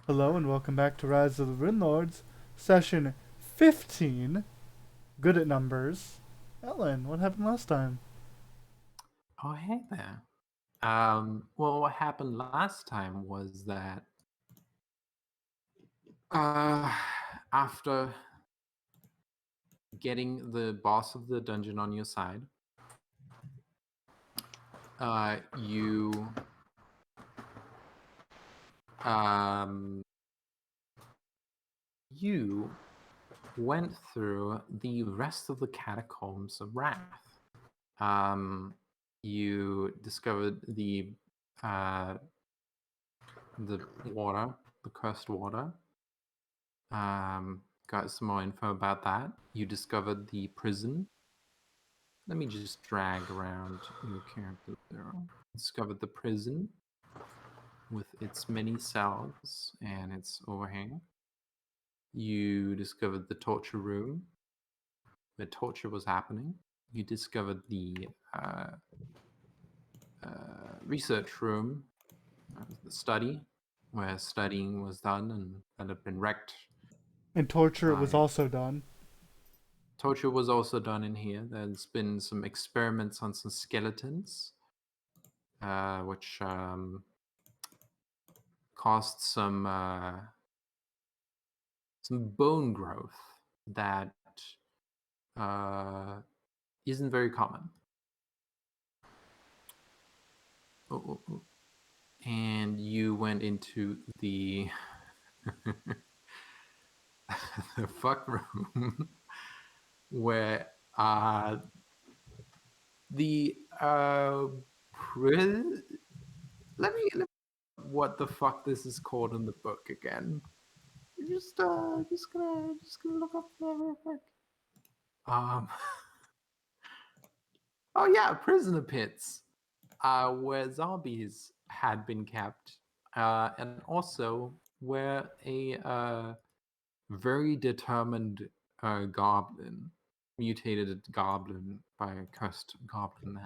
Hello and welcome back to Rise of the Rune Lords, session 15. Good at numbers. Ellen, what happened last time? Oh, hey there. Well, what happened last time was that uh, after getting the boss of the dungeon on your side, you um, you went through the rest of the catacombs of Wrath. You discovered uh, the water, the cursed water. Got some more info about that. You discovered the prison. Let me just drag around your character there. Discovered the prison with its many cells and its overhang. You discovered the torture room where torture was happening. You discovered the research room, the study, where studying was done and that had been wrecked In torture, it was by also done. torture was also done in here. There's been some experiments on some skeletons, which caused some bone growth that isn't very common. Oh. And you went into the the fuck room where the let me what the fuck this is called in the book again. Just gonna look up that real quick. Oh yeah, prisoner pits, where zombies had been kept, and also where a very determined goblin, mutated goblin by a cursed goblin,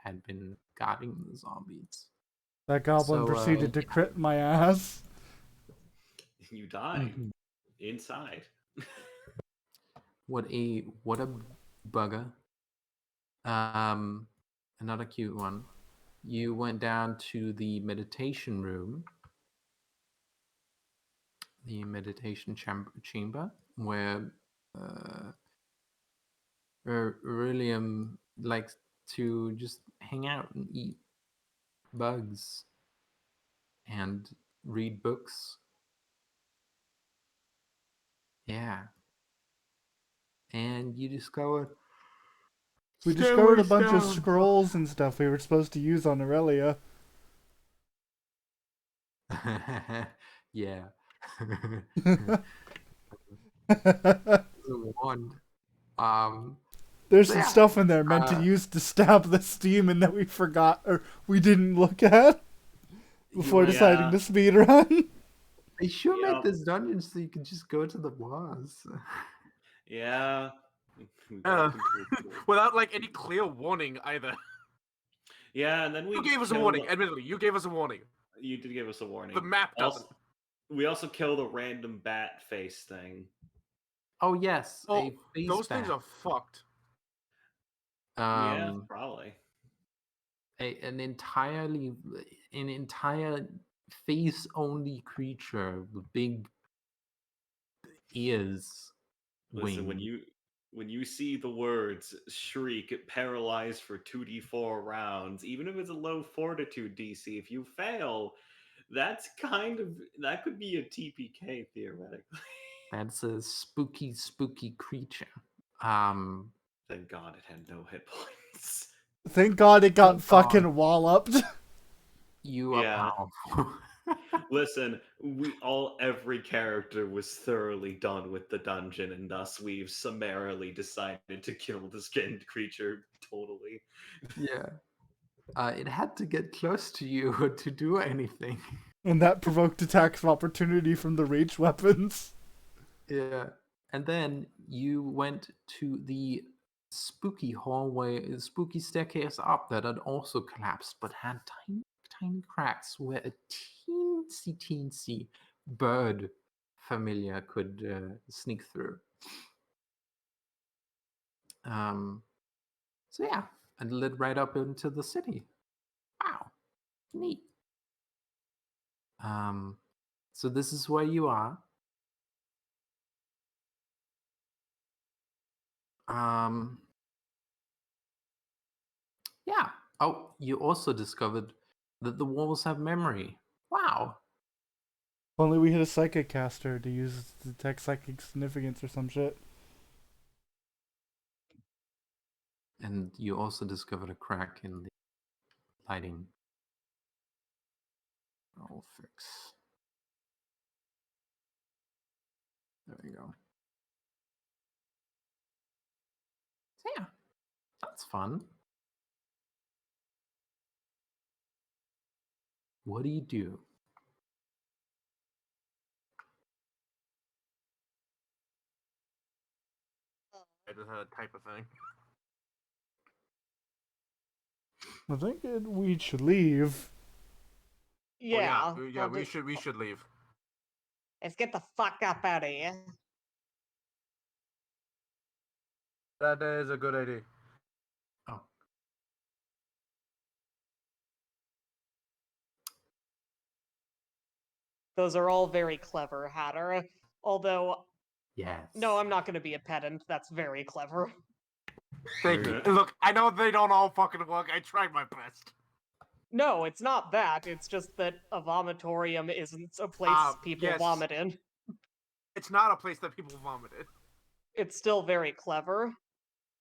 had been guarding the zombies. That goblin So proceeded to crit my ass. You died mhm. inside. What a bugger. Another cute one. You went down to the meditation room, the meditation chamber, where Aurelium likes to just hang out and eat bugs and read books. Yeah. And you discovered We discovered a Stairway bunch of Stone. scrolls and stuff we were supposed to use on Aurelia. Yeah. The wand. There's So some yeah. stuff in there meant to use to stab the demon that we forgot or we didn't look at before deciding Yeah. to speedrun. They should make Yep. this dungeon so you can just go to the boss. Yeah. We Uh, walked into a pool. without like any clear warning either. Yeah, and then we You gave us a killed warning. Admittedly, you gave us a warning. You did give us a warning. The map doesn't. We also killed a random bat face thing. Oh yes, Oh, a face those things bat. are fucked. Yeah, probably. An entire face only creature with big ears. Listen, Wing. when you see the words shriek paralyzed for 2d4 rounds, even if it's a low fortitude DC, if you fail, that could be a TPK theoretically. That's a spooky creature. Thank God it had no hit points. Thank God it got Thank God. fucking walloped. You are Yeah. powerful. Listen, every character was thoroughly done with the dungeon, and thus we've summarily decided to kill the skinned creature totally. Yeah. It had to get close to you to do anything. And that provoked attacks of opportunity from the ranged weapons. Yeah. And then you went to the spooky hallway, spooky staircase up that had also collapsed, but had tiny cracks where a teensy bird familiar could sneak through. So yeah, and led right up into the city. Wow, neat. So this is where you are. Yeah. Oh, you also discovered that the walls have memory. Wow. If only we had a psychic caster to use to detect psychic significance or some shit. And you also discovered a crack in the lighting. I'll fix. There we go. So yeah, that's fun. What do you do? I just had a type of thing. I think we should leave. Yeah. Oh, yeah, I'll we just- should leave. Let's get the fuck up out of here. That is a good idea. Oh, Those are all very clever, Hatter. Although, yes. no, I'm not going to be a pedant. That's very clever. Thank you. Look, I know they don't all fucking work. I tried my best. No, it's not that. It's just that a vomitorium isn't a place people yes. vomit in. It's not a place that people vomited. It's still very clever.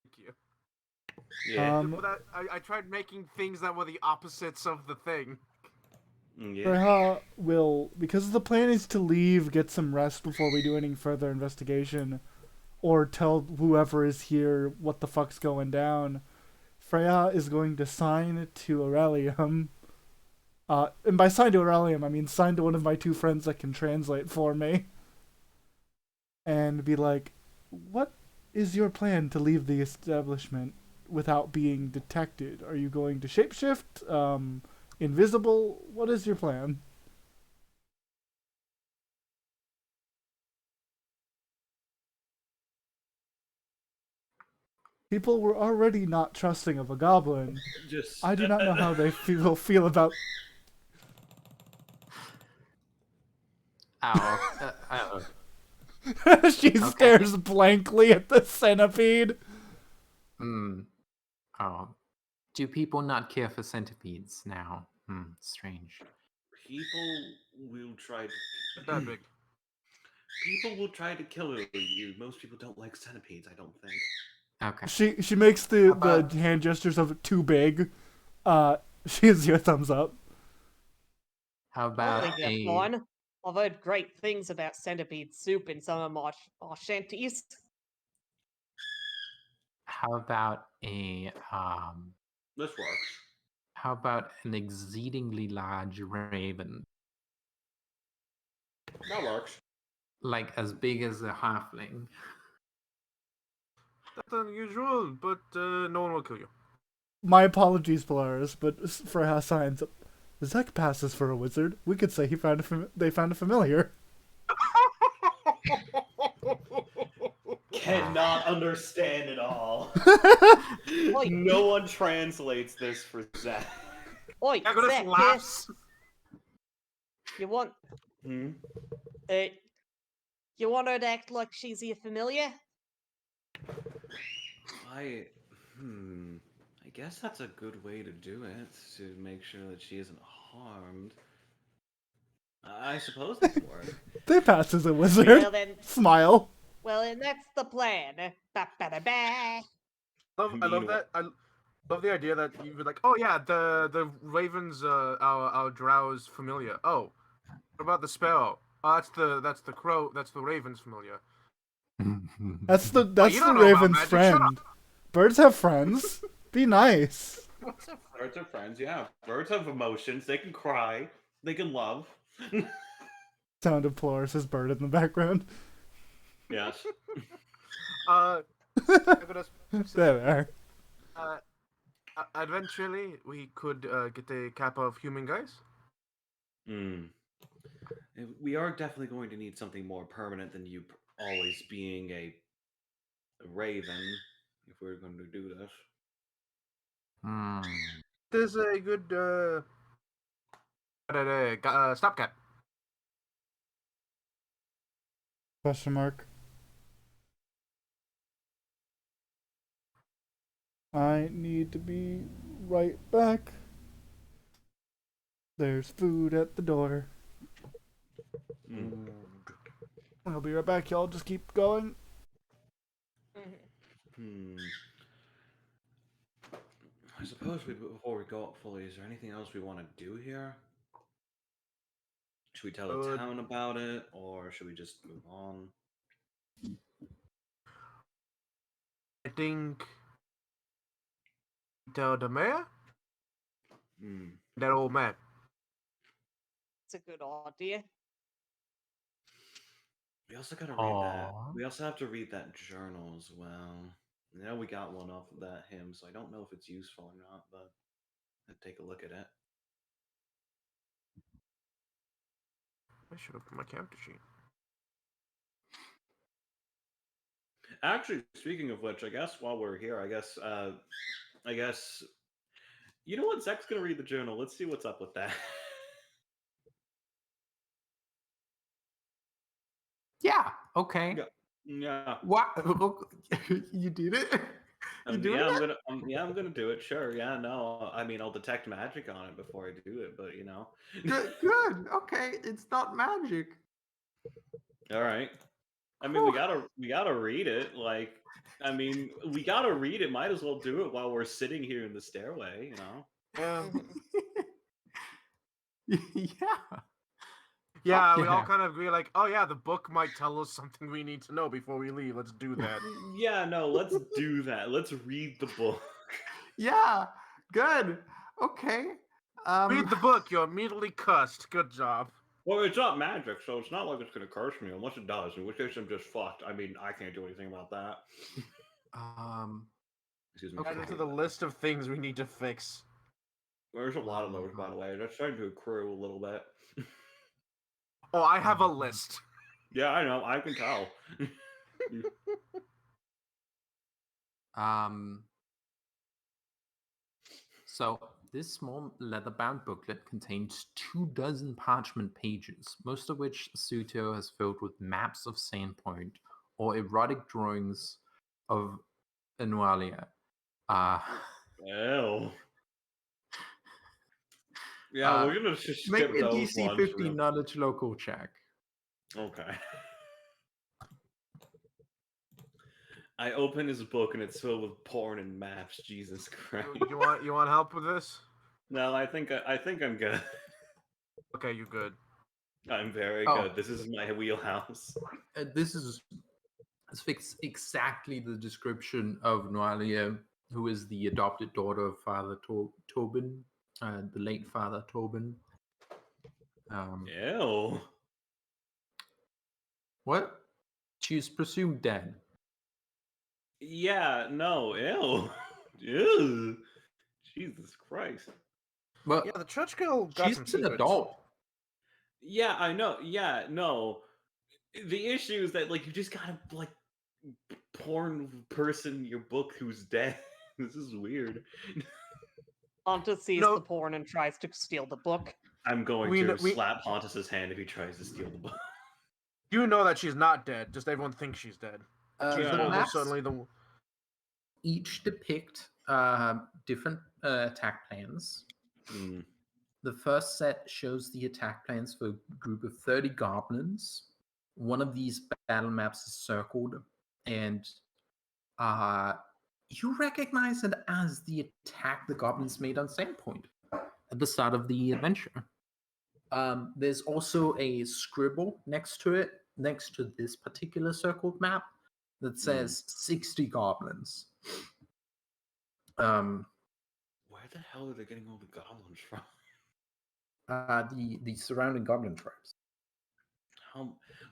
Thank you. Yeah. But I tried making things that were the opposites of the thing. Yeah. Freya will, because the plan is to leave, get some rest before we do any further investigation, or tell whoever is here what the fuck's going down. Freya is going to sign to Aurelium. And by sign to Aurelium, I mean sign to one of my two friends that can translate for me. And be like, what is your plan to leave the establishment without being detected? Are you going to shapeshift? Invisible? What is your plan? People were already not trusting of a goblin. Just I do not know how they feel about. Ow. She stares blankly at the centipede. Oh. Do people not care for centipedes now? Strange. people will try to. That big. People will try to kill you. Most people don't like centipedes, I don't think. Okay. She makes the about- hand gestures of too big. She gives you a thumbs up. How I about think they're fun. I've heard great things about centipede soup in some of my shanties. how about a This works. how about an exceedingly large raven? That works. Like as big as a halfling. That's unusual, but no one will kill you. My apologies, Polaris, but Freya signs up. Zek passes for a wizard. We could say they found a familiar. Cannot understand it all. Oi, No one translates this for Zach. oi, Agnes Zach, laughs. you want Hmm? you want her to act like she's your familiar? I guess that's a good way to do it, to make sure that she isn't harmed. I suppose that would work. They pass as a wizard. Well then, Smile. that's the plan. Ba-ba-da-ba. I love Meanwhile- that. I love the idea that you were like, oh yeah, the ravens, our drow's familiar. Oh, what about the sparrow? Oh, that's the crow. That's the raven's familiar. That's the you don't know about raven's magic, shut friend. Birds have friends. Be nice. Birds are friends, yeah. Birds have emotions. They can cry. They can love. Sound of Polaris' bird in the background. Yes. Agnes, There. eventually we could get a cap of human guys. We are definitely going to need something more permanent than you always being a raven if we're going to do this. Hmm. There's a good stopgap. Question mark. I need to be right back. There's food at the door. I'll be right back, y'all. Just keep going. Hmm. I suppose before we go up fully, is there anything else we want to do here? Should we tell the town about it, or should we just move on? I think tell the mayor, that old man. It's a good idea. We also got to read that. We also have to read that journal as well. Yeah, we got one off of that hymn, so I don't know if it's useful or not, but I'd take a look at it. I should open my character sheet. Actually, speaking of which, I guess while we're here, I guess, you know what? Zach's gonna read the journal. Let's see what's up with that. Yeah. Okay. Yeah. What? You did it? You doing it? I'm gonna do it. Sure. Yeah. No. I mean, I'll detect magic on it before I do it, but you know. Good. Good. Okay. It's not magic. All right. I mean, we gotta read it. Like, I mean, we gotta read it. Might as well do it while we're sitting here in the stairway. You know. Yeah. Yeah, Fuck we all yeah. kind of agree, like, oh yeah, the book might tell us something we need to know before we leave. Let's do that. Yeah. No. Let's do that. Let's read the book. Yeah. Good. Okay. Read the book. You're immediately cussed. Good job. Well, it's not magic, so it's not like it's gonna curse me unless it does. In which case, I'm just fucked. I mean, I can't do anything about that. Excuse me. Add it to the list of things we need to fix. There's a lot of those, by the way. That's starting to accrue a little bit. Oh, I have a list. Yeah, I know. I can tell. So this small leather-bound booklet contains 24 parchment pages, most of which Suto has filled with maps of Sandpoint or erotic drawings of Anualia. Ew. Yeah, we're gonna just Make skip me a those DC ones. 50 knowledge local check. Okay. I open his book and it's filled with porn and maps. Jesus Christ. You want help with this? No, I think I'm good. Okay, you good. I'm very good. This is my wheelhouse. This fits exactly the description of Noalia, who is the adopted daughter of Father Tobin, the late Father Tobin. Ew. What? She is presumed dead. Yeah, no, ew. Ew. Jesus Christ. Well, yeah, the church girl got she's some an secrets. adult. Yeah, I know. Yeah, no. The issue is that, like, you just gotta, like, porn person your book who's dead. This is weird. Pontus sees the porn and tries to steal the book. I'm going to slap Pontus's hand if he tries to steal the book. You know that she's not dead. Just everyone thinks she's dead. She's almost certainly the. Each depict different attack plans. The first set shows the attack plans for a group of 30 goblins. One of these battle maps is circled, and you recognize it as the attack the goblins made on Sandpoint at the start of the adventure. There's also a scribble next to it, next to this particular circled map, that says 60 goblins. Where the hell are they getting all the goblins from? The surrounding goblin tribes.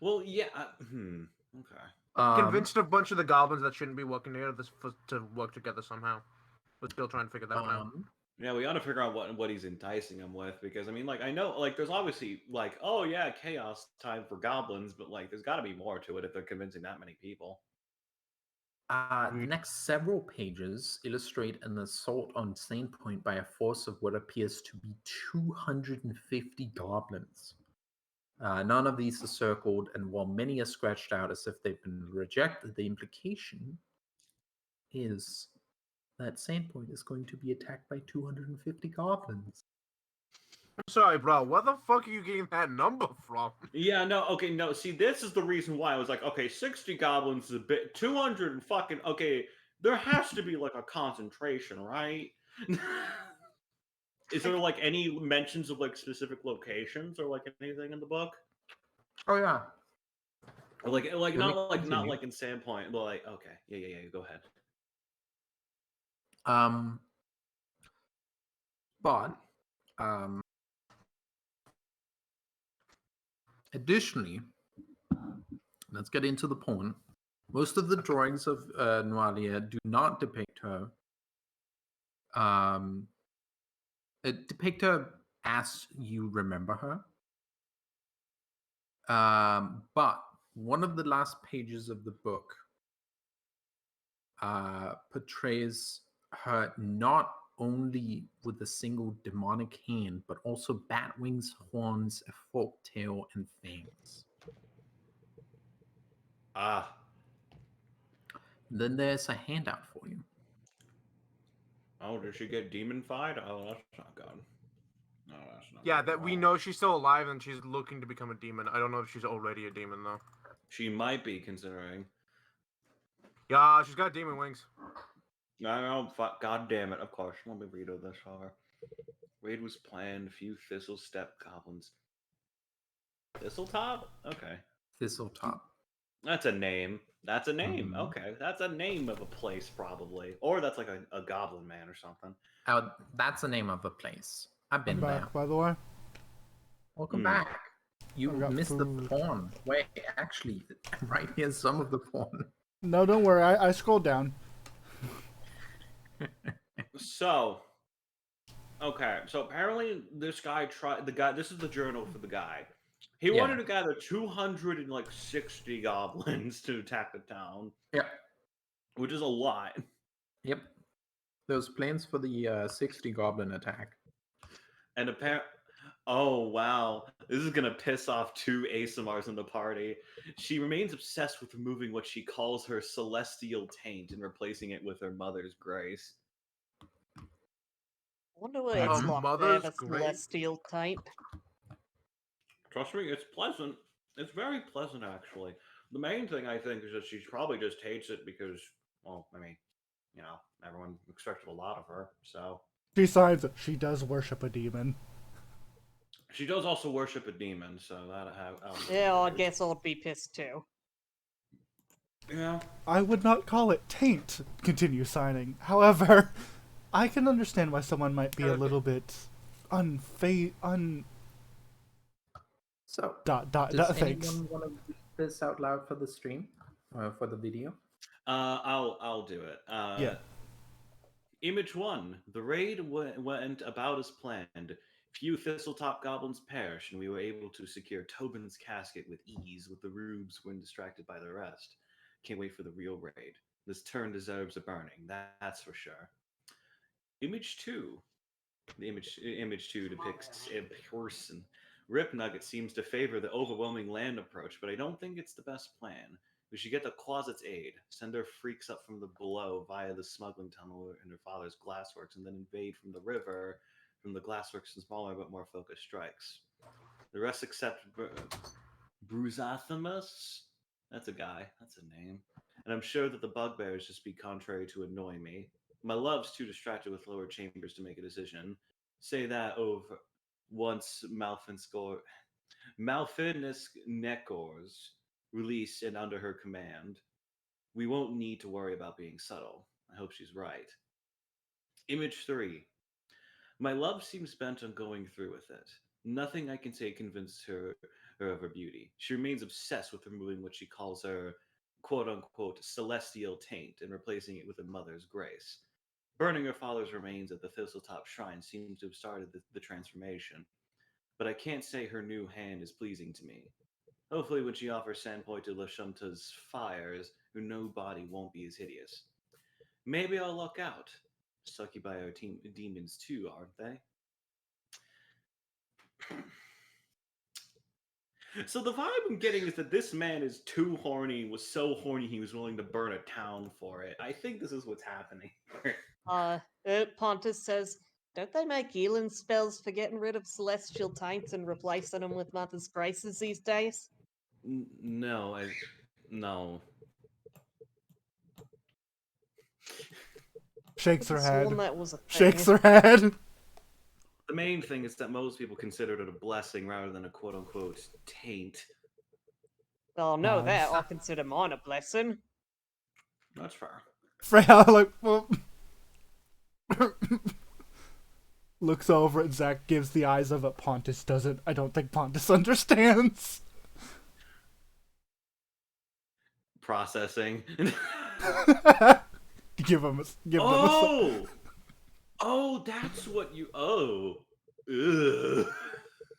Well, yeah. Okay. Convinced a bunch of the goblins that shouldn't be working together to work together somehow. We're still trying to figure that one out. Yeah, we got to figure out what he's enticing him with, because I mean, like, I know, like, there's obviously like, oh yeah, chaos time for goblins, but like, there's got to be more to it if they're convincing that many people. The next several pages illustrate an assault on Sandpoint by a force of what appears to be 250 goblins. None of these are circled, and while many are scratched out as if they've been rejected, the implication is that Sandpoint is going to be attacked by 250 goblins. I'm sorry, bro. Where the fuck are you getting that number from? Yeah, no, okay, no. See, this is the reason why I was like, okay, 60 goblins is a bit, 200 and fucking, okay, there has to be like a concentration, right? Is there like any mentions of like specific locations or like anything in the book? Oh yeah. Or like Let me not continue. like in Sandpoint, but like, okay, yeah, go ahead. But additionally, let's get into the point. Most of the drawings of Noalia do not depict her. Depict her as you remember her. But one of the last pages of the book portrays her not only with a single demonic hand, but also bat wings, horns, a forked tail, and fangs. Ah. Then there's a handout for you. Oh, did she get demonified? Oh, that's not good. No, that's not Yeah, good at that we all. know she's still alive and she's looking to become a demon. I don't know if she's already a demon though. She might be considering. Yeah, she's got demon wings. I know, fuck, god damn it, of course. Let me read this over. Raid was planned, few thistle step goblins. Thistletop? Okay. Thistletop. That's a name. That's a name. Mhm. Okay. That's a name of a place, probably. Or that's like a goblin man or something. That's the name of the place. I've I'm been there. back, by the way. Welcome back. You I got missed food. the porn. Wait, actually, right here's some of the porn. No, don't worry. I scrolled down. So, okay. So apparently this guy tried, this is the journal for the guy. He Yeah. wanted to gather 260 goblins to attack the town. Yep. Which is a lot. Yep. There's plans for the 60 goblin attack. And apparently, oh wow, this is gonna piss off two ASMRs in the party. She remains obsessed with removing what she calls her celestial taint and replacing it with her mother's grace. I wonder what it's like to Mother's have a grace? celestial taint. Trust me, it's pleasant. It's very pleasant, actually. The main thing I think is that she probably just hates it because, well, I mean, you know, everyone expected a lot of her, so. Besides, she does worship a demon. She does also worship a demon, so that. Yeah, I guess I'd be pissed too. Yeah. I would not call it taint. Continue signing. However, I can understand why someone might be a little bit So, dot does thanks. anyone want to read this out loud for the stream? For the video? I'll do it. Yeah. Image 1. The raid went about as planned. Few Thistletop goblins perished, and we were able to secure Tobin's casket with ease, with the rubes when distracted by the rest. Can't wait for the real raid. This turn deserves a burning, that's for sure. Image 2. The image 2 depicts a person. Rip Nugget seems to favor the overwhelming land approach, but I don't think it's the best plan. We should get the closet's aid, send our freaks up from the below via the smuggling tunnel in her father's glassworks, and then invade from the river, from the glassworks and smaller but more focused strikes. The rest except Bruzathamus? That's a guy. That's a name. And I'm sure that the bugbears just be contrary to annoy me. My love's too distracted with lower chambers to make a decision. Say that over once Malfinscore Malfinis Necors released and under her command. We won't need to worry about being subtle. I hope she's right. Image 3. My love seems bent on going through with it. Nothing I can say convinces her of her beauty. She remains obsessed with removing what she calls her quote unquote celestial taint and replacing it with a mother's grace. Burning her father's remains at the Thistletop Shrine seems to have started the transformation, but I can't say her new hand is pleasing to me. Hopefully, when she offers Sandpoint to Lashunta's fires, her new body won't be as hideous. Maybe I'll luck out. Succubi are demons too, aren't they? So the vibe I'm getting is that this man is too horny, was so horny he was willing to burn a town for it. I think this is what's happening. Pontus says, don't they make healing spells for getting rid of celestial taints and replacing them with Mother's Graces these days? No. Shakes her Could've head. sworn that was a thing. Shakes her head. The main thing is that most people consider it a blessing rather than a quote-unquote taint. Oh, no, that Nice. I consider mine a blessing. That's fair. Freya, like, well, looks over at Zach, gives the eyes of it. Pontus doesn't. I don't think Pontus understands. Processing. Give them a. Oh, that's what you. Oh. Ugh.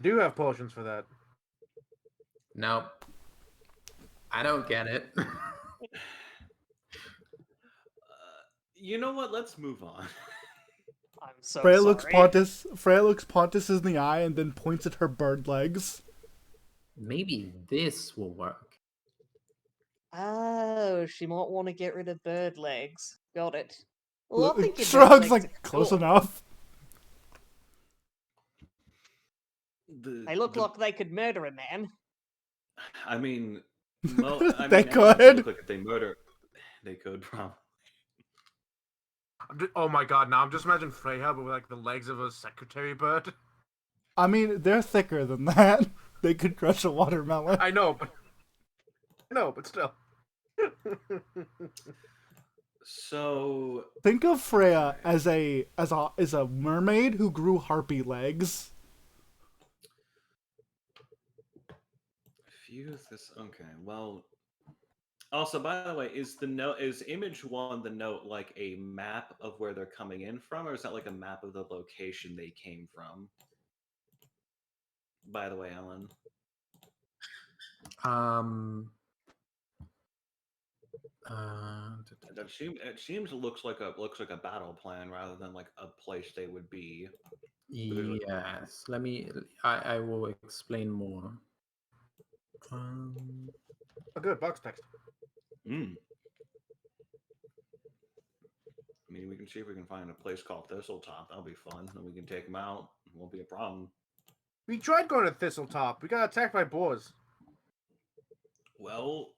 Do have potions for that. Nope. I don't get it. You know what? Let's move on. I'm so Freya sorry. looks Pontus in the eye and then points at her bird legs. Maybe this will work. Oh, she might want to get rid of bird legs. Got it. Well, I think your bird Shrugs legs like are close cool. enough. They look like they could murder a man. I mean, They anyone could. Look like if they murder, they could probably. Oh my god! Now I'm just imagining Freya with like the legs of a secretary bird. I mean, they're thicker than that. They could crush a watermelon. I know, but still. So Think of Freya as a mermaid who grew harpy legs. fuse this. Okay, well. Also, by the way, is image one the note like a map of where they're coming in from, or is that like a map of the location they came from? By the way, Ellen. It seems looks like a battle plan rather than like a place they would be. Yes. Let me. I will explain more. A good box text. I mean, we can see if we can find a place called Thistletop. That'll be fun. Then we can take them out. It won't be a problem. We tried going to Thistletop. We got attacked by boars. Well,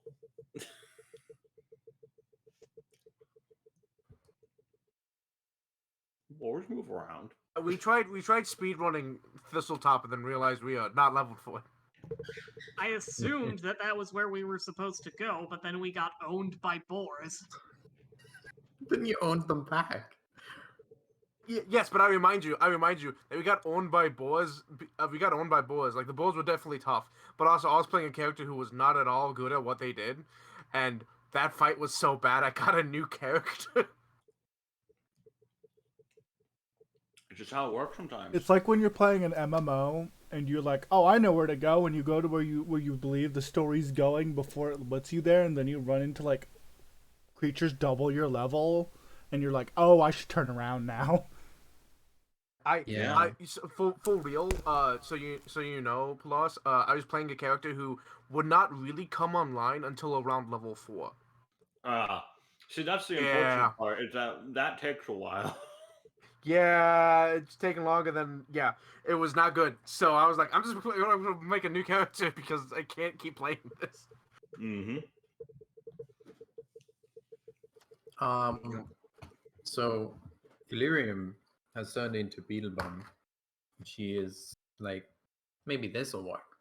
boars move around. We tried speed running Thistletop and then realized we are not leveled for it. I assumed that was where we were supposed to go, but then we got owned by boars. Then you owned them back. Yes, but I remind you that we got owned by boars. Like the boars were definitely tough, but also I was playing a character who was not at all good at what they did, and that fight was so bad I got a new character. It's just how it works sometimes. It's like when you're playing an MMO and you're like, "Oh, I know where to go," and you go to where you believe the story's going before it puts you there, and then you run into like creatures double your level, and you're like, "Oh, I should turn around now." For real. So you know, Plus, I was playing a character who would not really come online until around level 4. See, that's the unfortunate part. Is that takes a while. Yeah, it's taking longer than it was not good. So I was like, I'm gonna make a new character because I can't keep playing this. So Illyrium has turned into Beetlebum. She is like, maybe this will work.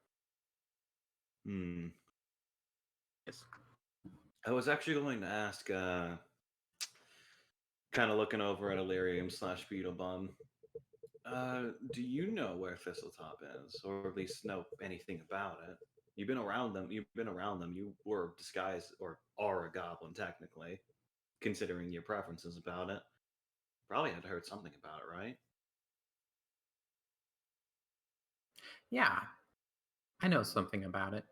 Yes. I was actually going to ask, kind of looking over at Illyrium / Beetlebum. Do you know where Thistletop is, or at least know anything about it? You've been around them. You were disguised, or are a goblin technically, considering your preferences about it. Probably had heard something about it, right? Yeah, I know something about it.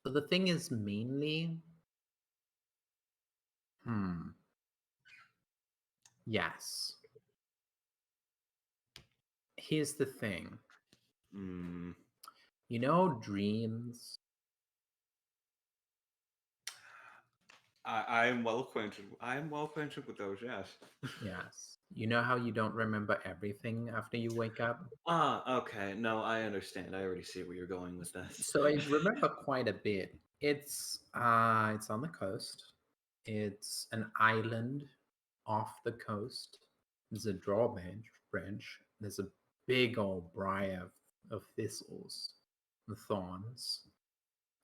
But the thing is mainly... Yes. Here's the thing. Hmm. You know dreams? I'm well acquainted. I'm well acquainted with those. Yes. Yes. You know how you don't remember everything after you wake up? Okay. No, I understand. I already see where you're going with this. So I remember quite a bit. It's on the coast. It's an island off the coast. There's a drawbranch branch. There's a big old briar of thistles and thorns.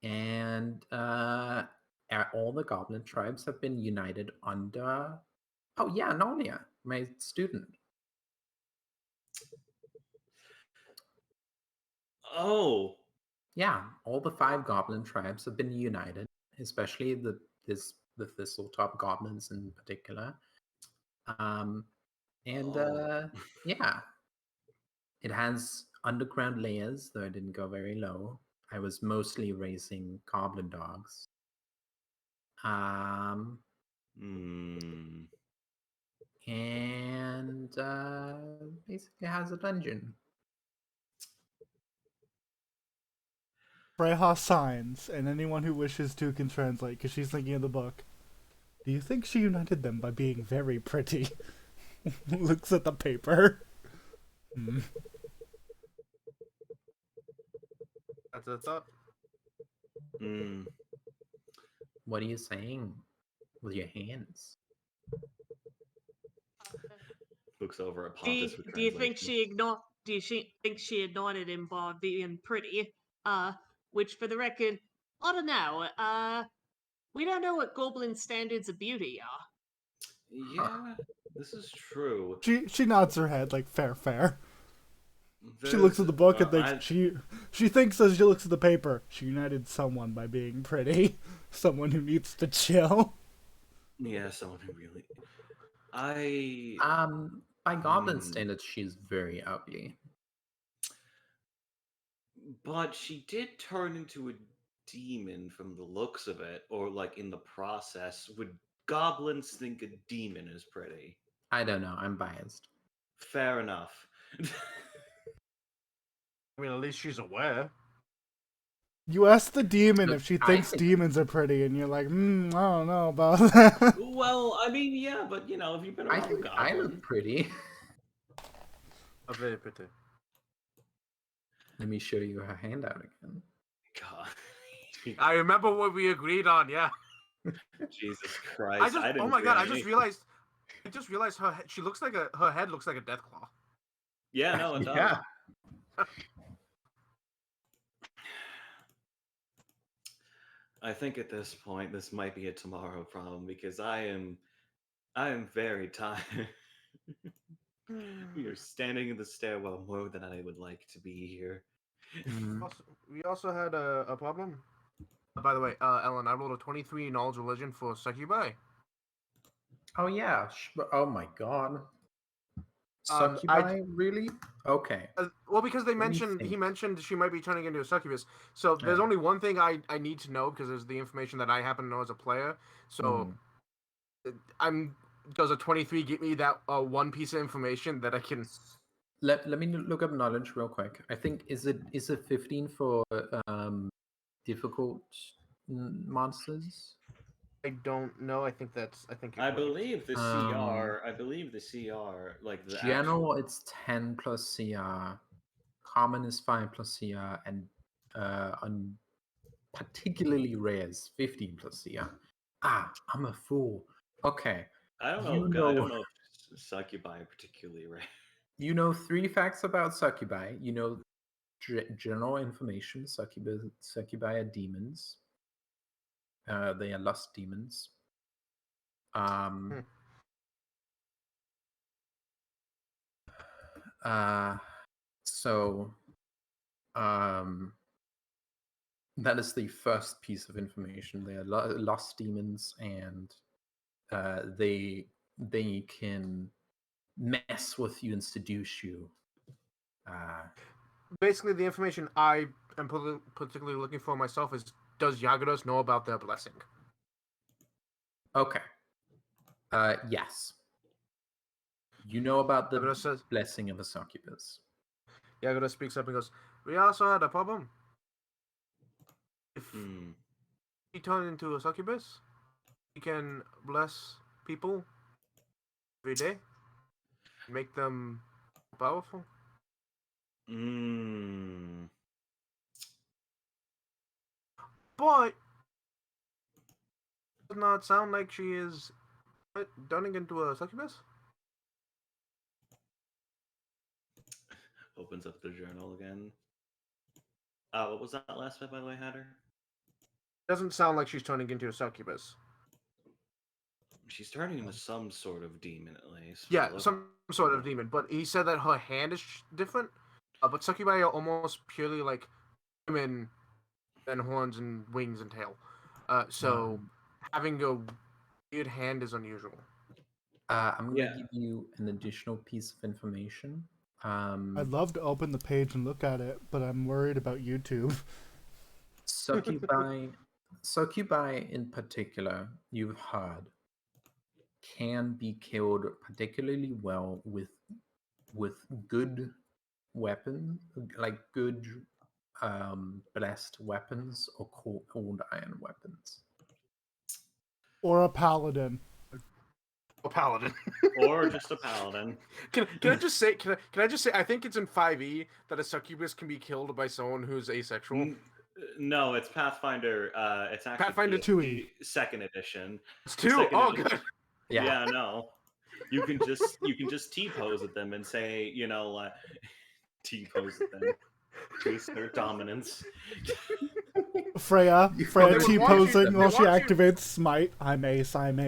And all the goblin tribes have been united under... Oh yeah, Nolia, my student. Oh. Yeah, all the 5 goblin tribes have been united, especially the thistletop goblins in particular. And Oh. yeah, it has underground layers, though I didn't go very low. I was mostly raising goblin dogs. Hmm. And basically has a dungeon. Freya signs, and anyone who wishes to can translate, because she's thinking of the book. Do you think she united them by being very pretty? Looks at the paper. That's a thought. Hmm. What are you saying with your hands? Looks over at Do you, Pontus for do you think translation. she think she ignored him by being pretty? Which for the record, I don't know. We don't know what goblin standards of beauty are. Yeah, this is true. She nods her head like fair. She looks There's, at the book and thinks I, she thinks as she looks at the paper, she united someone by being pretty. Someone who needs to chill. yeah, someone who really. I. By goblin Hmm. standards, she's very ugly. But she did turn into a demon from the looks of it, or like in the process. Would goblins think a demon is pretty? I don't know. I'm biased. Fair enough. I mean, at least she's aware. You ask the demon Look, if she I thinks think demons are pretty, and you're like, I don't know about that. Well, I mean, yeah, but you know, if you've been I around think I look goblins, pretty. A very pretty. Let me show you her handout again. God, I remember what we agreed on. Yeah. Jesus Christ, I Oh didn't my god! agree I on just anything. realized. I just realized she looks like her head looks like a death claw. Yeah, no, it does. Yeah. I think at this point, this might be a tomorrow problem because I am very tired. We are standing in the stairwell more than I would like to be here. Mhm. We also had a problem. By the way, Ellen, I rolled a 23 knowledge religion for succubi. Oh yeah. Oh my god. I Succubi, really? Okay. well, because Let me he think. mentioned she might be turning into a succubus. So there's Yeah. only one thing I need to know because there's the information that I happen to know as a player. So does a 23 get me that one piece of information that I can? Let me look up knowledge real quick. I think is it 15 for difficult monsters? I don't know. I think you're I right. believe the CR. I believe the CR, like the General, actual. it's 10 plus CR. Common is 5 plus CR, and on particularly rare is 15 plus CR. Ah, I'm a fool. Okay, I don't know. you I know, don't know if succubi are particularly rare. you know 3 facts about succubi. You know general information. Succubi are demons. They are lust demons. Hmm. So that is the first piece of information. They are lust demons, and they they can mess with you and seduce you. Basically, the information I am particularly looking for myself is: does Yagados know about their blessing? Okay. Yes. You know about the Yagados says. blessing of a succubus. Yagados speaks up and goes, "We also had a problem. If he turned into a succubus, he can bless people every day, make them powerful." But does not sound like she is turning into a succubus. Opens up the journal again. What was that last bit, by the way, Hatter? Doesn't sound like she's turning into a succubus. She's turning into some sort of demon, at least. Yeah, some sort of demon. But he said that her hand is different. But succubi are almost purely like women, and horns and wings and tail. So having a weird hand is unusual. I'm going to give you an additional piece of information. I'd love to open the page and look at it, but I'm worried about YouTube. Succubi in particular, you've heard, can be killed particularly well with good weapons, like good blessed weapons or cold iron weapons. Or a paladin. A paladin. Or just a paladin. Can I just say? Can I just say? I think it's in 5e that a succubus can be killed by someone who's asexual. No, it's Pathfinder. It's actually Pathfinder 2e. Second edition. It's 2. Oh, good. Yeah, no. You can just T-pose at them and say, T-pose at them to assert dominance. Freya T-posing while she watch you- activates Smite. I'm ace. Smite.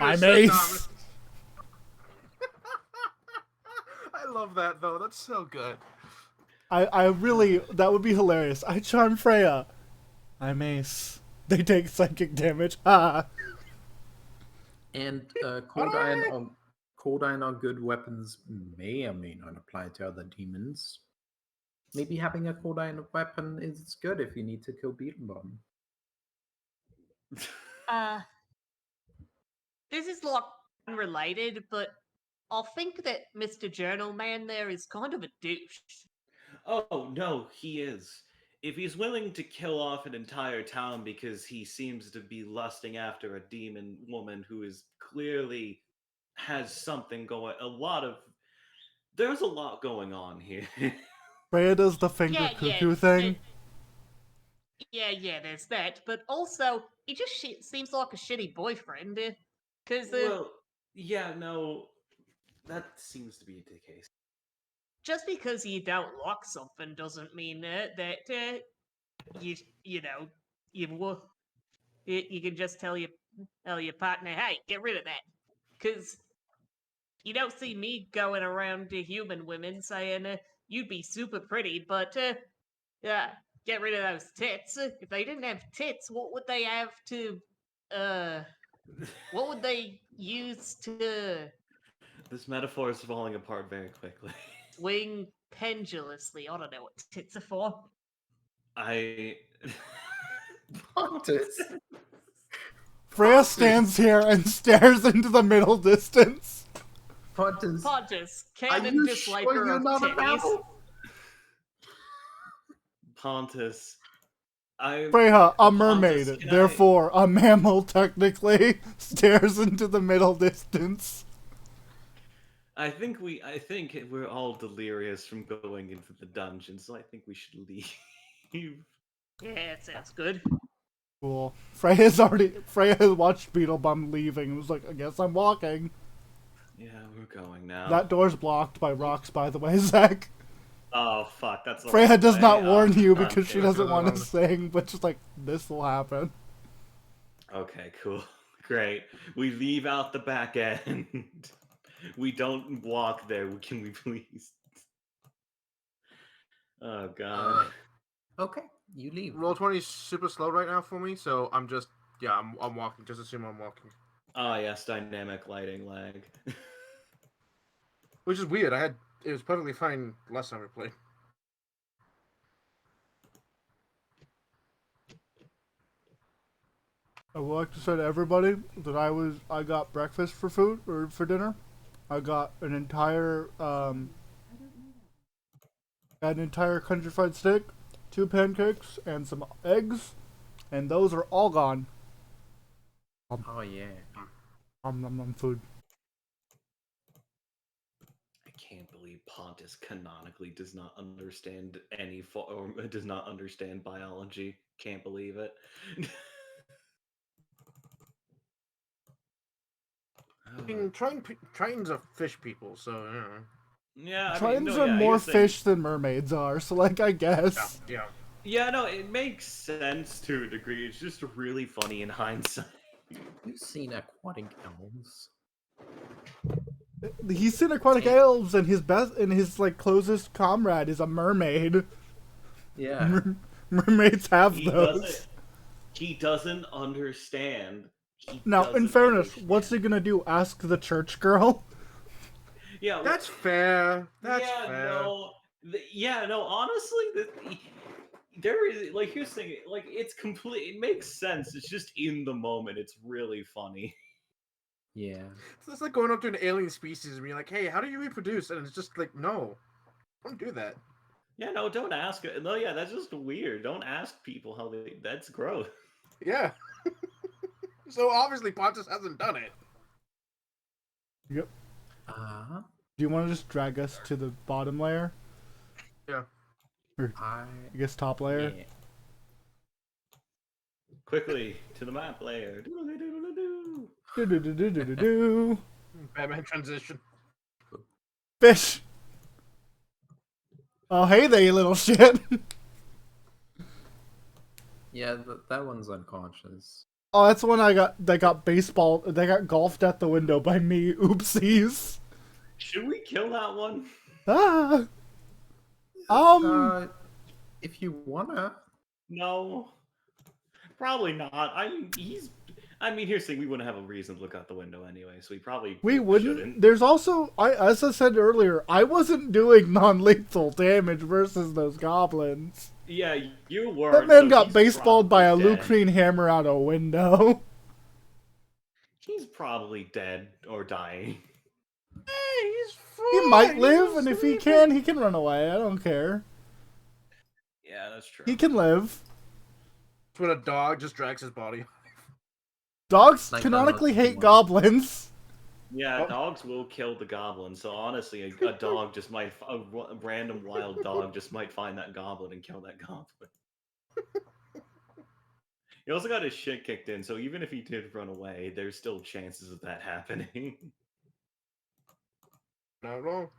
I'm ace. I love that though. That's so good. I really, that would be hilarious. I charm Freya. I'm ace. They take psychic damage. Ah. And cold iron or good weapons may or may not apply to other demons. Maybe having a cold iron weapon is good if you need to kill Beetlebomb. This is like unrelated, but I think that Mr. Journal Man there is kind of a douche. Oh, no, he is. If he's willing to kill off an entire town because he seems to be lusting after a demon woman who is clearly has something going, there's a lot going on here. Freya does the finger cuckoo thing. Yeah, there's that. But also, he just seems like a shitty boyfriend. Because Well, yeah, no, that seems to be the case. just because you don't like something doesn't mean that you can just tell your partner, hey, get rid of that. Because you don't see me going around to human women saying, you'd be super pretty, but get rid of those tits. If they didn't have tits, what would they have to, what would they use to... This metaphor is falling apart very quickly. Swing pendulously. I don't know what tits are for. Pontus. Freya stands here and stares into the middle distance. Pontus, canon disliker of titties. Pontus. Freya, a mermaid, Pontus, therefore a mammal technically, stares into the middle distance. I think we're all delirious from going into the dungeon, so I think we should leave. Yeah, it sounds good. Cool. Freya has watched Beetlebum leaving and was like, I guess I'm walking. Yeah, we're going now. That door's blocked by rocks, by the way, Zach. Oh, fuck, that's the Freya wrong does way. not warn you because okay, she doesn't want to sing, but just like, this will happen. Okay, cool. Great. We leave out the back end. We don't walk there, can we please? Oh, God. Okay, you leave. Roll 20 is super slow right now for me, so I'm just Yeah, I'm walking. Just assume I'm walking. Ah, yes, dynamic lighting lag. Which is weird. It was perfectly fine last time we played. I would like to say to everybody that I got breakfast for food or for dinner. I got an entire country fried steak, 2 pancakes, and some eggs, and those are all gone. Oh yeah. Food. I can't believe Pontus canonically does not understand or does not understand biology. Can't believe it. I mean, Tritons are fish people, so you know. Yeah, I mean, Tritons no, are yeah, more you're saying, fish than mermaids are, so like I guess. Yeah. yeah, no, it makes sense to a degree. It's just really funny in hindsight. You've seen aquatic elves. He's seen aquatic elves, and his like closest comrade is a mermaid. Yeah. Mermaids have He those. doesn't understand. Now, in fairness, what's he gonna do? Ask the church girl? Yeah, That's fair. That's yeah, fair. no, yeah, no. Honestly, there is like here's the thing. Like it's complete. It makes sense. It's just in the moment. It's really funny. Yeah. It's like going up to an alien species and being like, "Hey, how do you reproduce?" And it's just like, "No, don't do that." Yeah, no, don't ask it. No, yeah, that's just weird. Don't ask people how they. That's gross. Yeah. So obviously Pontus hasn't done it. Yep. Uh, Do you want to just drag us to the bottom layer? Yeah. Or I I guess top layer? yeah. Quickly to the map layer. Doodle-doo-doodle-doo. Do-do-do-do-do-do. Batman transition. Fish! Oh, hey there, you little shit! Yeah, that one's unconscious. Oh, that's the one that got golfed at the window by me. Oopsies. Should we kill that one? Ah! If you wanna. No, probably not. I mean, here's the thing: we wouldn't have a reason to look out the window anyway, so we probably We wouldn't. shouldn't. There's also, as I said earlier, I wasn't doing non-lethal damage versus those goblins. Yeah, you weren't. That man so got he's baseballed by a probably dead. Lucrene hammer out a window. He's probably dead or dying. Hey, he's fine. He might He's live, and if he sleeping. can run away. I don't care. Yeah, that's true. He can live. When a dog just drags his body. Dogs Like canonically that most hate one. goblins. Yeah, Oh. Dogs will kill the goblin. So honestly, a dog just might, a random wild dog just might find that goblin and kill that goblin. He also got his shit kicked in, so even if he did run away, there's still chances of that happening. Not wrong.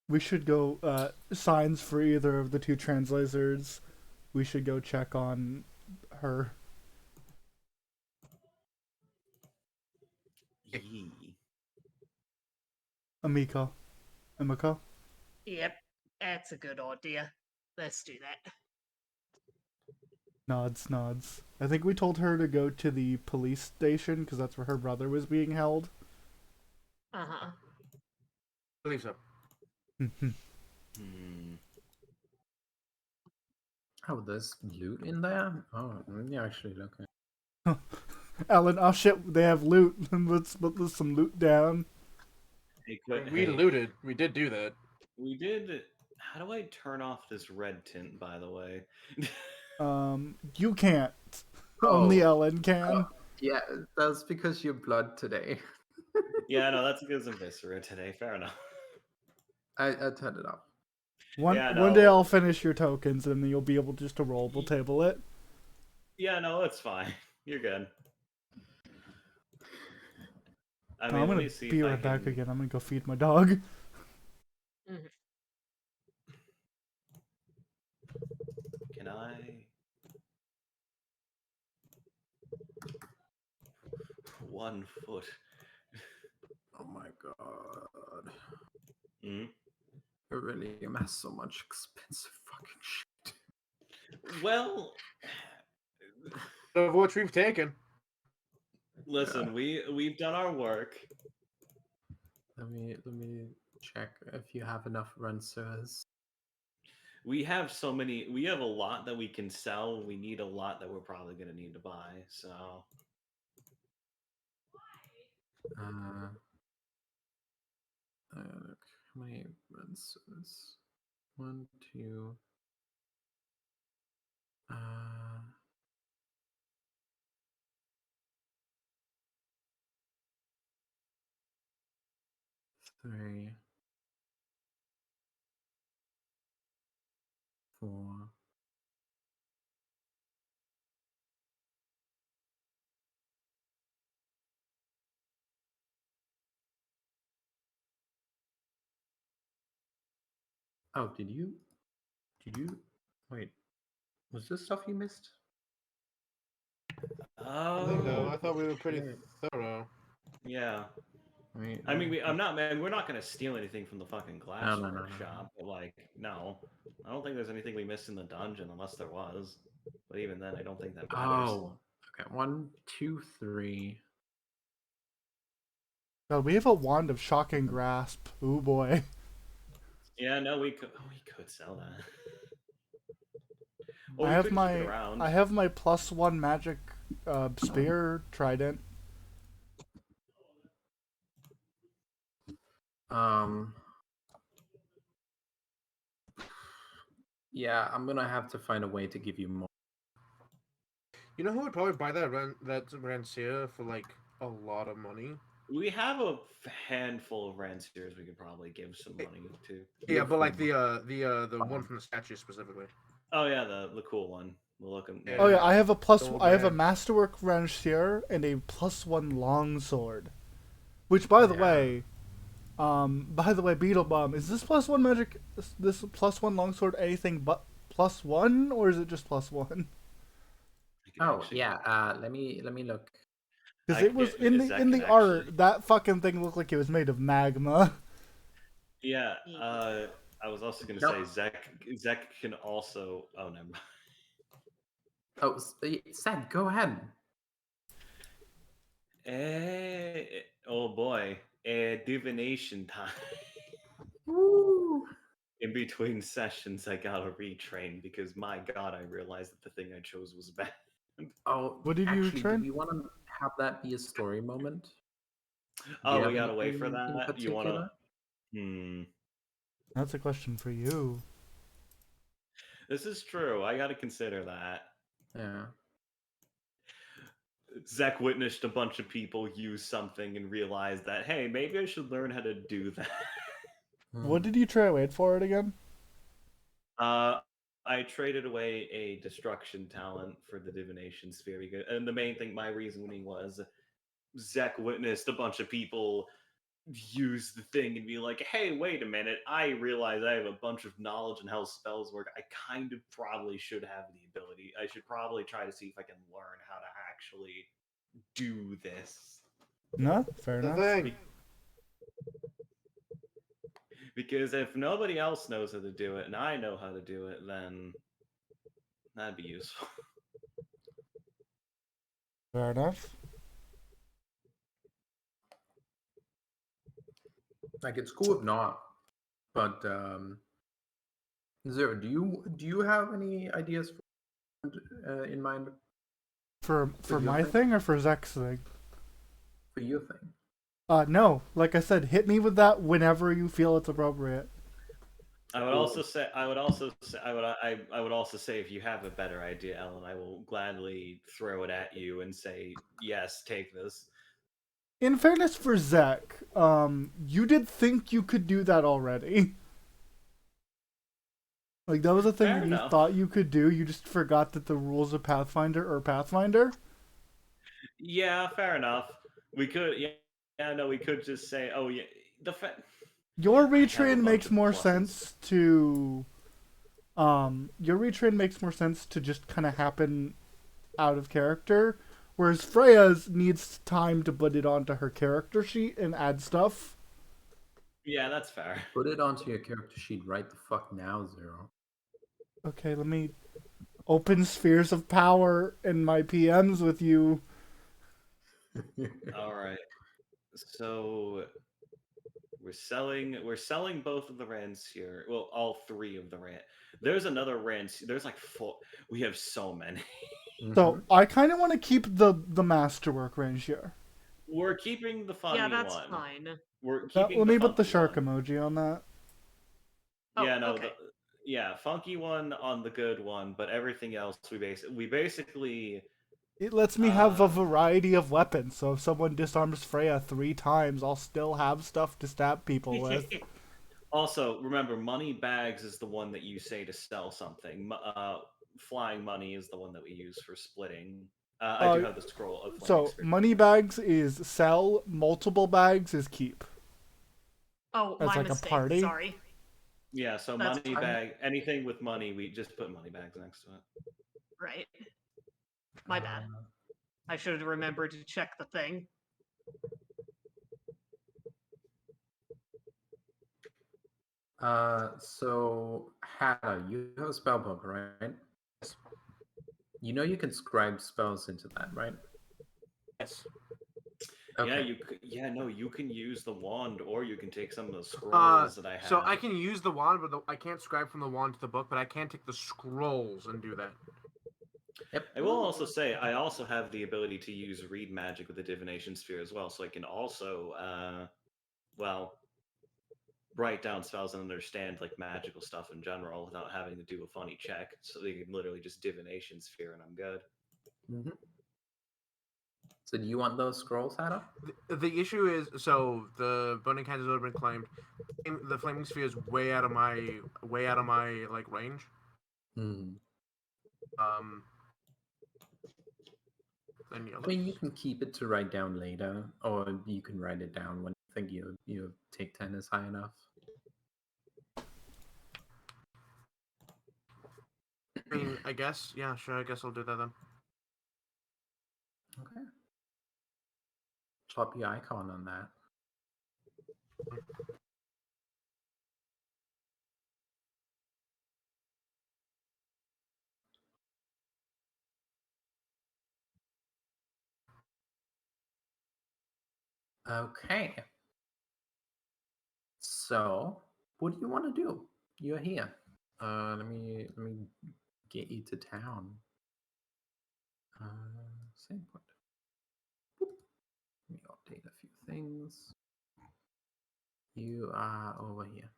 We should go, signs for either of the two translators. We should go check on her. Yee. Amiko. Yep, that's a good idea. Let's do that. Nods. I think we told her to go to the police station because that's where her brother was being held. Uh-huh. I believe so. Hmm. Oh, there's loot in there? Oh, let me actually look at Ellen, oh shit, they have loot. Let's put some loot down. Hey, We looted. We did do that. We did. How do I turn off this red tint, by the way? You can't. Oh. Only Ellen can. Yeah, that's because you're blood today. Yeah, no, that's because of Viscera today. Fair enough. I turned it off. One Yeah, day no. I'll finish your tokens and then you'll be able just to rollable table it. Yeah, no, it's fine. You're good. I mean, I'm let gonna me see be if I right back can- again. I'm gonna go feed my dog. Can I? 1 foot. Oh my god. Hmm? I really amassed so much expensive fucking shit. Well, Of which we've taken. listen, we've done our work. Let me check if you have enough renters. We have so many. We have a lot that we can sell. We need a lot that we're probably going to need to buy. So Look, how many renters? 1, 2. Three, 4. Oh, did you? Wait, was this stuff you missed? I think so. I oh, thought we were pretty Okay. thorough. yeah. Wait, I mean, I'm not, man. We're not going to steal anything from the fucking glass no. workshop. But like, no, I don't think there's anything we missed in the dungeon, unless there was. But even then, I don't think that matters. Oh, okay. 1, 2, 3. God, we have a wand of shocking grasp. Ooh boy. Yeah, no, we could sell that. Or I we have could keep it around. my +1 magic spear trident. Yeah, I'm gonna have to find a way to give you more. You know who would probably buy that Rancia for like a lot of money? We have a handful of Ranciers we could probably give some money to. Yeah, but like the one from the statue specifically. Oh yeah, the cool one. We'll look. Yeah. Oh yeah, I have a Old I have a man. masterwork rancier and a +1 longsword. Which by the way, Beetlebum, is this +1 magic, this +1 longsword anything but +1, or is it just +1? Oh yeah. Let me look. Because it was in the art, that fucking thing looked like it was made of magma. Yeah, I was also gonna Nope. say Zek can also. Oh, never mind. Oh, Seth, go ahead. Oh boy, divination time. Woo! In between sessions, I gotta retrain because my god, I realized that the thing I chose was bad. Oh, What did you actually, return? do we want to have that be a story moment? Do you Oh, have we gotta wait for anything in that. You wanna? particular? That's a question for you. This is true. I gotta consider that. Yeah. Zek witnessed a bunch of people use something and realized that, hey, maybe I should learn how to do that. What did you try wait for it again? I traded away a destruction talent for the divination sphere, and the main thing, my reasoning was, Zek witnessed a bunch of people use the thing and be like, hey, wait a minute, I realize I have a bunch of knowledge in how spells work. I kind of probably should have the ability. I should probably try to see if I can learn how to actually do this. No, fair The enough. thing. Because if nobody else knows how to do it and I know how to do it, then that'd be useful. Fair enough. Like, it's cool if not, but Zero, do you have any ideas in mind For your my thing or for Zek's thing? for your thing? No. Like I said, hit me with that whenever you feel it's appropriate. I would also say, I would also say, if you have a better idea, Ellen, I will gladly throw it at you and say, yes, take this. In fairness for Zek, you did think you could do that already. Like, that was a thing Fair you enough. thought you could do, you just forgot that the rules of Pathfinder are Pathfinder. Yeah, fair enough. We could, yeah, no, we could just say, oh yeah, Your I have a retrain bunch makes of more pluses. sense to... your retrain makes more sense to just kind of happen out of character, whereas Freya's needs time to put it onto her character sheet and add stuff. Yeah, that's fair. Put it onto your character sheet right the fuck now, Zero. Okay, let me... open spheres of power in my PMs with you. All right. So we're selling both of the Rancier. Well, all three of the Ran. There's another Rancier. There's like 4. We have so many. So I kind of want to keep the masterwork range here. We're keeping the funny Yeah, that's one. fine. We're Now, keeping let the me put the funky shark one. emoji on that. Yeah, Oh, no, okay. funky one on the good one, but everything else we basically It lets me have a variety of weapons, so if someone disarms Freya 3 times, I'll still have stuff to stab people with. Also, remember, money bags is the one that you say to sell something. Flying money is the one that we use for splitting. I do have the scroll of flaming So, sphere. money bags is sell, multiple bags is keep. Oh, As my like a mistake. party? Sorry. Yeah, so That's money fine. bag, anything with money, we just put money bags next to it. Right. My bad. I should have remembered to check the thing. So Hannah, you have a spell book, right? You know you can scribe spells into that, right? Yes. Okay. No, you can use the wand, or you can take some of the scrolls that I have. So I can use the wand, but I can't scribe from the wand to the book. But I can take the scrolls and do that. Yep. I will also say I also have the ability to use read magic with the divination sphere as well, so I can also, write down spells and understand like magical stuff in general without having to do a funny check. So they can literally just divination sphere and I'm good. Mm-hmm. So do you want those scrolls, Hannah? The issue is, so the burning hands has already been claimed. The flaming sphere is way out of my like range. Hmm. Then I mean, you can keep it to write down later, or you can write it down when you think you take 10 is high enough. I mean, I guess, yeah, sure. I guess I'll do that then. Okay. Chop the icon on that. Okay. So, what do you want to do? You're here. Let me get you to town. Same point. Boop. Let me update a few things. You are over here.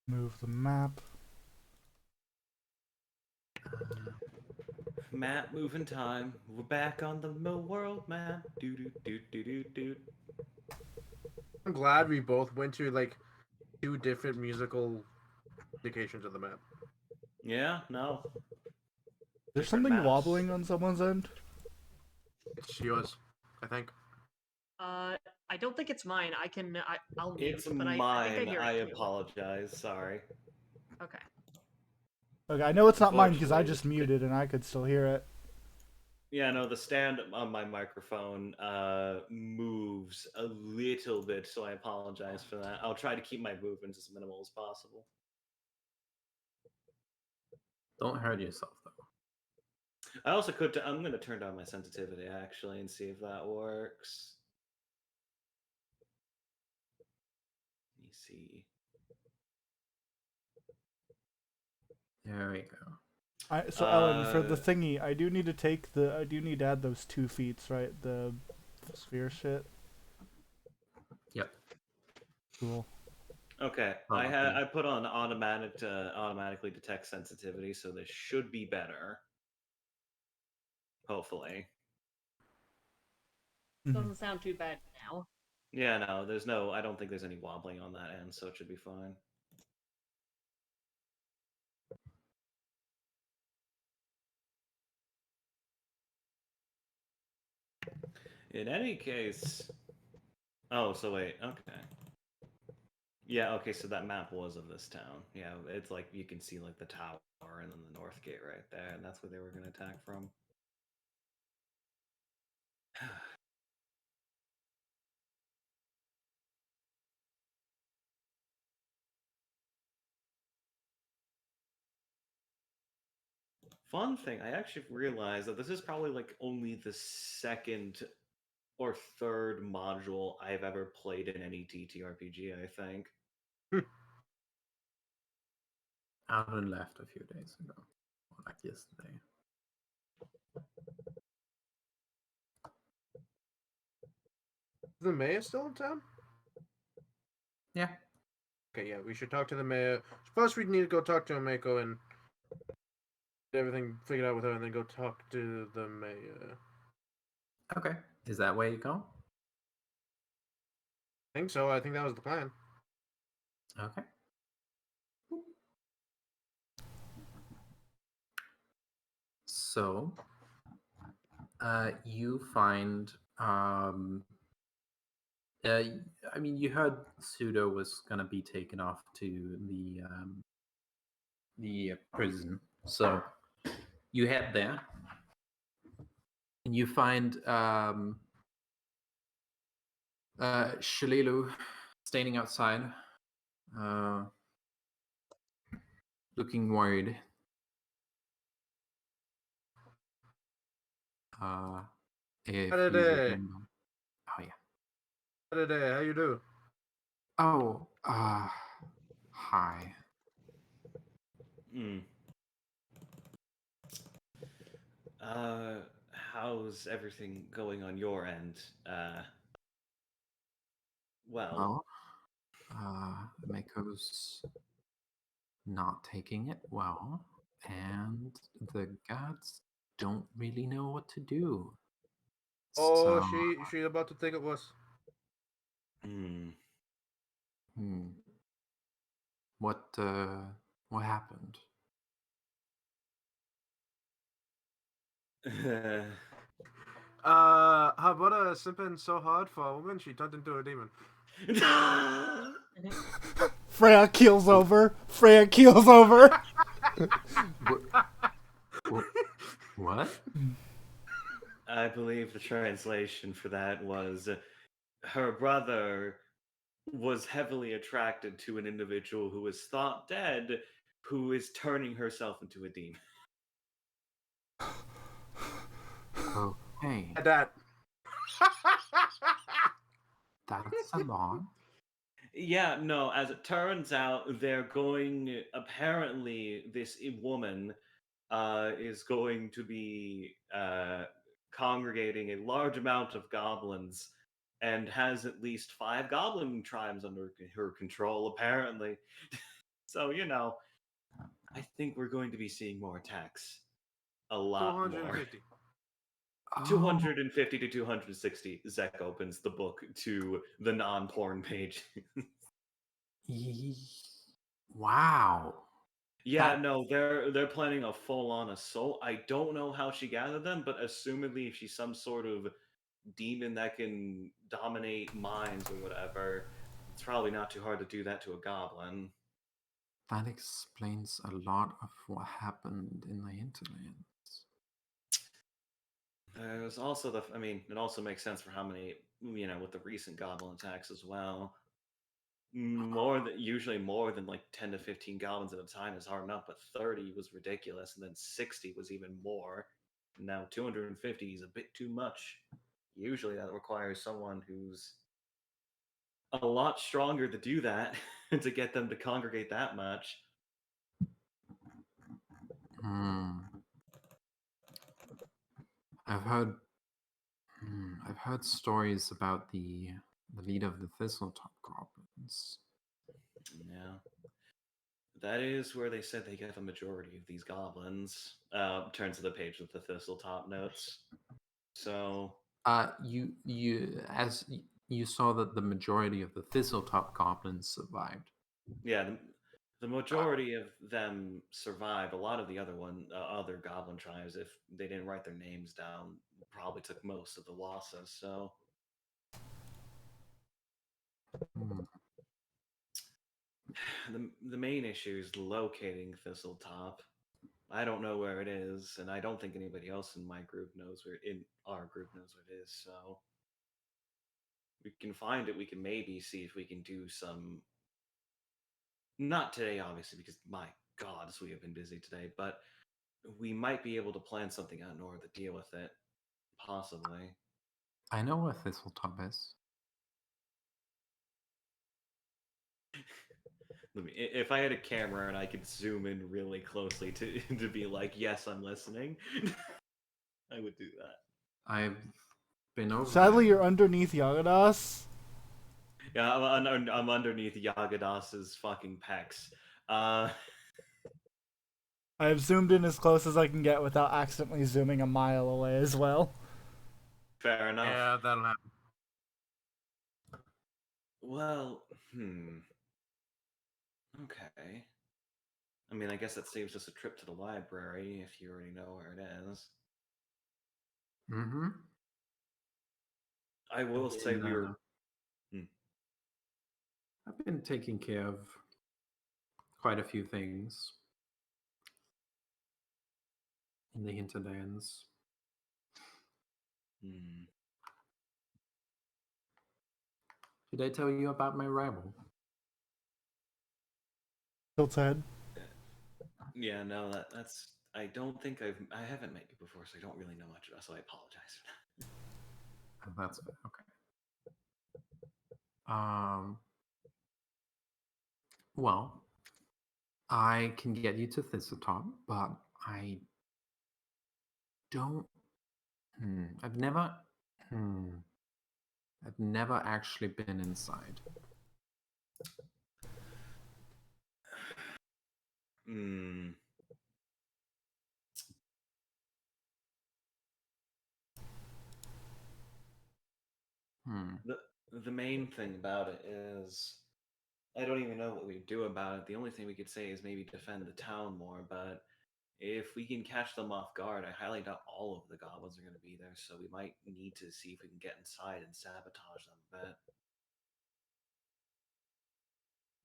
Move the map. Map moving time. We're back on the world map. Do do do do do do. I'm glad we both went to like 2 different musical indications of the map. Yeah, no. There's Different something maps. wobbling on someone's end. It's yours, I think. I don't think it's mine. I'll mute, It's but mine. I think I hear it too. apologize. Sorry. Okay. Okay, I know it's not mine because I Unfortunately, just muted and I could still hear it. Yeah, no, the stand on my microphone moves a little bit, so I apologize for that. I'll try to keep my movements as minimal as possible. Don't hurt yourself though. I also could. I'm going to turn down my sensitivity actually and see if that works. Let me see. There we go. So Ellen, for the thingy, I do need to add those 2 feats, right? The sphere shit. Yep. Cool. Okay, Probably. I put on automatic to automatically detect sensitivity, so this should be better. Hopefully. Doesn't sound too bad now. Yeah, no, I don't think there's any wobbling on that end, so it should be fine. In any case, oh, so wait, okay. Yeah, okay, so that map was of this town. Yeah, it's like you can see like the tower and then the north gate right there, and that's where they were going to attack from. Fun thing, I actually realized that this is probably like only the second or third module I've ever played in any TTRPG, I think. Aaron left a few days ago, or like yesterday. Is the mayor still in town? Yeah. Okay, yeah, we should talk to the mayor. First, we need to go talk to Ameko and get everything figured out with her, and then go talk to the mayor. Okay. Is that where you go? I think so. I think that was the plan. Okay. So, you find, I mean, you heard Pseudo was gonna be taken off to the prison, so you head there, and you find Shalilu standing outside, looking worried. If Hi you there. remember. Oh yeah. Hi there. How you do? Oh, hi. Hmm. How's everything going on your end? Well, Mako's not taking it well, and the gods don't really know what to do. Oh, So, she about to take it was. hmm. hmm, what happened? Her brother simping so hard for a woman, she turned into a demon. Freya keels over. Freya keels over. What? I believe the translation for that was her brother was heavily attracted to an individual who was thought dead, who is turning herself into a demon. Okay, That. that's a lot. Yeah, no, as it turns out, they're going. Apparently, this woman is going to be congregating a large amount of goblins and has at least 5 goblin tribes under her control, apparently. So, I think we're going to be seeing more attacks. A lot more. 250. 250 to 260. Zek opens the book to the non porn page. Ye- Wow. Yeah, That- no, they're planning a full-on assault. I don't know how she gathered them, but assumedly if she's some sort of demon that can dominate minds or whatever, it's probably not too hard to do that to a goblin. That explains a lot of what happened in the hinterlands. There's also I mean, it also makes sense for how many, with the recent goblin attacks as well. Usually more than like 10 to 15 goblins at a time is hard enough, but 30 was ridiculous, and then 60 was even more. Now 250 is a bit too much. Usually that requires someone who's a lot stronger to do that to get them to congregate that much. Hmm. I've heard I've heard stories about the leader of the Thistletop goblins. Yeah. That is where they said they get the majority of these goblins. Turns to the page with the Thistletop notes. So You saw that the majority of the Thistletop goblins survived. yeah, the majority of them survived. A lot of the other goblin tribes, if they didn't write their names down, probably took most of the losses. So Hmm. the main issue is locating Thistletop. I don't know where it is, and I don't think anybody else in my group knows in our group knows where it is. So we can find it. We can maybe see if we can do some. Not today, obviously, because my gods, we have been busy today. But we might be able to plan something out in order to deal with it. Possibly. I know where Thistletop is. If I had a camera and I could zoom in really closely to to be like, yes, I'm listening, I would do that. I've been over Sadly, there. you're underneath Yagadas. Yeah, I'm underneath Yagadas's fucking pecs. I have zoomed in as close as I can get without accidentally zooming a mile away as well. Fair enough. Yeah, that'll happen. Well, okay. I mean, I guess that saves us a trip to the library if you already know where it is. Mm-hmm. I will say we were. I've been taking care of quite a few things in the hinterlands. Did I tell you about my rival? Tilt's head. Yeah, no, that's. I don't think I haven't met you before, so I don't really know much about. So I apologize for that. Oh, that's fair. Okay. Well, I can get you to Thistletop, but I don't. I've never. I've never actually been inside. The main thing about it is I don't even know what we do about it. The only thing we could say is maybe defend the town more, but if we can catch them off guard, I highly doubt all of the goblins are going to be there, so we might need to see if we can get inside and sabotage them a bit.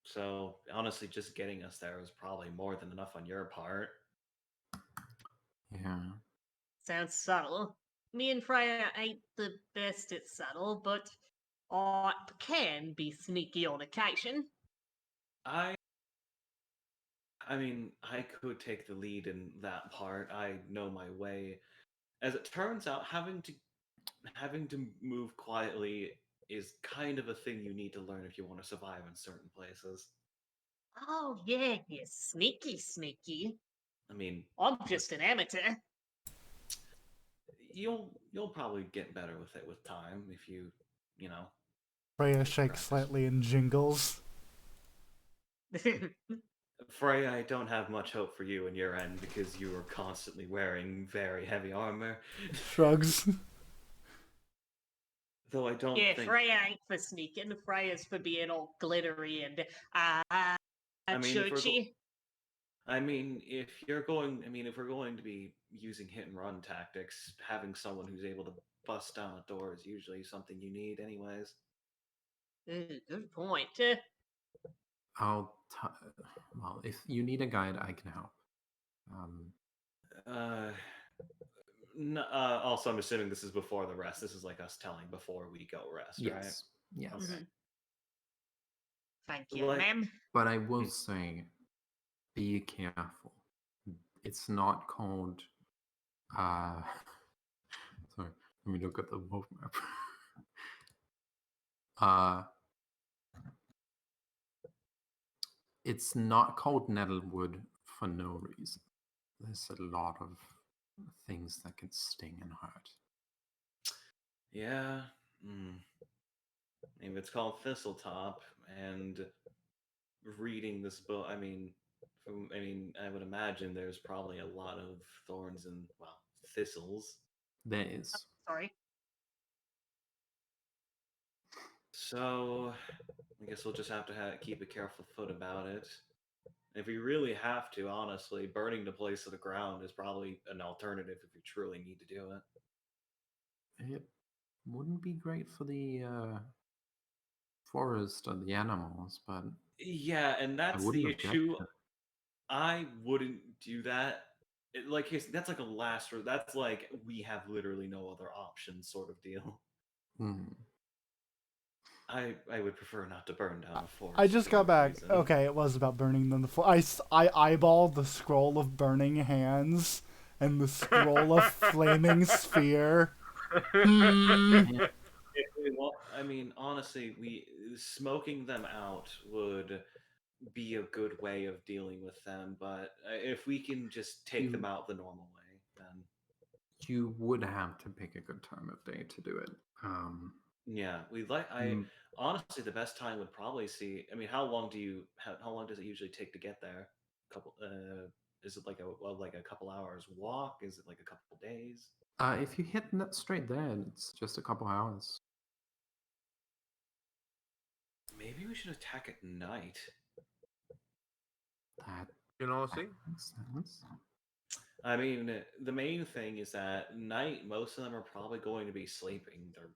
So, honestly, just getting us there is probably more than enough on your part. Yeah. Sounds subtle. Me and Freya ain't the best at subtle, but I can be sneaky on occasion. I mean, I could take the lead in that part. I know my way. As it turns out, having to move quietly is kind of a thing you need to learn if you want to survive in certain places. Oh, yeah, sneaky, sneaky. I mean, I'm just an amateur. you'll probably get better with it with time if you know. Freya take shakes practice. slightly and jingles. Freya, I don't have much hope for you in your end because you are constantly wearing very heavy armor. Shrugs. Though I don't Yeah, think. Freya ain't for sneaking. Freya's for being all glittery and churchy. If we're going to be using hit and run tactics, having someone who's able to bust down a door is usually something you need, anyways. Good point. Well, if you need a guide, I can help. Also, I'm assuming this is before the rest. This is like us telling before we go rest, yes. right? Yes. Okay. Thank you, ma'am. But I will say, be careful. It's not called. Sorry, let me look at the wolf map. It's not called Nettlewood for no reason. There's a lot of things that can sting and hurt. Yeah. Maybe it's called Thistletop, and reading this book, I would imagine there's probably a lot of thorns and, thistles. There is. Sorry. So, I guess we'll just have to keep a careful foot about it. If we really have to, honestly, burning the place to the ground is probably an alternative if we truly need to do it. It wouldn't be great for the forest or the animals, but yeah, and that's the issue. I wouldn't do that. That's like a last. That's like we have literally no other option, sort of deal. I would prefer not to burn down a forest. I just for got that back. reason. Okay, it was about burning them. I eyeballed the scroll of burning hands and the scroll of flaming sphere. If we want, I mean, honestly, we smoking them out would be a good way of dealing with them. But if we can just take them out the normal way, then You would have to pick a good time of day to do it. yeah, we like. Mm, Honestly, the best time would probably see. I mean, how long does it usually take to get there? Couple. Is it like a couple hours walk? Is it like a couple days? if you hit that straight there, it's just a couple hours. Maybe we should attack at night. That See? makes sense. I mean, the main thing is that night, most of them are probably going to be sleeping. They're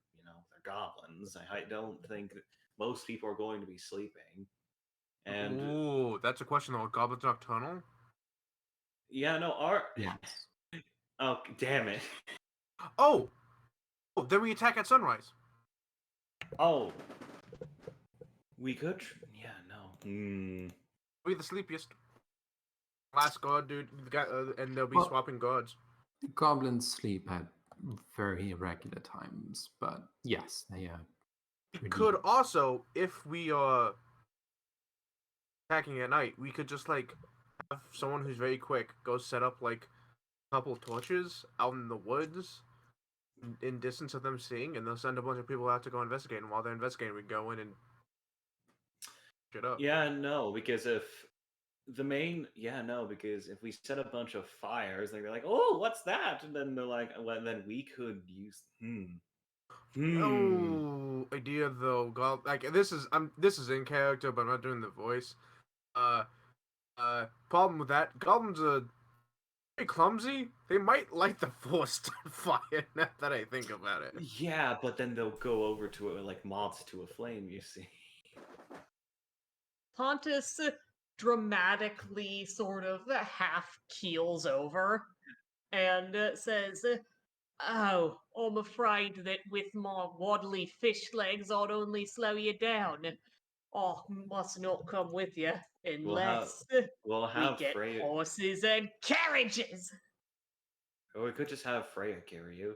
goblins. I don't think that most people are going to be sleeping. And Ooh, that's a question though. Are goblins nocturnal? yeah, no, Yes. oh, damn it. Oh, then we attack at sunrise. Oh, we could. Yeah, no. Be the sleepiest. Last god, dude, and they'll be Well- swapping gods. Goblins sleep at very irregular times, but yes, they are. We could also, if we are attacking at night, we could just like have someone who's very quick go set up like a couple torches out in the woods in distance of them seeing, and they'll send a bunch of people out to go investigate. And while they're investigating, we go in and shit up. Yeah, no, because because if we set a bunch of fires, they'd be like, "Oh, what's that?" And then they're like, "Well, then we could use." Oh, idea though. Like this is in character, but I'm not doing the voice. Problem with that, goblins are very clumsy. They might light the forest on fire. Now that I think about it. Yeah, but then they'll go over to it like moths to a flame. You see. Pontus dramatically sort of half keels over and says, "Oh, I'm afraid that with my waddly fish legs, I'd only slow you down. I must not come with you unless We'll we have get Freya, horses and carriages." or we could just have Freya carry you.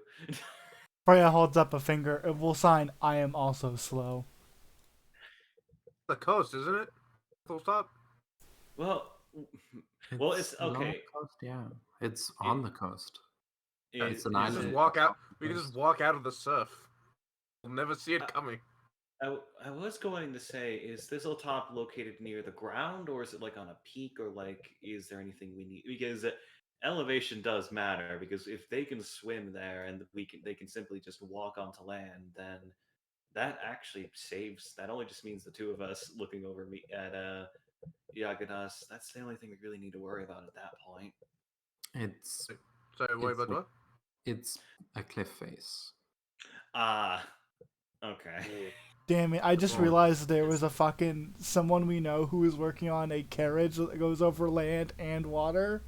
Freya holds up a finger. It will sign, I am also slow. The coast, isn't it? Full stop. Well, it's along okay. the coast, yeah. It's on the coast. It's an You island. just it- walk out. off the We can coast. just walk out of the surf. We'll never see it coming. I was going to say, is Thistletop located near the ground, or is it like on a peak, or like, is there anything we need? Because elevation does matter. Because if they can swim there and they can simply just walk onto land, then that actually saves. That only just means the two of us looking over me at Yagadas. That's the only thing we really need to worry about at that point. It's Sorry, worry it's about like- what? it's a cliff face. Ah, okay. Damn it, I just Oh. realized there was a fucking someone we know who is working on a carriage that goes over land and water.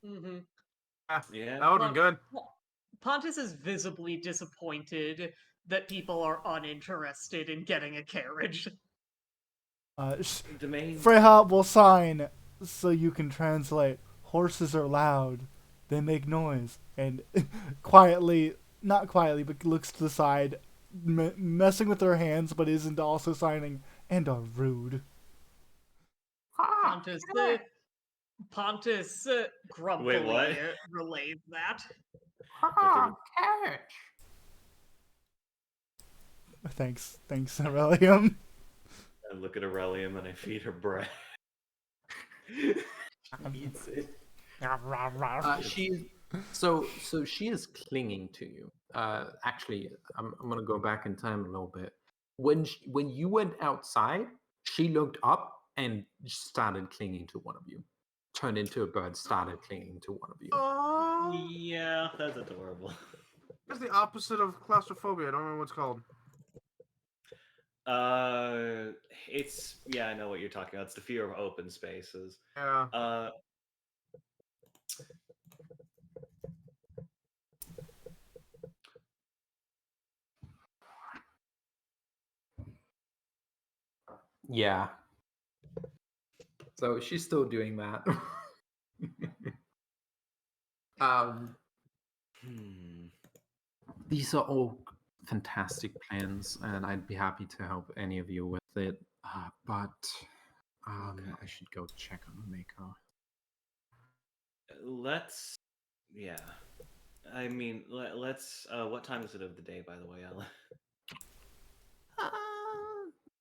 Mm-hmm. Yeah. That would have been good. Pontus is visibly disappointed that people are uninterested in getting a carriage. The main. Freya will sign so you can translate. Horses are loud. They make noise. And quietly, not quietly, but looks to the side, messing with her hands, but isn't also signing, and are rude. Pontus grumpily Wait, what? relays that. Carriage. Thanks, Aurelium. I look at Aurelium and I feed her bread. Eats it. So she is clinging to you. Actually, I'm gonna go back in time a little bit. When you went outside, she looked up and started clinging to one of you. Turned into a bird, started clinging to one of you. Oh, Yeah, that's adorable. that's the opposite of claustrophobia. I don't remember what it's called. I know what you're talking about. It's the fear of open spaces. Yeah. Yeah. So she's still doing that. um, Hmm. these are all fantastic plans, and I'd be happy to help any of you with it. But Okay. I should go check on Mako. Let's. Yeah. I mean, let's. What time is it of the day, by the way, Alan?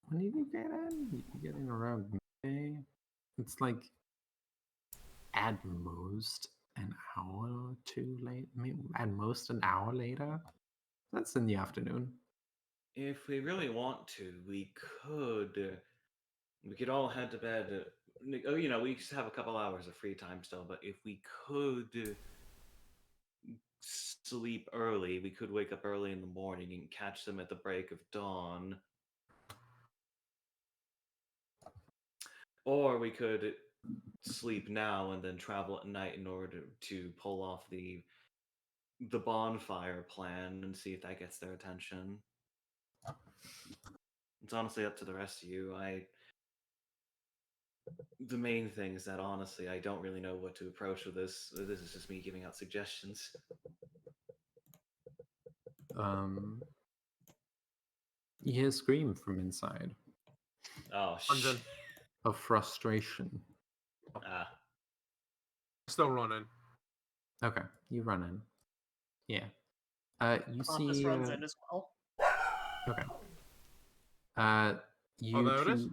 When did you get in? You get in around midday. It's like at most an hour or two late. Maybe at most an hour later. That's in the afternoon. If we really want to, we could. We could all head to bed. You know, we just have a couple hours of free time still. But if we could sleep early, we could wake up early in the morning and catch them at the break of dawn. Or we could sleep now and then travel at night in order to pull off the bonfire plan and see if that gets their attention. It's honestly up to the rest of you. The main thing is that honestly, I don't really know what to approach with this. This is just me giving out suggestions. You hear a scream from inside Oh Runs shit. in. of frustration. Ah. Still running. Okay, you run in. Yeah. You Marcus see. runs in as well. Okay. Oh, You there it is.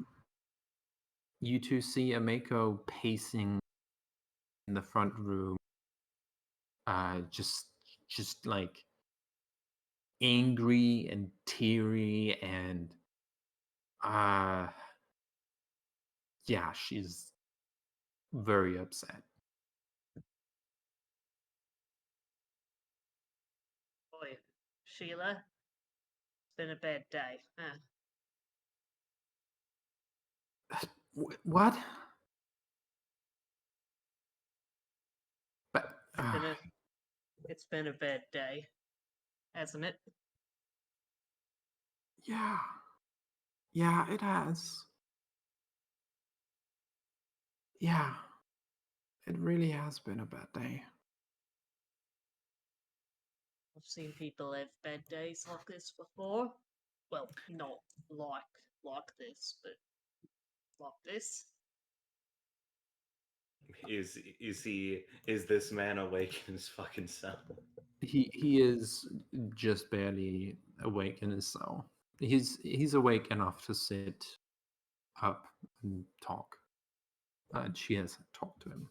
you two see Ameko pacing in the front room. Just like angry and teary and yeah, she's very upset. Boy, Sheila, it's been a bad day. What? But It's been a bad day, hasn't it? yeah, it has. Yeah, it really has been a bad day. I've seen people have bad days like this before. Well, not like this, but like this. Is this man awake in his fucking cell? He is just barely awake in his cell. He's awake enough to sit up and talk. And she has talked to him.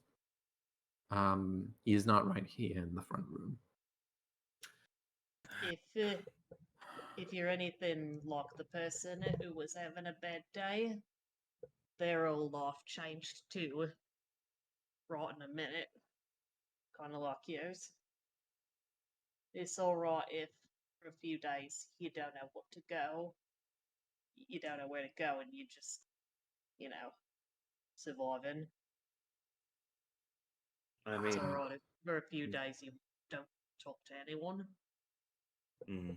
He is not right here in the front room. If you're anything like the person who was having a bad day, their whole life changed too. Right in a minute. Kind of like yours. It's alright if for a few days you don't know what to go, you don't know where to go, and you just, surviving. I It's mean, alright if for a few days you don't talk to anyone. mm,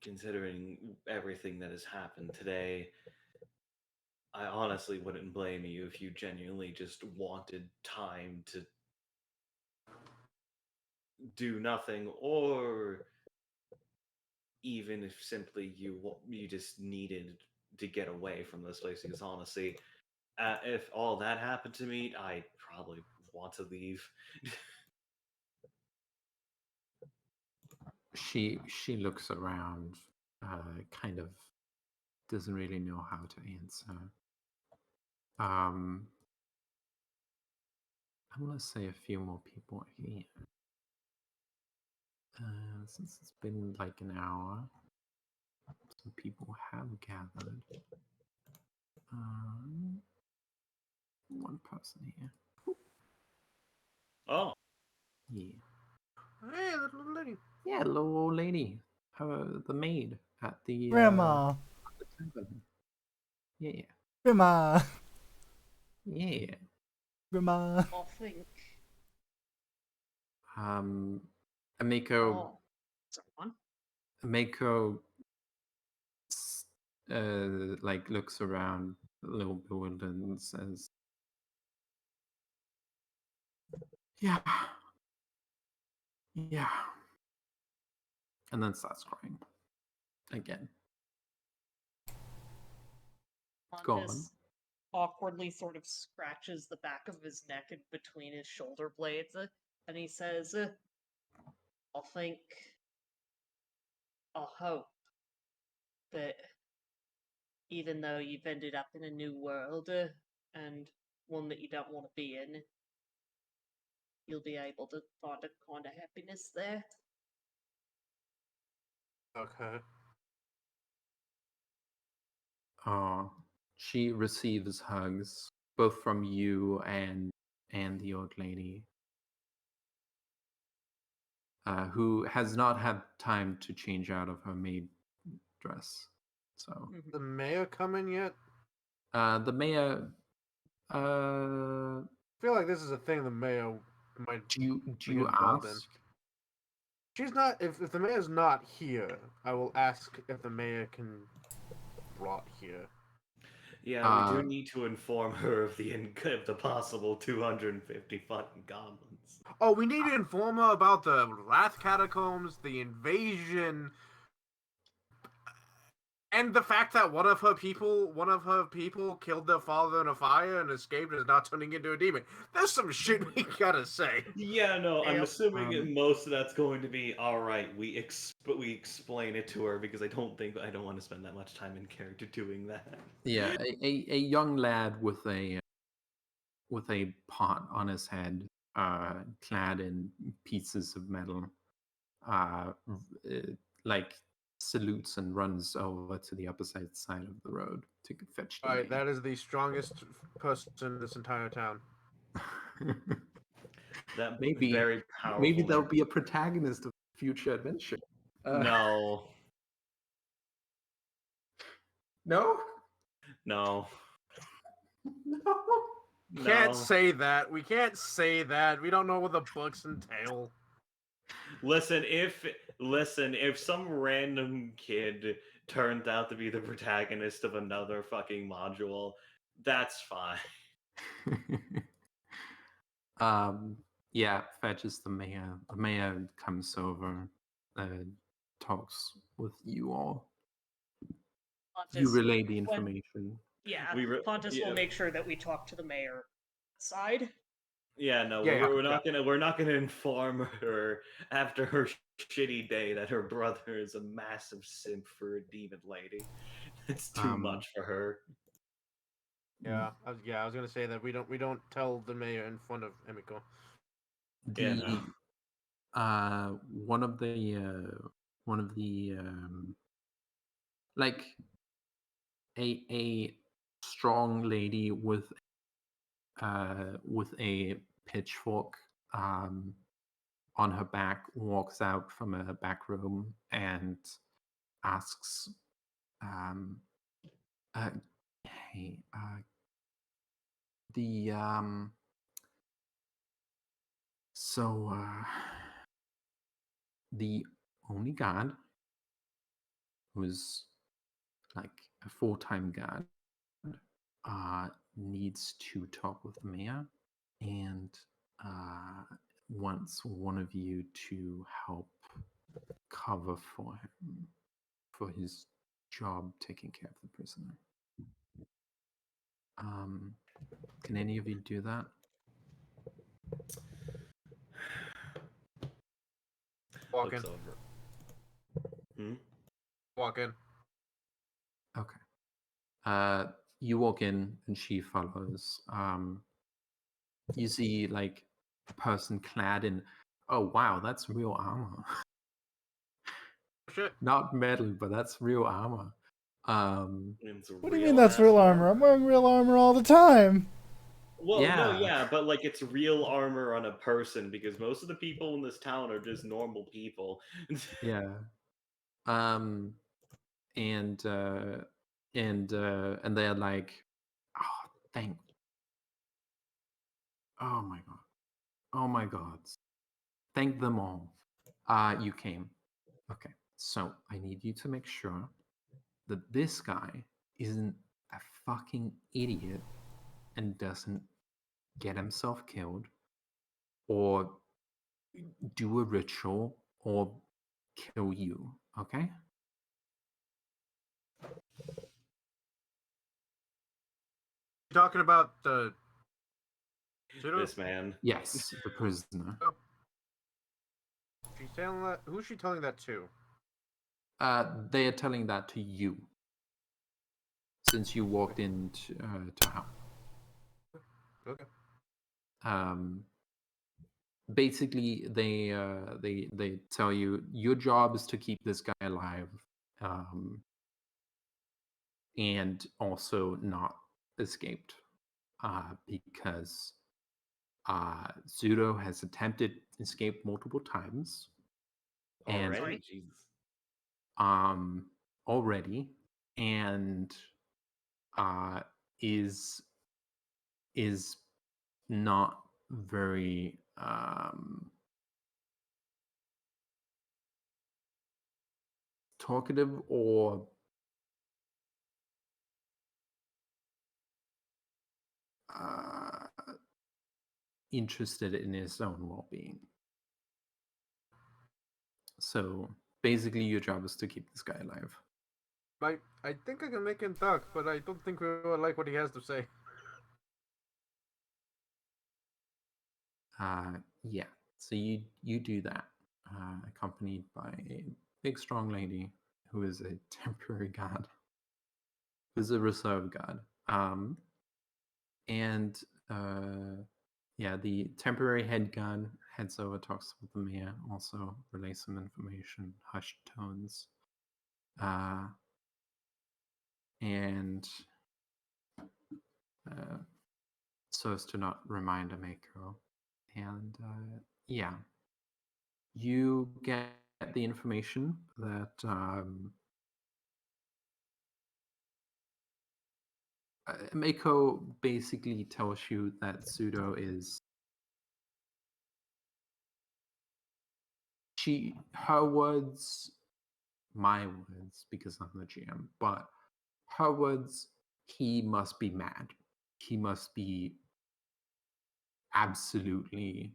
considering everything that has happened today, I honestly wouldn't blame you if you genuinely just wanted time to do nothing, or even if simply you just needed to get away from this place. Because honestly, if all that happened to me, I'd probably want to leave. She looks around, kind of doesn't really know how to answer. I'm gonna say a few more people are here. Since it's been like an hour, some people have gathered. One person here. Oh, Yeah. Hey, little lady. Yeah, little old lady. The maid at the Grandma. the tavern. Yeah. Grandma. Yeah. Grandma. I think. Ameko Someone. like looks around a little bewildered and says, "Yeah, yeah," and then starts crying again. Go on. Pontus awkwardly sort of scratches the back of his neck in between his shoulder blades, and he says, I'll think, I'll hope that even though you've ended up in a new world and one that you don't want to be in, you'll be able to find a kind of happiness there. Okay. She receives hugs both from you and the old lady, who has not had time to change out of her maid dress. So The mayor coming yet? the mayor. I feel like this is a thing the mayor might. Do you get involved in. ask? She's not. If the mayor's not here, I will ask if the mayor can brought here. Yeah, we do need to inform her of the possible 250 fucking goblins. Oh, we need to inform her about the Wrath Catacombs, the invasion, and the fact that one of her people killed their father in a fire and escaped and is now turning into a demon. There's some shit we gotta say. Yeah, no, I'm Yep. assuming most of that's going to be all right. We explain it to her because I don't want to spend that much time in character doing that. Yeah, a young lad with a pot on his head, clad in pieces of metal, like salutes and runs over to the opposite side of the road to fetch the All right, maid. that is the strongest person in this entire town. That maybe very powerful. maybe there'll be a protagonist of future adventure. No, No? no, No. Can't no. say that. We can't say that. We don't know what the books entail. Listen, if some random kid turns out to be the protagonist of another fucking module, that's fine. Yeah, fetches the mayor. The mayor comes over, talks with you all. You Pontus, relay the information. yeah, Pontus yeah. will make sure that we talk to the mayor side. Yeah, no, Yeah, we're not gonna inform her after her shitty day that her brother is a massive simp for a demon lady. It's too much for her. Yeah, I was gonna say that we don't tell the mayor in front of Emiko. The one of the like a strong lady with a pitchfork on her back walks out from a back room and asks, "Hey, the so the only guard who's like a full-time guard needs to talk with the mayor and wants one of you to help cover for him for his job taking care of the prisoner. Can any of you do that? Walk Looks in. over. Walk in. Okay. You walk in and she follows. You see like a person clad in, oh wow, that's real armor. Shit. Not metal, but that's real armor. What do you mean that's real armor? I'm wearing real armor all the time. Well, Yeah. no, yeah, but like it's real armor on a person because most of the people in this town are just normal people. Yeah. And they're like, oh, oh my god. Oh my god. Thank them all. You came. Okay. So I need you to make sure that this guy isn't a fucking idiot and doesn't get himself killed or do a ritual or kill you, okay? You talking about the pseudo? This man. Yes, the prisoner. She's telling that. Who's she telling that to? They are telling that to you, since you walked into to help. Okay. Basically, they tell you your job is to keep this guy alive, and also not escaped, because Pseudo has attempted escape multiple times, and Already? Jesus. already, and is not very talkative or interested in his own well-being. So basically your job is to keep this guy alive. I think I can make him talk, but I don't think we will like what he has to say. Yeah, so you do that, accompanied by a big strong lady who is a temporary god, who's a reserve god. And yeah, the temporary head god heads over, talks with the mayor, also relays some information, hushed tones, and so as to not remind Ameko. And yeah, you get the information that Mako basically tells you that Pseudo is her words, my words, because I'm the GM, but her words, he must be mad. He must be absolutely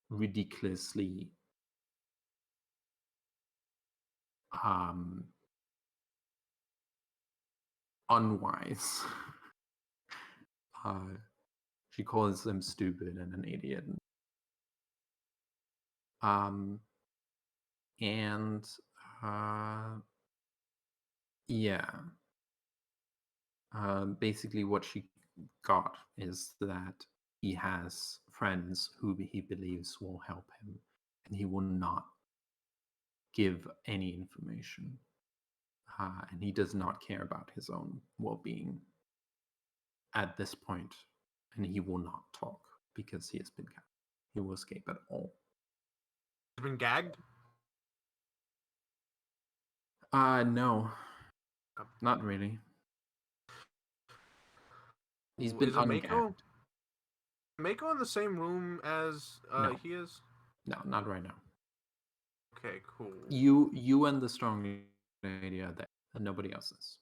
ridiculously unwise. She calls him stupid and an idiot. And yeah, basically what she got is that he has friends who he believes will help him, and he will not give any information. And he does not care about his own well-being at this point, and he will not talk because he has been captured. He will escape at all. He's been gagged? No, not really. He's been Is it ungagged. Mako in the same room as No. he is? No, not right now. Okay, cool. You and the strong lady are there, and nobody else is.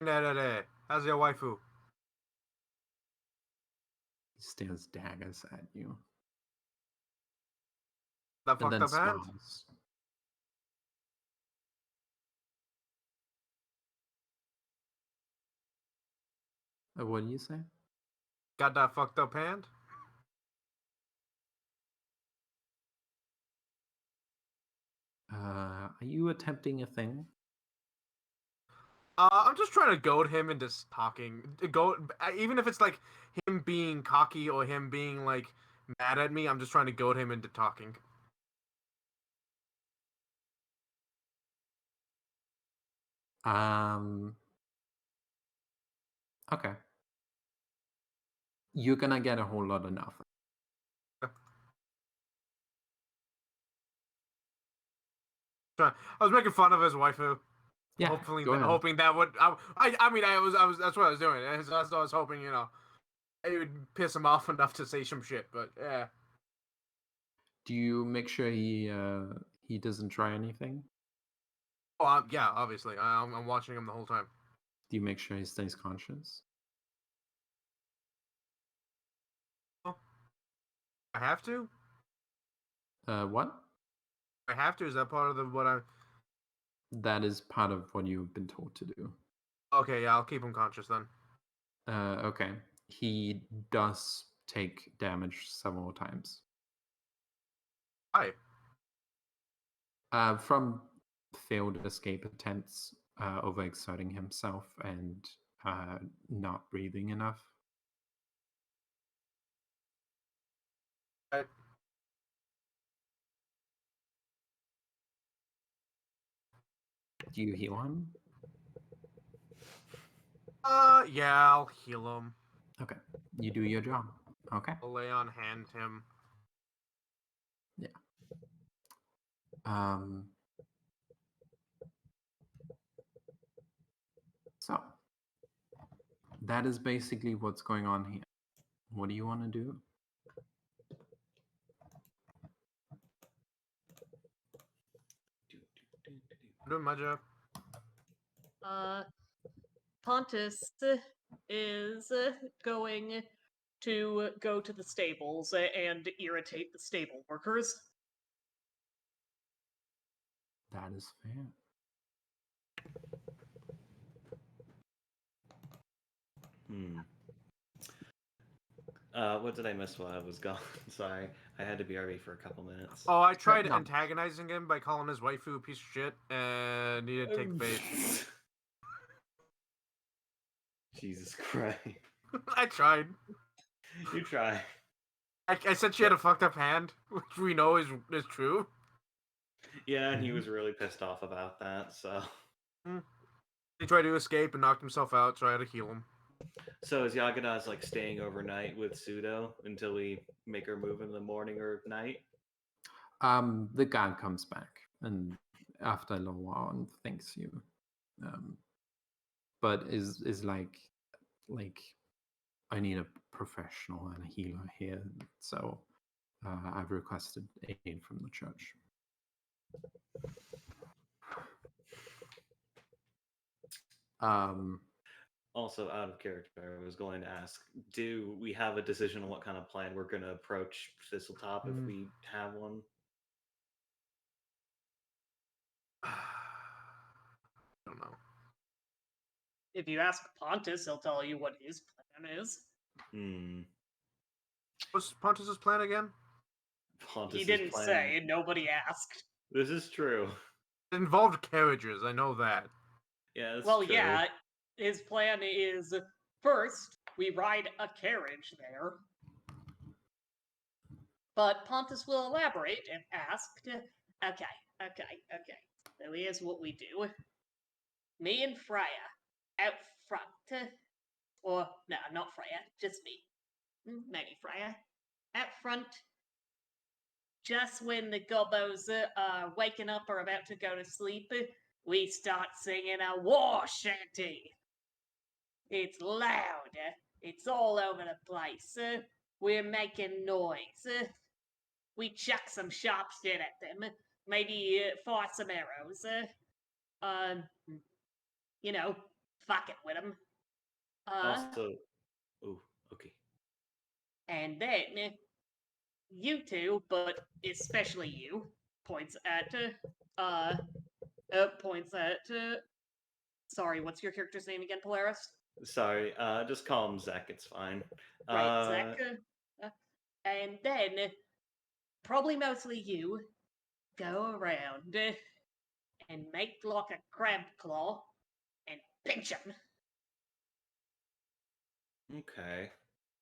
How's your waifu? He stares daggers at you. That And fucked then up hand? smiles. What do you say? Got that fucked up hand? Are you attempting a thing? I'm just trying to goad him into talking. Even if it's like him being cocky or him being like mad at me, I'm just trying to goad him into talking. Okay. You're gonna get a whole lot of nothing. I was making fun of his waifu. Yeah, Hopefully, go ahead. hoping that would. I mean, I was. That's what I was doing. That's what I was hoping. You know, it would piss him off enough to say some shit. But yeah. Do you make sure he doesn't try anything? Oh, yeah, obviously. I'm watching him the whole time. Do you make sure he stays conscious? I have to? What? I have to? Is that part of what I... That is part of what you've been told to do. Okay, yeah, I'll keep him conscious then. Okay. He does take damage several times. Hi. From failed escape attempts, overexerting himself, and not breathing enough. Hi. Do you heal him? Yeah, I'll heal him. Okay. You do your job. Okay. I'll lay on hand him. Yeah. So that is basically what's going on here. What do you want to do? I'm doing my job. Pontus is going to go to the stables and irritate the stable workers. That is fair. What did I miss while I was gone? Sorry, I had to BRB for a couple minutes. Oh, I tried No. antagonizing him by calling his waifu a piece of shit, and he didn't take the bait. Jesus Christ. I tried. You try. I said she had a fucked up hand, which we know is true. Yeah, and he was really pissed off about that, so... He tried to escape and knocked himself out, so I had to heal him. So is Yagana's like staying overnight with Pseudo until we make her move in the morning or night? The guard comes back, and after a little while, and thanks you. But is like I need a professional and a healer here, so I've requested aid from the church. Also, out of character, I was going to ask, do we have a decision on what kind of plan we're going to approach Thistletop if we have one? I don't know. If you ask Pontus, he'll tell you what his plan is. What's Pontus's plan again? Pontus's He didn't plan. say, and nobody asked. This is true. It involved carriages, I know that. Yeah, that's Well, true. yeah, his plan is first, we ride a carriage there. But Pontus will elaborate and ask, okay. So here's what we do. Me and Freya out front. Or, no, not Freya, just me. Maybe Freya. Out front. Just when the gobos are waking up or about to go to sleep, we start singing a war shanty. It's loud. It's all over the place. We're making noise. We chuck some sharp shit at them. Maybe fire some arrows. You know, fuck it with them. Also, oh, okay. And then you two, but especially you, points at sorry, what's your character's name again, Polaris? Sorry, just call him Zach, it's fine. Right, Zach. And then, probably mostly you, go around and make like a crab claw and pinch him. Okay.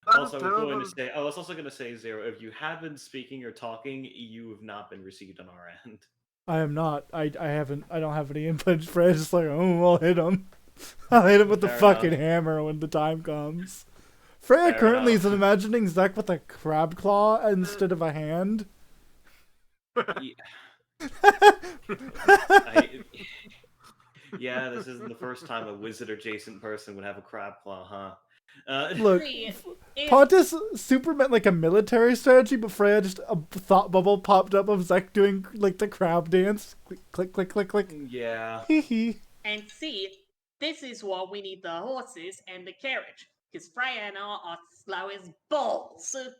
That Also, is I was also going to say, Zero, if you have been speaking or talking, you have not been received on our end. I am not. I don't have any input. Fred's just like, oh, I'll hit him. I'll hit him with the Fair fucking enough. hammer when the time comes. Freya Fair currently is enough. imagining Zach with a crab claw instead of a hand. Yeah, this isn't the first time a wizard adjacent person would have a crab claw, huh? Look, See, if Pontus super meant like a military strategy, but Freya just a thought bubble popped up of Zek doing like the crab dance. Click, click, click, click. yeah. Hee hee. and see, this is why we need the horses and the carriage, because Freya and I are slow as balls. There's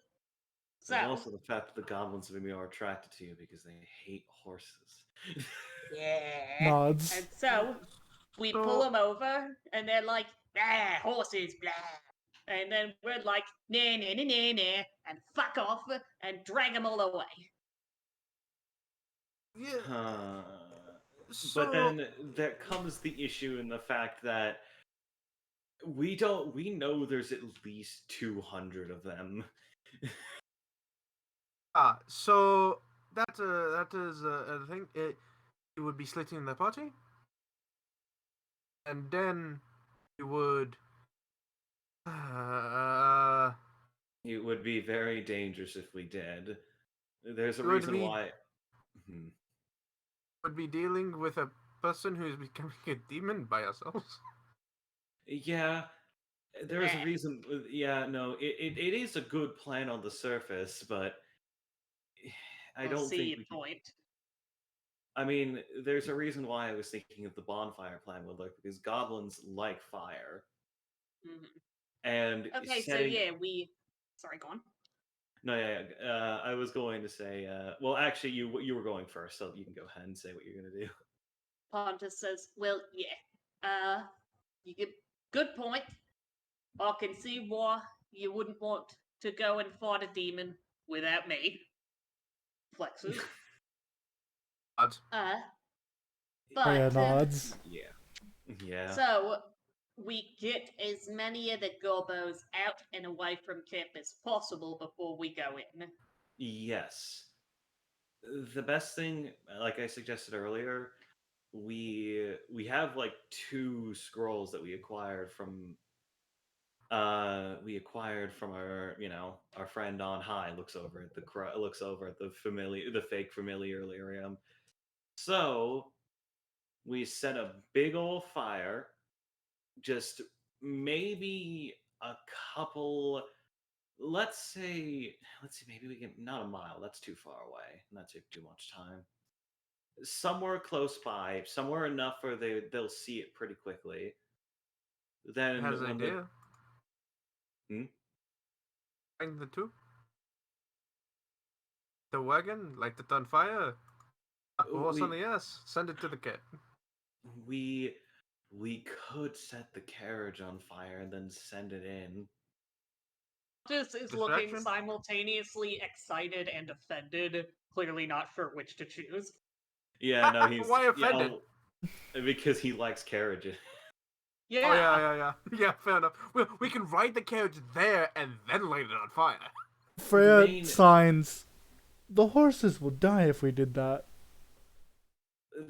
So, also the fact that the goblins maybe are attracted to you because they hate horses. yeah. Nods. And so, we pull them over, and they're like, ah, horses, blah. And then we're like, nah, nah, nah, nah, nah, and fuck off, and drag them all away. Yeah. Huh. So But then there comes the issue in the fact that we know there's at least 200 of them. so that is a thing. You would be splitting the party, and then you would. Uh, It would be very dangerous if we did. There's a Would reason we- why. Hmm. would be dealing with a person who is becoming a demon by ourselves. Yeah, there is a Nah. reason. Yeah, no, it is a good plan on the surface, but I We'll don't see think your we can. point. I mean, there's a reason why I was thinking of the bonfire plan would look because goblins like fire, Mhm. and Okay, so setting. yeah, Sorry, go on. No, yeah, I was going to say. Well, actually, you were going first, so you can go ahead and say what you're gonna do. Pontus says, well, yeah. You get good point. I can see why you wouldn't want to go and fight a demon without me. Flexes. But Freya But nods. Yeah, yeah. so we get as many of the gobos out and away from camp as possible before we go in. Yes. The best thing, like I suggested earlier, we have like two scrolls that we acquired from our our friend on high looks over at the fake familiar lyrium. So we set a big old fire, just maybe a couple. Let's see, maybe we can not a mile. That's too far away. And that take too much time. Somewhere close by, somewhere enough where they'll see it pretty quickly. Then has an when the idea. Hmm? Find the two. The wagon, light it on fire. Slap a horse on we the ass. Send it to the cat. we we could set the carriage on fire and then send it in. Pontus is looking Distraction? simultaneously excited and offended, clearly not sure which to choose. Yeah, no, he's Why offended? because he likes carriages. Yeah. Oh yeah. Yeah, fair enough. We can ride the carriage there and then light it on fire. Freya main- signs. The horses will die if we did that.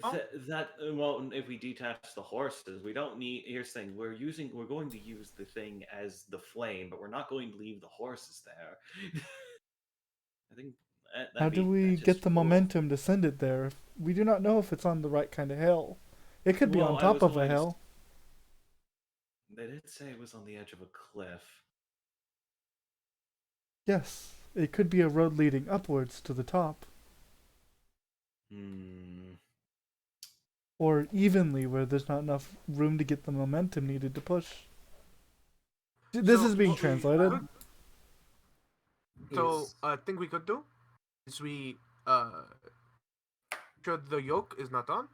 Well, if we detach the horses, we don't need. Here's the thing: we're going to use the thing as the flame, but we're not going to leave the horses there. I think How do we that's get just the cruel. momentum to send it there? We do not know if it's on the right kind of hill. It could be Well, on I top was of a going to hill. They did say it was on the edge of a cliff. Yes, it could be a road leading upwards to the top. Hmm. Or evenly, where there's not enough room to get the momentum needed to push. This So, is being what we translated. could- So Is I think we could do is we sure the yoke is not on.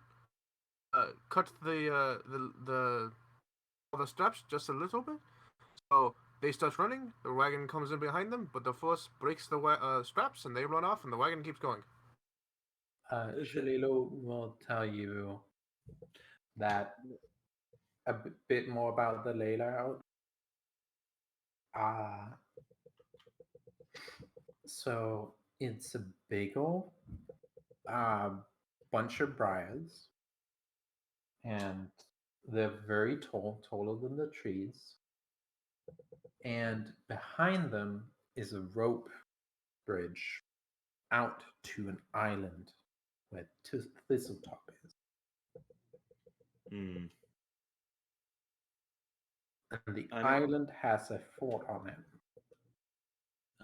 Cut the all the straps just a little bit. So they start running. The wagon comes in behind them, but the force breaks the straps, and they run off, and the wagon keeps going. Shalilo will tell you that a bit more about the layout. Uh, so it's a big old bunch of briars, and they're very tall, taller than the trees. And behind them is a rope bridge out to an island where Thistletop is. Hmm. And the I know. island has a fort on it.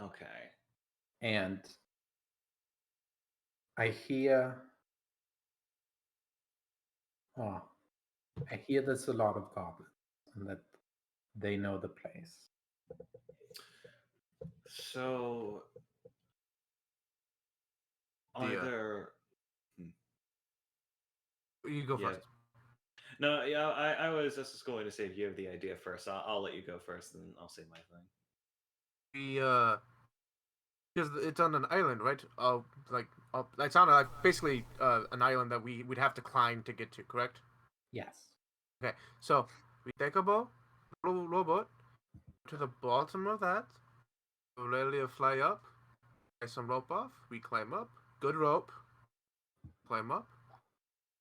Okay. And I hear. Oh, I hear there's a lot of goblins and that they know the place. So, are Yeah. there? You go Yeah. first. No, yeah, I was just going to say if you have the idea first, I'll let you go first, and then I'll say my thing. Because it's on an island, right? It's on basically an island that we'd have to climb to get to, correct? Yes. Okay, so we take a boat, rowboat, to the bottom of that. Aurelia fly up, get some rope off. We climb up. Good rope. Climb up.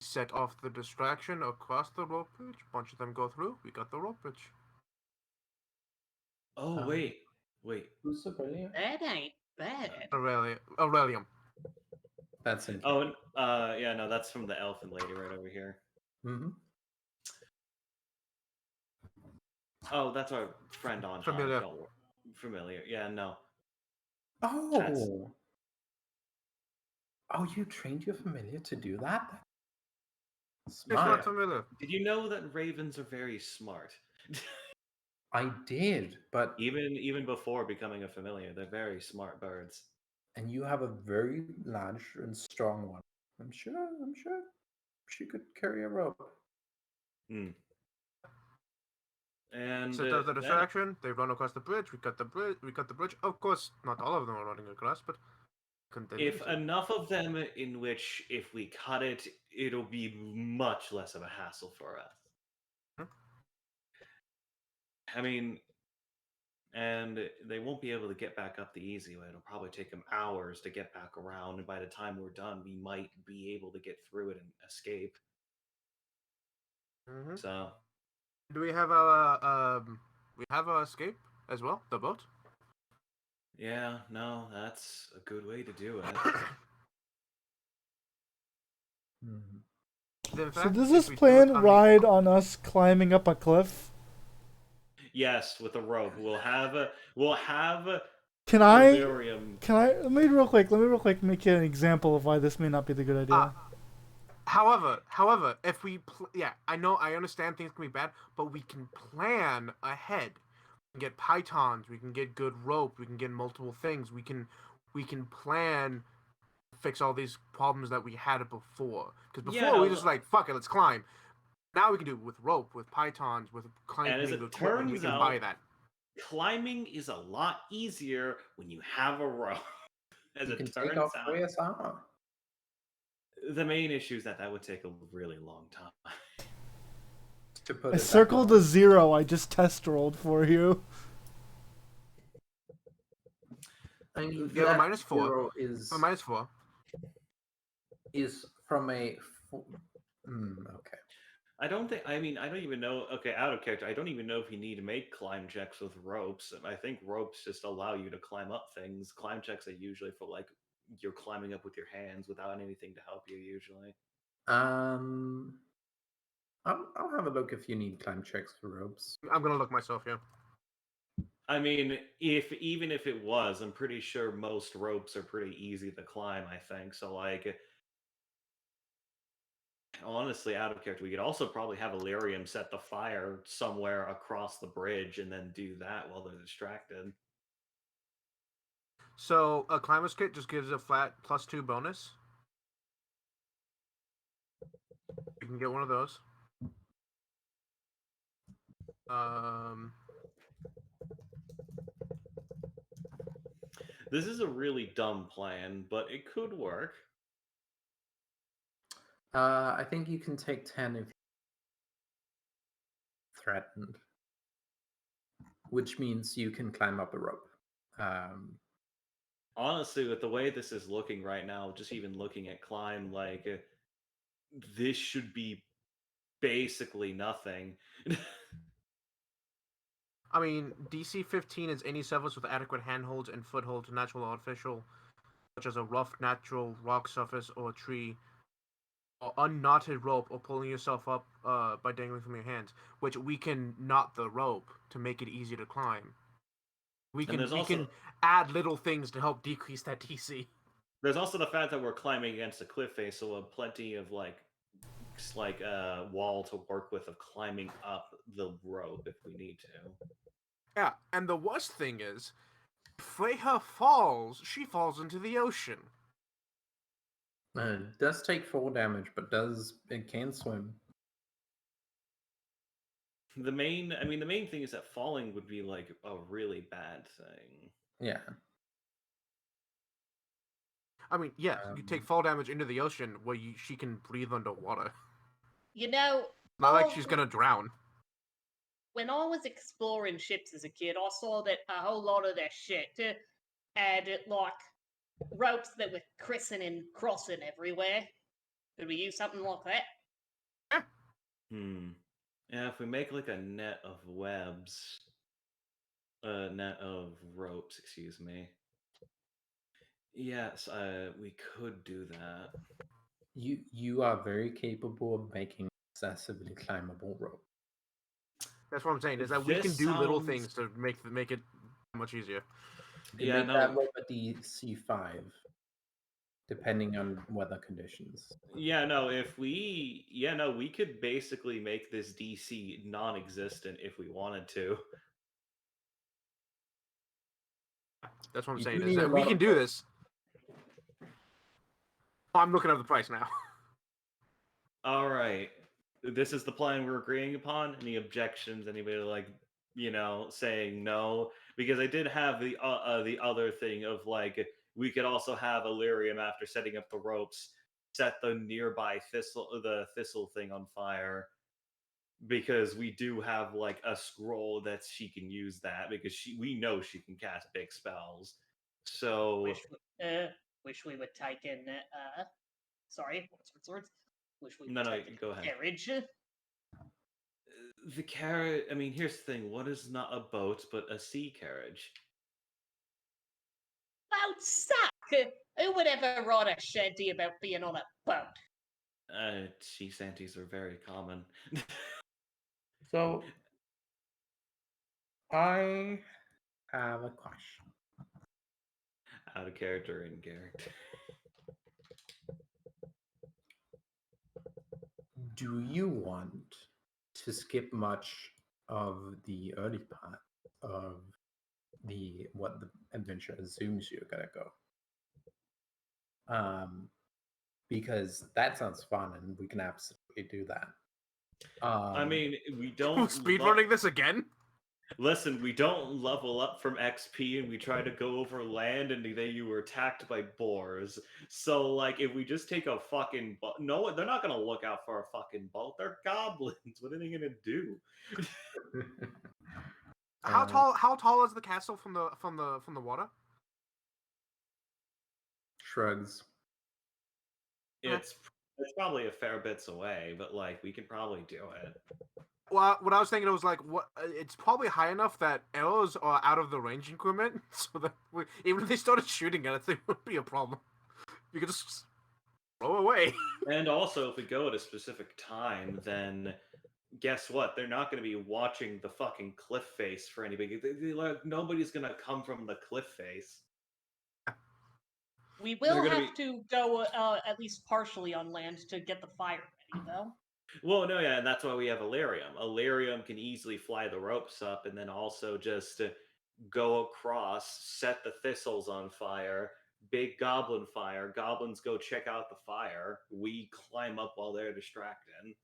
Set off the distraction across the rope bridge. Bunch of them go through. We got the rope bridge. Oh wait. Who's Aurelia? That ain't bad. Aurelium. That's in. Oh, and yeah, no, that's from the elfin lady right over here. Mm-hmm. Oh, that's our friend on Familiar. Familiar. Yeah, no. Oh. Oh, you trained your familiar to do that? It's Smart. not familiar. Did you know that ravens are very smart? I did, but even before becoming a familiar, they're very smart birds. and you have a very large and strong one. I'm sure she could carry a rope. Hmm. And Set off the distraction. They run across the bridge. We cut the bridge. We cut the bridge. Of course, not all of them are running across, but continue. if enough of them in which if we cut it, it'll be much less of a hassle for us. Hmm. I mean, and they won't be able to get back up the easy way. It'll probably take them hours to get back around, and by the time we're done, we might be able to get through it and escape. Mm-hmm. So, Do we have a escape as well? The boat. yeah, no, that's a good way to do it. Mhm. In So fact, does if this we do it plan on the- ride on us climbing up a cliff? Yes, with a rope, we'll have Can I? delirium. Let me real quick make an example of why this may not be the good idea. However, if we I know I understand things can be bad, but we can plan ahead. We can get pythons, we can get good rope, we can get multiple things. We can plan fix all these problems that we had before. Because before Yeah, no, we just like fuck it, let's climb. Now we can do it with rope, with pythons, with and as climbing it equipment. We turns can out, buy that. climbing is a lot easier when you have a rope. As You it can take turns off out, Freya's armor. the main issue is that would take a really long time. To put I it back circled on. a 0. I just test rolled for you. I mean, You have a that -4. zero is A -4. is from a. Okay. I don't think. I mean, I don't even know. Okay, out of character, I don't even know if you need to make climb checks with ropes. I think ropes just allow you to climb up things. Climb checks are usually for like you're climbing up with your hands without anything to help you. Usually, I'll have a look if you need climb checks for ropes. I'm gonna look myself here. I mean, even if it was, I'm pretty sure most ropes are pretty easy to climb. I think so. Like, honestly, out of character, we could also probably have Illyrium set the fire somewhere across the bridge and then do that while they're distracted. So a climber's kit just gives a flat +2 bonus. You can get one of those. This is a really dumb plan, but it could work. I think you can take 10 if threatened, which means you can climb up a rope. Honestly, with the way this is looking right now, just even looking at climb, like this should be basically nothing. I mean, DC 15 is any surface with adequate handholds and footholds, natural or artificial, such as a rough natural rock surface or a tree. unknotted rope or pulling yourself up by dangling from your hands, which we can knot the rope to make it easier to climb. We And there's also can add little things to help decrease that DC. there's also the fact that we're climbing against a cliff face, so we'll have plenty of wall to work with of climbing up the rope if we need to. Yeah, and the worst thing is, if Freya falls, she falls into the ocean. It does take 4 damage, but it can swim. The main thing is that falling would be like a really bad thing. Yeah. I mean, yes, you take fall damage into the ocean where she can breathe underwater. You know, Not like she's gonna drown. when I was exploring ships as a kid, I saw that a whole lot of their shit had like ropes that were crissing and crossing everywhere. Could we use something like that? Yeah, if we make like a net of webs, net of ropes, excuse me. Yes, we could do that. You are very capable of making accessibly climbable rope. That's what I'm saying, is that we can do little things to make it much easier. You can make that rope a DC 5, depending on weather conditions. We could basically make this DC non-existent if we wanted to. That's what I'm saying, is that we can do this. I'm looking up the price now. All right. This is the plan we're agreeing upon. Any objections? Anybody saying no? Because I did have the other thing of like we could also have Illyrium after setting up the ropes set the nearby thistle thing on fire, because we do have like a scroll that she can use that, because we know she can cast big spells. So wish we would take in sorry, swords. Wish we no, go ahead. Carriage. The carriage. I mean, here's the thing. What is not a boat but a sea carriage? Boats suck. Who would ever write a shanty about being on a boat? Sea shanties are very common. So, I have a question. Out of character, in character. Do you want to skip much of the early part of what the adventure assumes you're gonna go? Because that sounds fun, and we can absolutely do that. I mean, we don't speedrunning this again. Listen, we don't level up from XP, and we try to go over land, and then you were attacked by boars. So, like, if we just take a fucking boat, no, they're not gonna look out for a fucking boat. They're goblins. What are they gonna do? How tall is the castle from the water? Shrugs. It's probably a fair bits away, but like we can probably do it. Well, what I was thinking, it was like, it's probably high enough that arrows are out of the range increment, so that even if they started shooting at it, it wouldn't be a problem. You could just throw away. And also, if we go at a specific time, then guess what? They're not going to be watching the fucking cliff face for anybody. Nobody's going to come from the cliff face. We will have to go at least partially on land to get the fire ready, though. Well, no, yeah, and that's why we have Illyrium. Illyrium can easily fly the ropes up and then also just go across, set the thistles on fire, big goblin fire. Goblins go check out the fire. We climb up while they're distracted.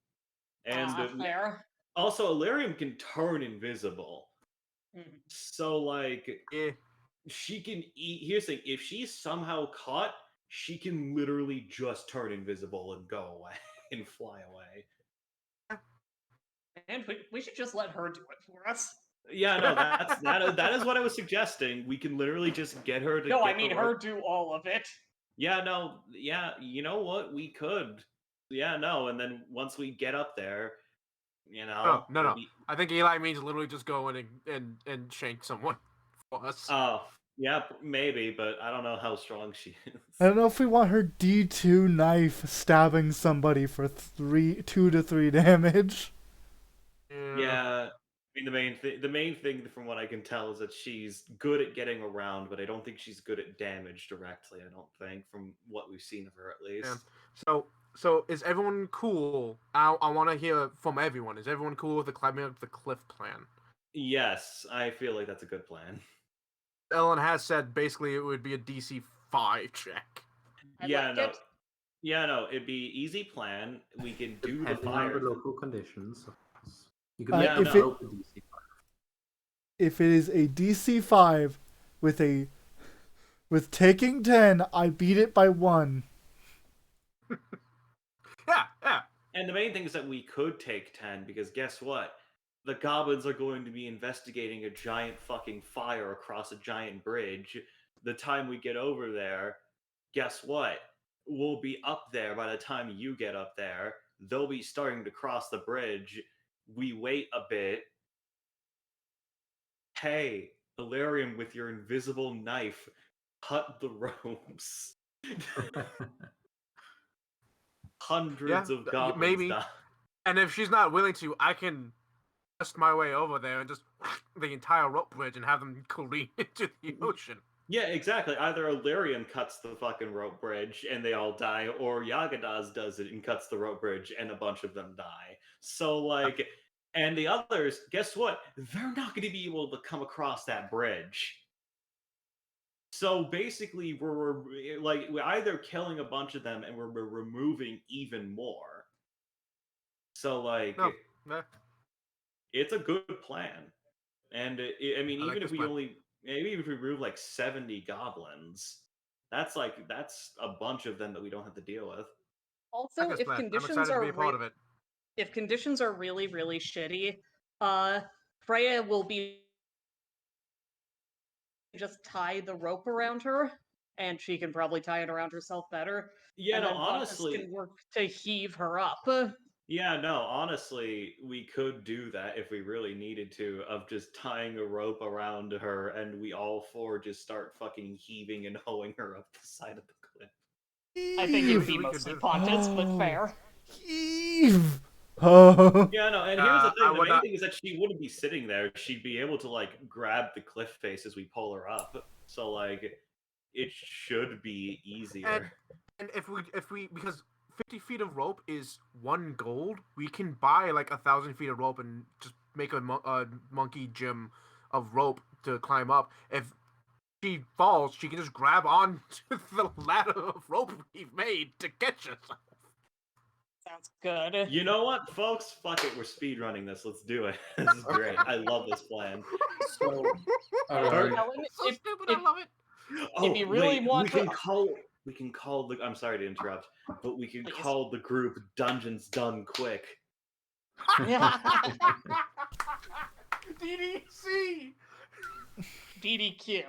And fair. Also, Illyrium can turn invisible. Mm-hmm. So, like, yeah. She can eat. Here's the thing: if she's somehow caught, she can literally just turn invisible and go away and fly away. And we should just let her do it for us. Yeah, no, that is what I was suggesting. We can literally just get her to. No, I mean her do all of it. Yeah, no, yeah. You know what? We could. Yeah, no, and then once we get up there, you know. No. I think Eli means literally just go in and shank someone for us. Oh, Yeah, maybe, but I don't know how strong she I is. don't know if we want her D2 knife stabbing somebody for 2 to 3 damage. Yeah, I mean the main thing from what I can tell is that she's good at getting around, but I don't think she's good at damage directly. I don't think from what we've seen of her at Yeah. least. So is everyone cool? I want to hear from everyone. Is everyone cool with the climbing up the cliff plan? Yes, I feel like that's a good plan. Ellen has said basically it would be a DC 5 check. I Yeah, like no. it. Yeah, no, it'd be easy plan. We can do the Depending on fire. the local conditions, of course. You can Uh, make Yeah, a if it rope with DC 5. if it is a DC 5 with taking 10, I beat it by 1. Yeah. And the main thing is that we could take 10 because guess what? The goblins are going to be investigating a giant fucking fire across a giant bridge. The time we get over there, guess what? We'll be up there by the time you get up there. They'll be starting to cross the bridge. We wait a bit. Hey, Illyrium, with your invisible knife, cut the ropes. Yeah, Hundreds of goblins maybe. die. And if she's not willing to, I can test my way over there and just the entire rope bridge and have them careen into the ocean. Yeah, exactly. Either Illyrium cuts the fucking rope bridge and they all die, or Yagadas does it and cuts the rope bridge and a bunch of them die. So, like, and the others, guess what? They're not going to be able to come across that bridge. So basically, we're either killing a bunch of them and we're removing even more. So, like, No, it's a good plan. And I mean, I like even if this we plan. maybe if we remove like 70 goblins, that's a bunch of them that we don't have to deal with. I Also, like this if plan. I'm conditions excited to are be a part of it. if conditions are really, really shitty, Freya will be just tie the rope around her, and she can probably tie it around herself better. Yeah, And no, then Bacchus honestly, can work to heave her up. yeah, no, honestly, we could do that if we really needed to, of just tying a rope around her and we all four just start fucking heaving and hoeing her up the side of the cliff. I think it would Heave! be We could mostly do. Pontus, but Oh. fair. Heave! Oh. Yeah, no, and here's the I thing. The would main not. thing is that she wouldn't be sitting there. She'd be able to like grab the cliff face as we pull her up. So like it should be easier. And if we because 50 feet of rope is 1 gold, we can buy like 1,000 feet of rope and just make a monkey gym of rope to climb up. If she falls, she can just grab on to the ladder of rope we've made to catch us. Sounds good. You know what, folks? Fuck it, we're speedrunning this. Let's do it. This is great. I love this plan. So, Alright. Ellen, So stupid, I love it. Oh, you really wait, want to- we can call the I'm sorry to interrupt, but we can Please. call the group Dungeons Done Quick. DDC. DDQ.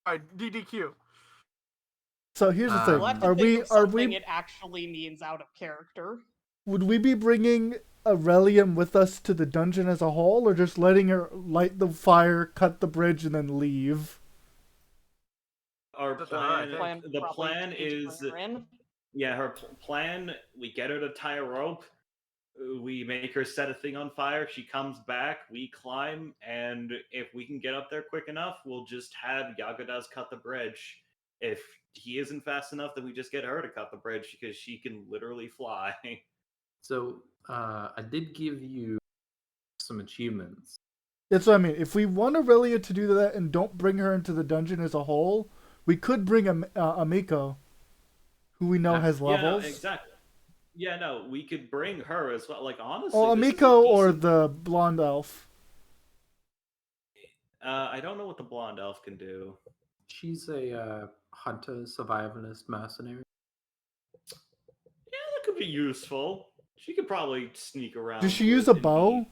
Alright, DDQ. So here's the thing. We'll have to Are think we of something we it actually means out of character. would we be bringing Aurelium with us to the dungeon as a whole, or just letting her light the fire, cut the bridge, and then leave? Our That's alright, plan, I think. the Probably plan to bring is, her in. yeah, her plan. We get her to tie a rope. We make her set a thing on fire. She comes back. We climb, and if we can get up there quick enough, we'll just have Yagadas cut the bridge. If he isn't fast enough, then we just get her to cut the bridge because she can literally fly. so I did give you some achievements. That's what I mean. If we want Aurelia to do that and don't bring her into the dungeon as a whole, we could bring Amiko, who we know Yeah. has levels. Yeah, no, exactly. Yeah, no, we could bring her as well. Like honestly, Or this is a Amiko or decent- the blonde elf. I don't know what the blonde elf can do. She's a hunter, survivalist, mercenary. Yeah, that could be useful. She could probably sneak around. Does she with use a and bow? eat.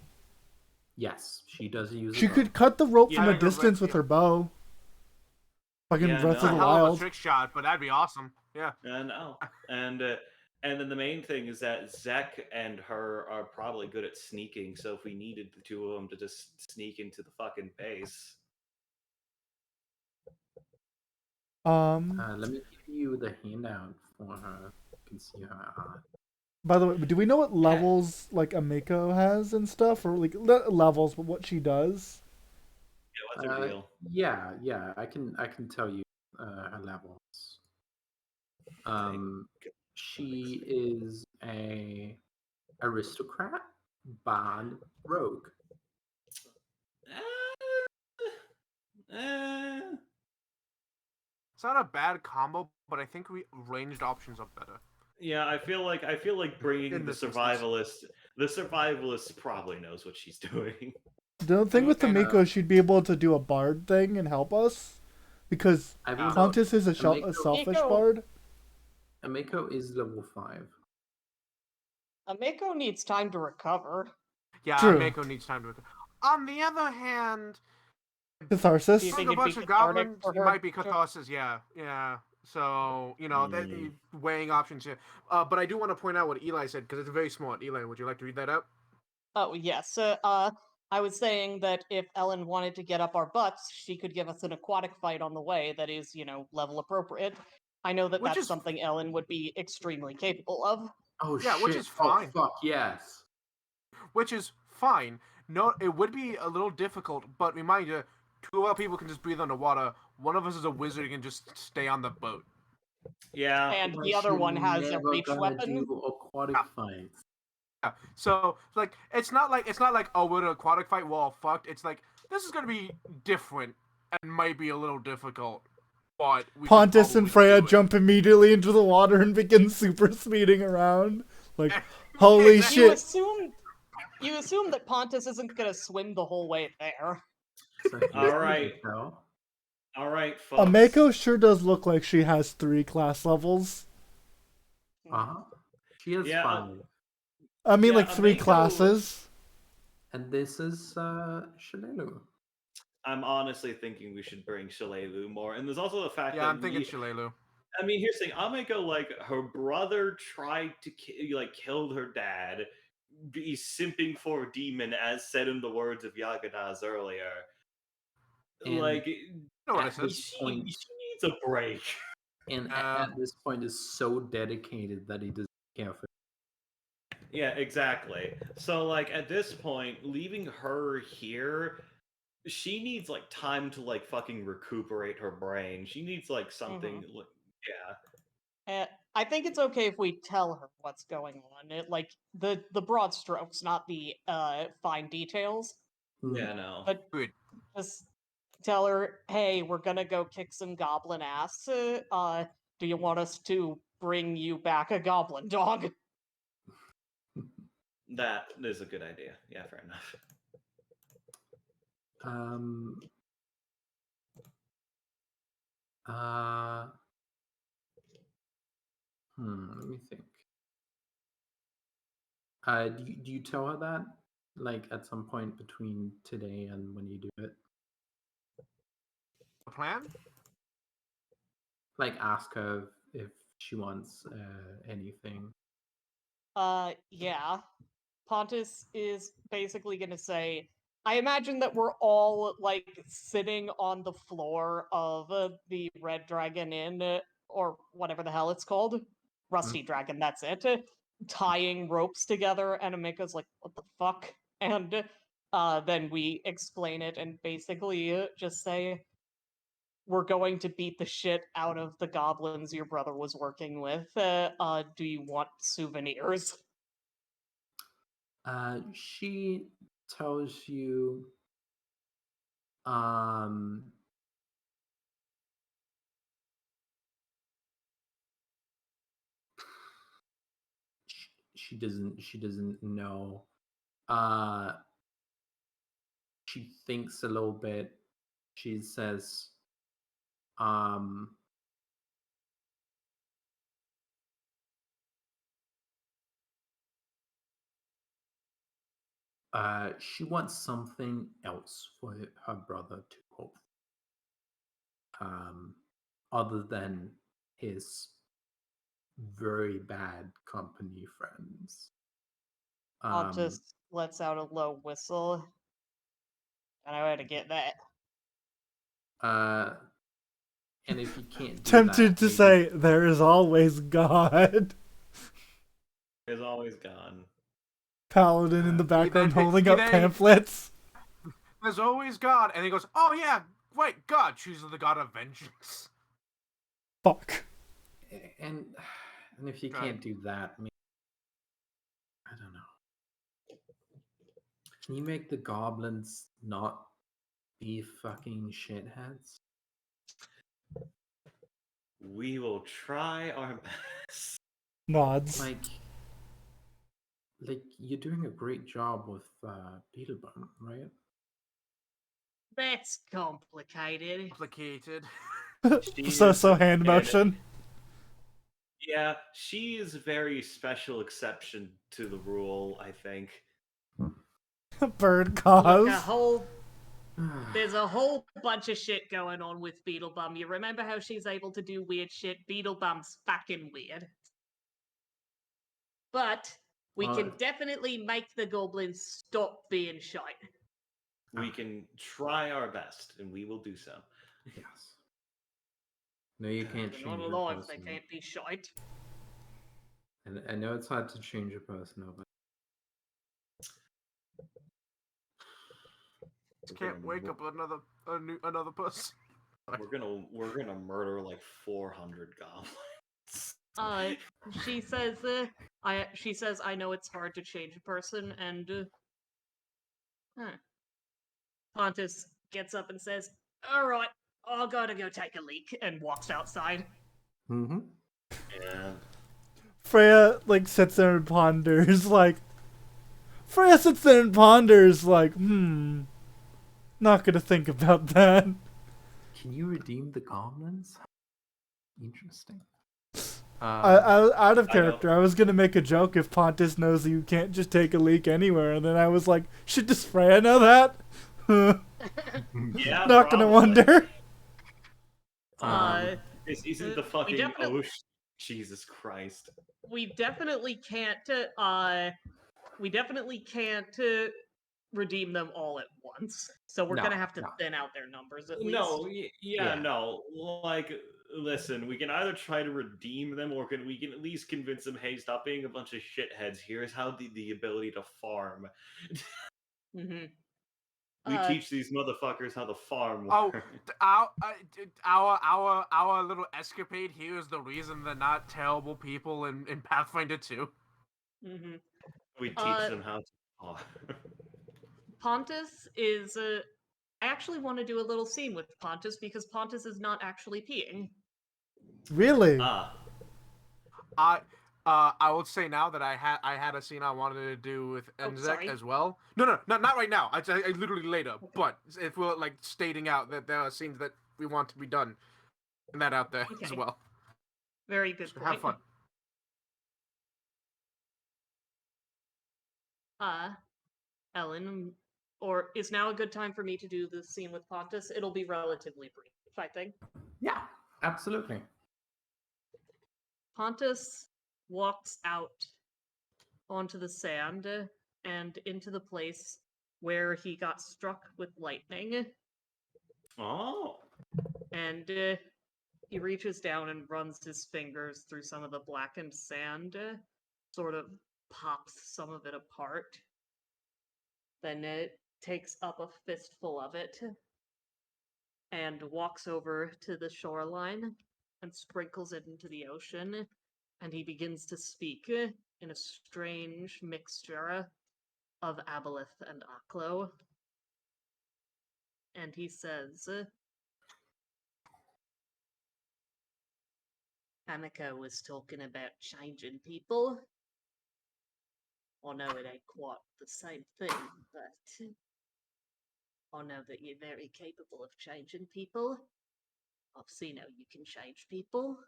Yes, she does use. She a bow. could cut the rope Yeah, from I a remember distance with her bow. Fucking Yeah, Breath It's of a the no. hell of a Wild. trick shot, but that'd be awesome. Yeah. No, and then the main thing is that Zek and her are probably good at sneaking. So if we needed the two of them to just sneak into the fucking base, Let me give you the handout for her. You can see her art. By the way, do we know what levels like Ameko has and stuff, or like not levels, but what she does? Yeah, what's her deal? Yeah. I can tell you her levels. She is a aristocrat, bard, rogue. It's not a bad combo, but I think ranged options are better. Yeah, I feel like bringing In the this instance. survivalist. The survivalist probably knows what she's doing. The thing with And- Ameko, she'd be able to do a bard thing and help us, because I mean, Pontus is a Ameko- selfish Ameko- bard. Ameko is level 5. Ameko needs time to recover. Yeah, True. Mako needs time to. On the other hand, Catharsis. Do you think a it'd bunch be of cathartic goblins, for it her might be to- catharsis. Yeah. So that weighing options here. But I do want to point out what Eli said because it's very smart. Eli, would you like to read that out? Oh, yes. I was saying that if Ellen wanted to get up our butts, she could give us an aquatic fight on the way that is, level appropriate. I know that Which that's is- something Ellen would be extremely capable of. Oh Yeah, shit! which is fine. Oh fuck yes. Which is fine. No, it would be a little difficult, but remind you, two of our people can just breathe underwater. One of us is a wizard and can just stay on the boat. Yeah. And But the other you're one has a never reach gonna weapon. do aquatic fights. Yeah. So like it's not like oh we're in an aquatic fight, we're all fucked. It's like this is gonna be different and might be a little difficult. But we should Pontus and probably Freya do it. jump immediately into the water and begin super speeding around. Like, holy Exactly. You shit! assume that Pontus isn't gonna swim the whole way there. So he's All the right. hotel. All right, folks. Ameko sure does look like she has 3 class levels. She has Yeah, 5, I mean, Yeah, like 3 Ameko- classes. and this is Shalelu. I'm honestly thinking we should bring Shalelu more, and there's also the fact Yeah, that I'm thinking Shalelu. I mean, here's the thing. Ameko, like, her brother tried to killed her dad. He's simping for a demon, as said in the words of Yaganaz earlier. And Like, know what at I this she point, needs a break. and at this point is so dedicated that he doesn't care for. Yeah, exactly. So, like, at this point, leaving her here, she needs like time to like fucking recuperate her brain. She needs like something. Yeah. I think it's okay if we tell her what's going on. Like the broad strokes, not the fine details. Yeah, no. But Good. just tell her, hey, we're gonna go kick some goblin ass. Do you want us to bring you back a goblin dog? That is a good idea. Yeah, fair enough. Let me think. Do you tell her that, like, at some point between today and when you do it? The plan? Like, ask her if she wants anything. Yeah. Pontus is basically gonna say, I imagine that we're all like sitting on the floor of the Red Dragon Inn, or whatever the hell it's called. Rusty Dragon, that's it. Tying ropes together, and Amika's like, what the fuck? And then we explain it and basically just say, we're going to beat the shit out of the goblins your brother was working with. Do you want souvenirs? She tells you, she doesn't know. She thinks a little bit. She says, she wants something else for her brother to hope, other than his very bad company friends. Pontus lets out a low whistle. I know how to get that. And if you can't do Tempted that, to maybe- say, there is always God. Is always gone. Paladin in the background then- holding he up then- pamphlets. There's always God, and he goes, "Oh yeah, wait, God, she's the God of vengeance." Fuck. and if you Go can't ahead. do that, maybe, I don't know. Can you make the goblins not be fucking shitheads? We will try our best. Nods. Like you're doing a great job with Beetlebum, right? That's complicated. Complicated. so hand motion. Yeah, she is a very special exception to the rule, I think. Bird Look, cause. there's a whole bunch of shit going on with Beetlebum. You remember how she's able to do weird shit? Beetlebum's fucking weird. But we Well, can definitely make the goblins stop being shite. We can try our best, and we will do so. Yes. No, you can't They're change not your alive, person. they can't be shite. And I know it's hard to change a person, but Just can't wake up another person. We're gonna murder like 400 goblins. She says, I know it's hard to change a person, and Pontus gets up and says, "All right, I gotta go take a leak," and walks outside. mm-hmm. And Freya, like, sits there and ponders, like... Freya sits there and ponders, like, not gonna think about that. Can you redeem the goblins? Interesting. Out of I know. character, I was gonna make a joke if Pontus knows that you can't just take a leak anywhere, and then I was like, should does Freya know that? yeah, Not gonna probably. wonder. This isn't the we fucking definitely- ocean. Jesus Christ. We definitely can't. We definitely can't redeem them all at once. So we're No, gonna have to no. thin out their numbers at least. No, Yeah. no. Like, listen, we can either try to redeem them, or we can at least convince them, hey, stop being a bunch of shitheads. Here's how the ability to farm. Mm-hmm. We teach these motherfuckers how the farm Oh, works. our little escapade here is the reason they're not terrible people in Pathfinder 2. Mm-hmm. We teach them how to farm. Pontus is. I actually want to do a little scene with Pontus because Pontus is not actually peeing. Really? I would say now that I had a scene I wanted to do with Enzek sorry. as well. No, not right now. I literally later. But if we're like stating out that there are scenes that we want to be done, and that out there as Okay. well. Very good So point. have fun. Ellen, or is now a good time for me to do the scene with Pontus? It'll be relatively brief, I think. Yeah, absolutely. Pontus walks out onto the sand and into the place where he got struck with lightning, Oh. and he reaches down and runs his fingers through some of the blackened sand, sort of pops some of it apart, then takes up a fistful of it and walks over to the shoreline and sprinkles it into the ocean, and he begins to speak in a strange mixture of Aboleth and Aklo. And he says, Amika was talking about changing people. I know it ain't quite the same thing, but I know that you're very capable of changing people. I've seen how you can change people.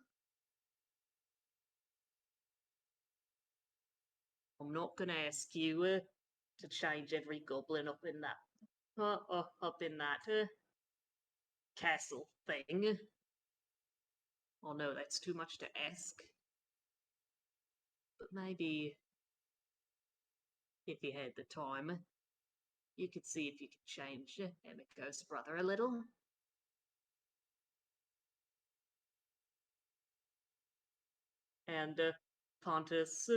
I'm not gonna ask you to change every goblin up in that castle thing. I know that's too much to ask, but maybe if you had the time, you could see if you could change Emiko's brother a little. And Pontus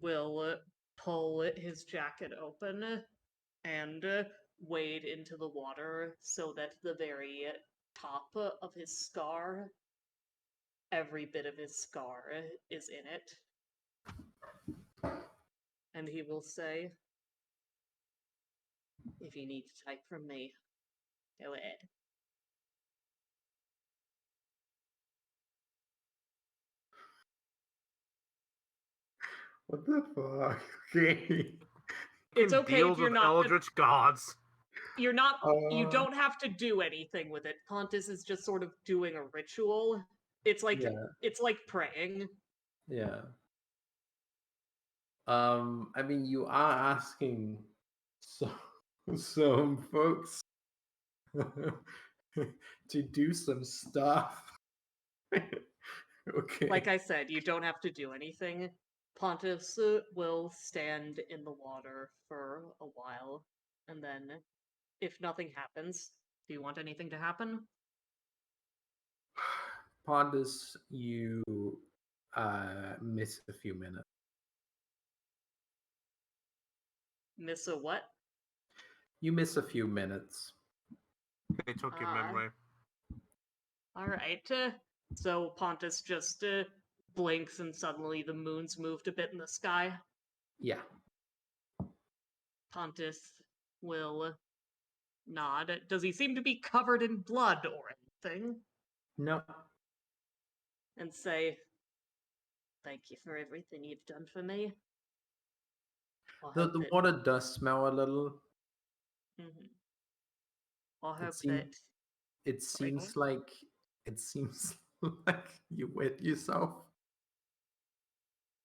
will pull his jacket open and wade into the water so that the very top of his scar, every bit of his scar, is in it. And he will say, "If you need to type from me, go ahead." What the fuck? Okay. It's Fucking okay if deals you're with not. Eldritch gods. You're not. You Uh, don't have to do anything with it. Pontus is just sort of doing a ritual. It's like Yeah. it's like praying. Yeah. I mean, you are asking some folks to do some stuff. Okay. Like I said, you don't have to do anything. Pontus will stand in the water for a while, and then, if nothing happens, do you want anything to happen? Pondus, you miss a few minutes. Miss a what? You miss a few minutes. They took your Ah. memory. All right. So Pontus just blinks, and suddenly the moon's moved a bit in the sky. Yeah. Pontus will nod. Does he seem to be covered in blood or anything? No. And say, "Thank you for everything you've done for me." I The hope that. water does smell a little. Mhm. I hope seem- that. It Sorry, go seems like you wet yourself.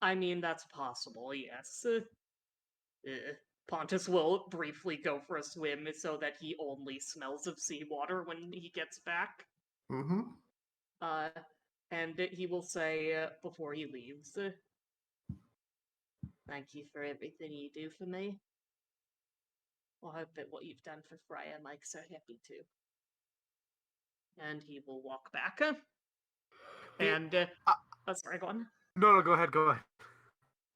I mean, that's possible, yes. Pontus will briefly go for a swim so that he only smells of seawater when he gets back. Mm-hmm. And he will say before he leaves, "Thank you for everything you do for me. I hope that what you've done for Freya makes her happy too." And he will walk back. And, oh, sorry, go on. No, go ahead, go ahead.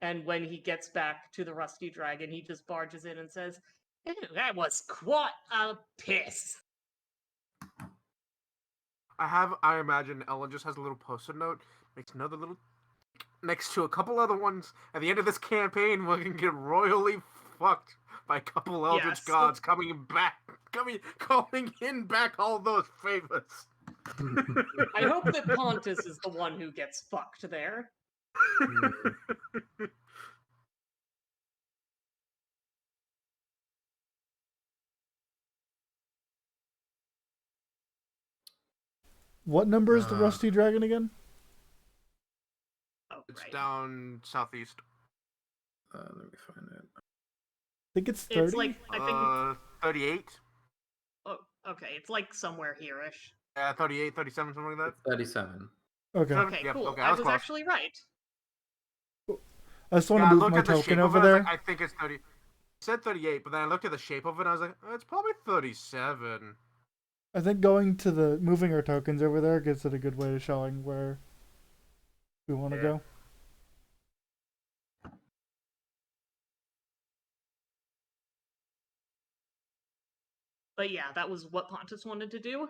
And when he gets back to the Rusty Dragon, he just barges in and says, "Ew, that was quite a piss." I imagine Ellen just has a little post-it note, makes another little next to a couple other ones. At the end of this campaign, we're gonna get royally fucked by a couple Eldritch Yes. gods calling in back all those favors. I hope that Pontus is the one who gets fucked there. What number is the Rusty Dragon again? Oh, It's right. down southeast. Let me find it. I think it's 30. It's like, I think, 38. oh, okay, it's like somewhere here-ish. 38, 37, something like It's 37. Okay. Okay, Yeah, cool. okay, I was close. actually right. I just want Yeah, to I move looked my at the token shape of over it. I was there. like, I think it's 30. It said 38, but then I looked at the shape of it and I was like, it's probably 37. I think moving our tokens over there gives it a good way of showing where we want to Yeah. go. But yeah, that was what Pontus wanted to do.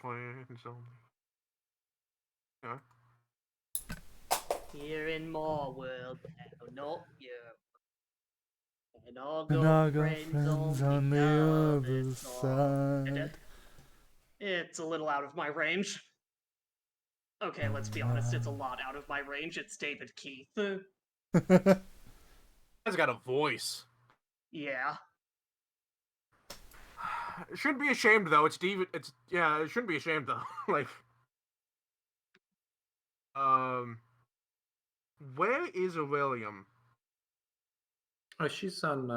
Plans only. Yeah. Here in my world now, not you. And I And got I got friends on the other side. side. It's a little out of my range. Okay, let's be honest, it's a lot out of my range. It's David Keith. He's got a voice. Yeah. It shouldn't be ashamed though. It shouldn't be ashamed though. Like, where is William? Oh, she's on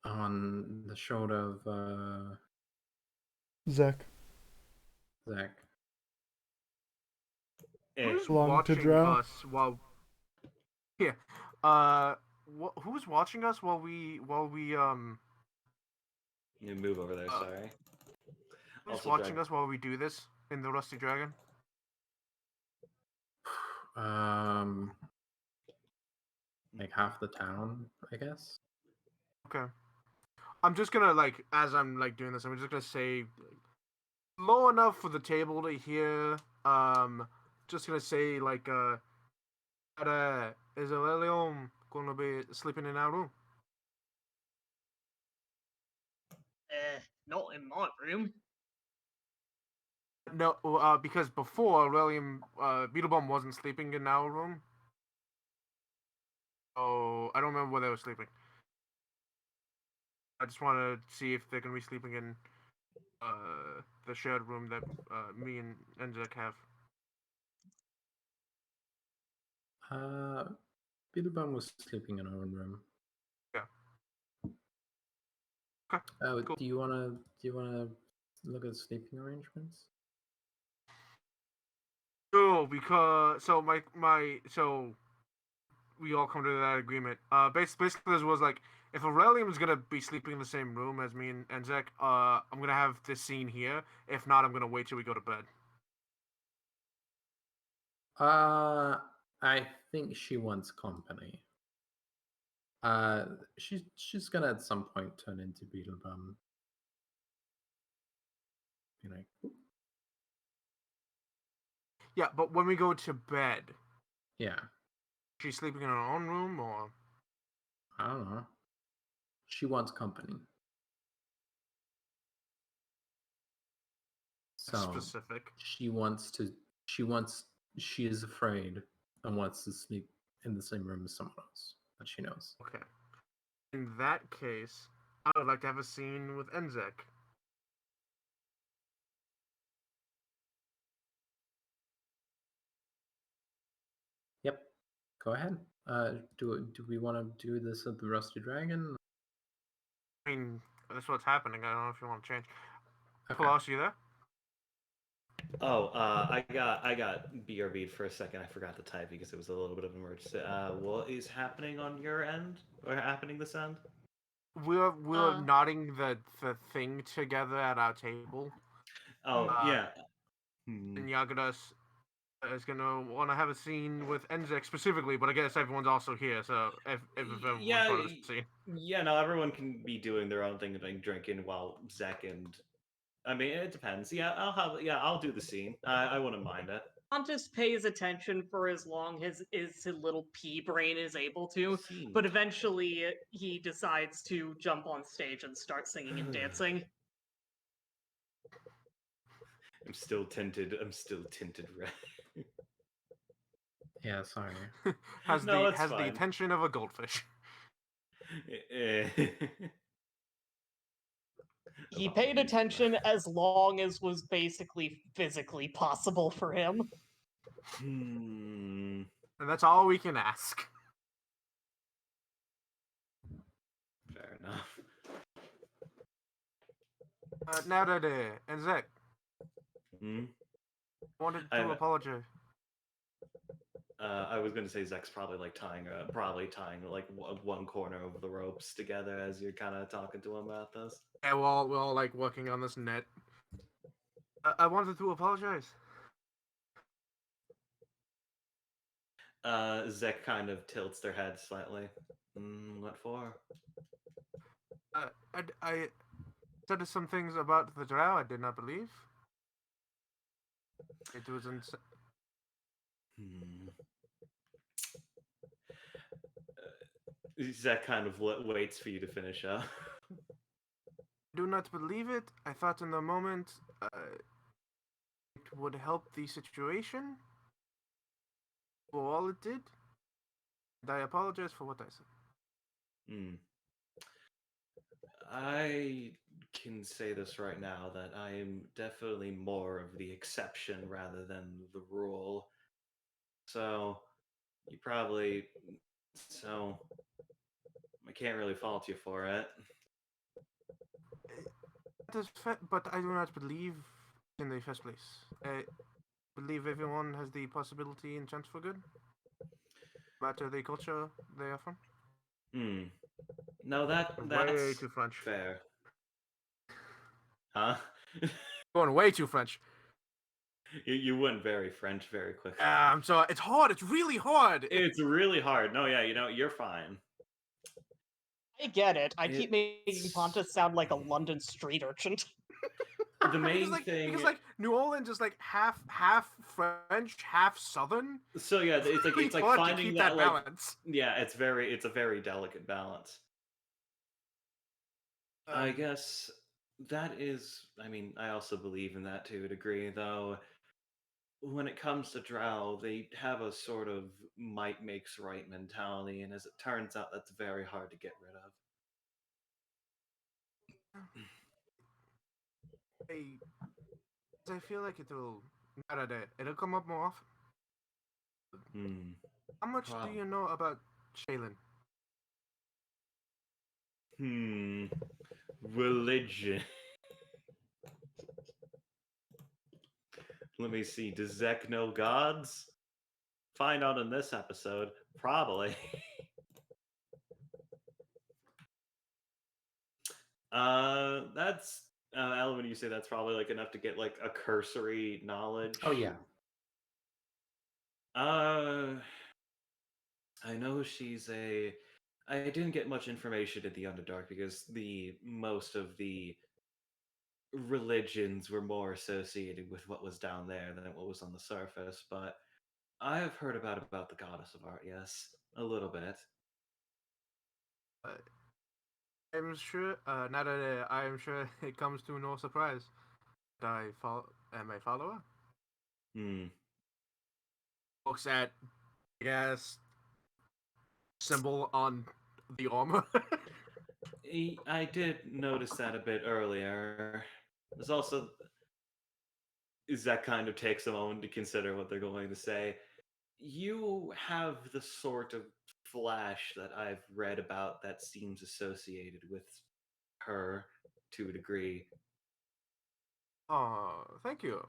the shoulder of Zach. Zach. Who's Long to watching draw. us while? Yeah. Who's watching us while we You move over there. Sorry. Who's Also, watching drag. us while we do this in the Rusty Dragon? Like half the town, I guess. Okay. I'm just gonna as I'm doing this, I'm just gonna say low enough for the table to hear. Just gonna say is Aurelium gonna be sleeping in our room? Not in my room. No, because before Aurelium, Beetlebum wasn't sleeping in our room. Oh, I don't remember where they were sleeping. I just want to see if they're gonna be sleeping in the shared room that me and Enzek have. Beetlebum was sleeping in her own room. Yeah. Okay. Cool. Do you wanna look at sleeping arrangements? No, because so so we all come to that agreement. Basically this was if Aurelium's gonna be sleeping in the same room as me and Enzek, I'm gonna have this scene here. If not, I'm gonna wait till we go to bed. I think she wants company. She's gonna at some point turn into Beetlebum. You know. Yeah, but when we go to bed, Yeah. she's sleeping in her own room, or I don't know. She wants company. So specific. she is afraid and wants to sleep in the same room as someone else that she knows. Okay. In that case, I would like to have a scene with Enzek. Yep. Go ahead. Do we want to do this at the Rusty Dragon? I mean, that's what's happening. I don't know if you want to change. Okay. Colossus, you there? Oh, I got BRB'd for a second. I forgot to type because it was a little bit of an emergency. What is happening on your end? Or happening this end? We're nodding the thing together at our table. Oh, yeah. And Yagadas is gonna want to have a scene with Enzek specifically, but I guess everyone's also here, so if everyone's Yeah, part of the scene. yeah, no, everyone can be doing their own thing, like drinking while Zek and I mean, it depends. Yeah, I'll do the scene. I wouldn't mind it. Pontus pays attention for as long as his little pea brain is able to, Scene but time. eventually he decides to jump on stage and start singing and dancing. I'm still tinted red. Yeah, sorry. has No, it's the fine. attention of a goldfish. He About paid these, attention as long as was basically physically possible for him. Hmm. And that's all we can ask. Fair enough. Now that Enzek Hmm. wanted to apologize. I was gonna say Zek's probably like tying like one corner of the ropes together as you're kind of talking to him about this. Yeah, we're all like working on this net. I wanted to apologize. Zek kind of tilts their head slightly. What for? I said some things about the drow I did not believe. It was Zek kind of waits for you to finish up. do not believe it. I thought in the moment it would help the situation for all it did. And I apologize for what I said. I can say this right now that I am definitely more of the exception rather than the rule. So you probably I can't really fault you for it. But I do not believe in the first place. believe everyone has the possibility and chance for good, no matter the culture they are from. No, that's Way too French. fair. Huh? Going way too French. You went very French very quickly. I'm sorry. It's hard. It's really hard. It's really hard. No, yeah, you're fine. I get it. I keep making It's- Pontus sound like a London street urchin. The main thing, because like New Orleans is like half French, half Southern. so yeah, it's like Really it's like hard to finding keep that, like, balance. yeah, it's a very delicate balance. I guess that is. I mean, I also believe in that to a degree, though. When it comes to Drow, they have a sort of might makes right mentality, and as it turns out, that's very hard to get rid of. I feel like it'll it'll come up more often. Hmm. How much Wow. do you know about Shaylin? Religion. Let me see. Does Zek know gods? Find out in this episode. Probably. That's Alan, when you say that's probably like enough to get like a cursory knowledge. Oh yeah. I know she's a. I didn't get much information in the Underdark because the most of the religions were more associated with what was down there than what was on the surface. But I have heard about the goddess of art. Yes, a little bit. I'm sure. Now that I am sure it comes to no surprise that am a follower. Hmm. Looks at yes symbol on the armor. I did notice that a bit earlier. There's also that kind of takes a moment to consider what they're going to say. You have the sort of flash that I've read about that seems associated with her to a degree. Oh, thank you.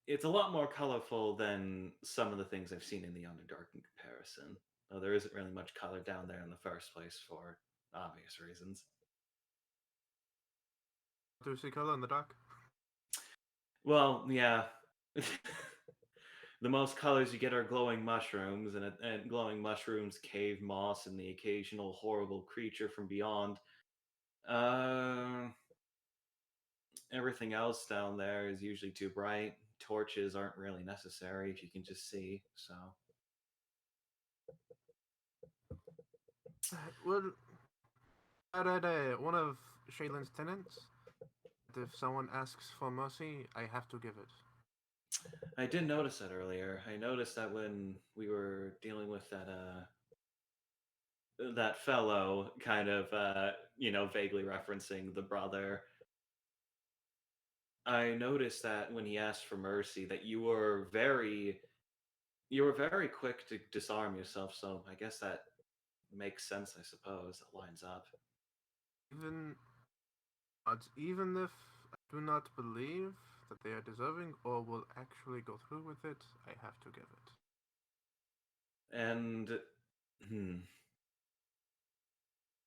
It's a lot more colorful than some of the things I've seen in the Underdark in comparison. Though there isn't really much color down there in the first place for obvious reasons. Do you see color in the dark? Well, yeah. The most colors you get are glowing mushrooms, and glowing mushrooms, cave moss, and the occasional horrible creature from beyond. Everything else down there is usually too bright. Torches aren't really necessary if you can just see. So, Well, one of Shaylin's tenants. If someone asks for mercy, I have to give it. I did notice that earlier. I noticed that when we were dealing with that fellow, kind of vaguely referencing the brother. I noticed that when he asked for mercy, that you were very quick to disarm yourself. So I guess that makes sense. I suppose that lines up. Even if I do not believe that they are deserving or will actually go through with it, I have to give it. And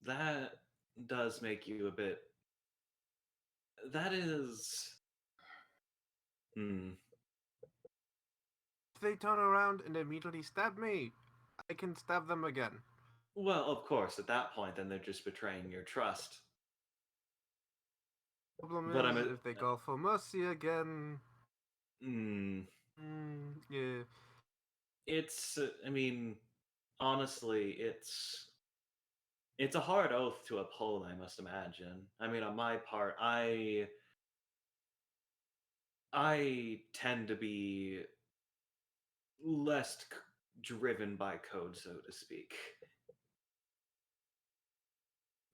that does make you a bit. That is. If they turn around and immediately stab me, I can stab them again. Well, of course, at that point, then they're just betraying your trust. Problem But is, if they call for mercy again, yeah. It's. I mean, honestly, it's a hard oath to uphold. I must imagine. I mean, on my part, I tend to be less driven by code, so to speak.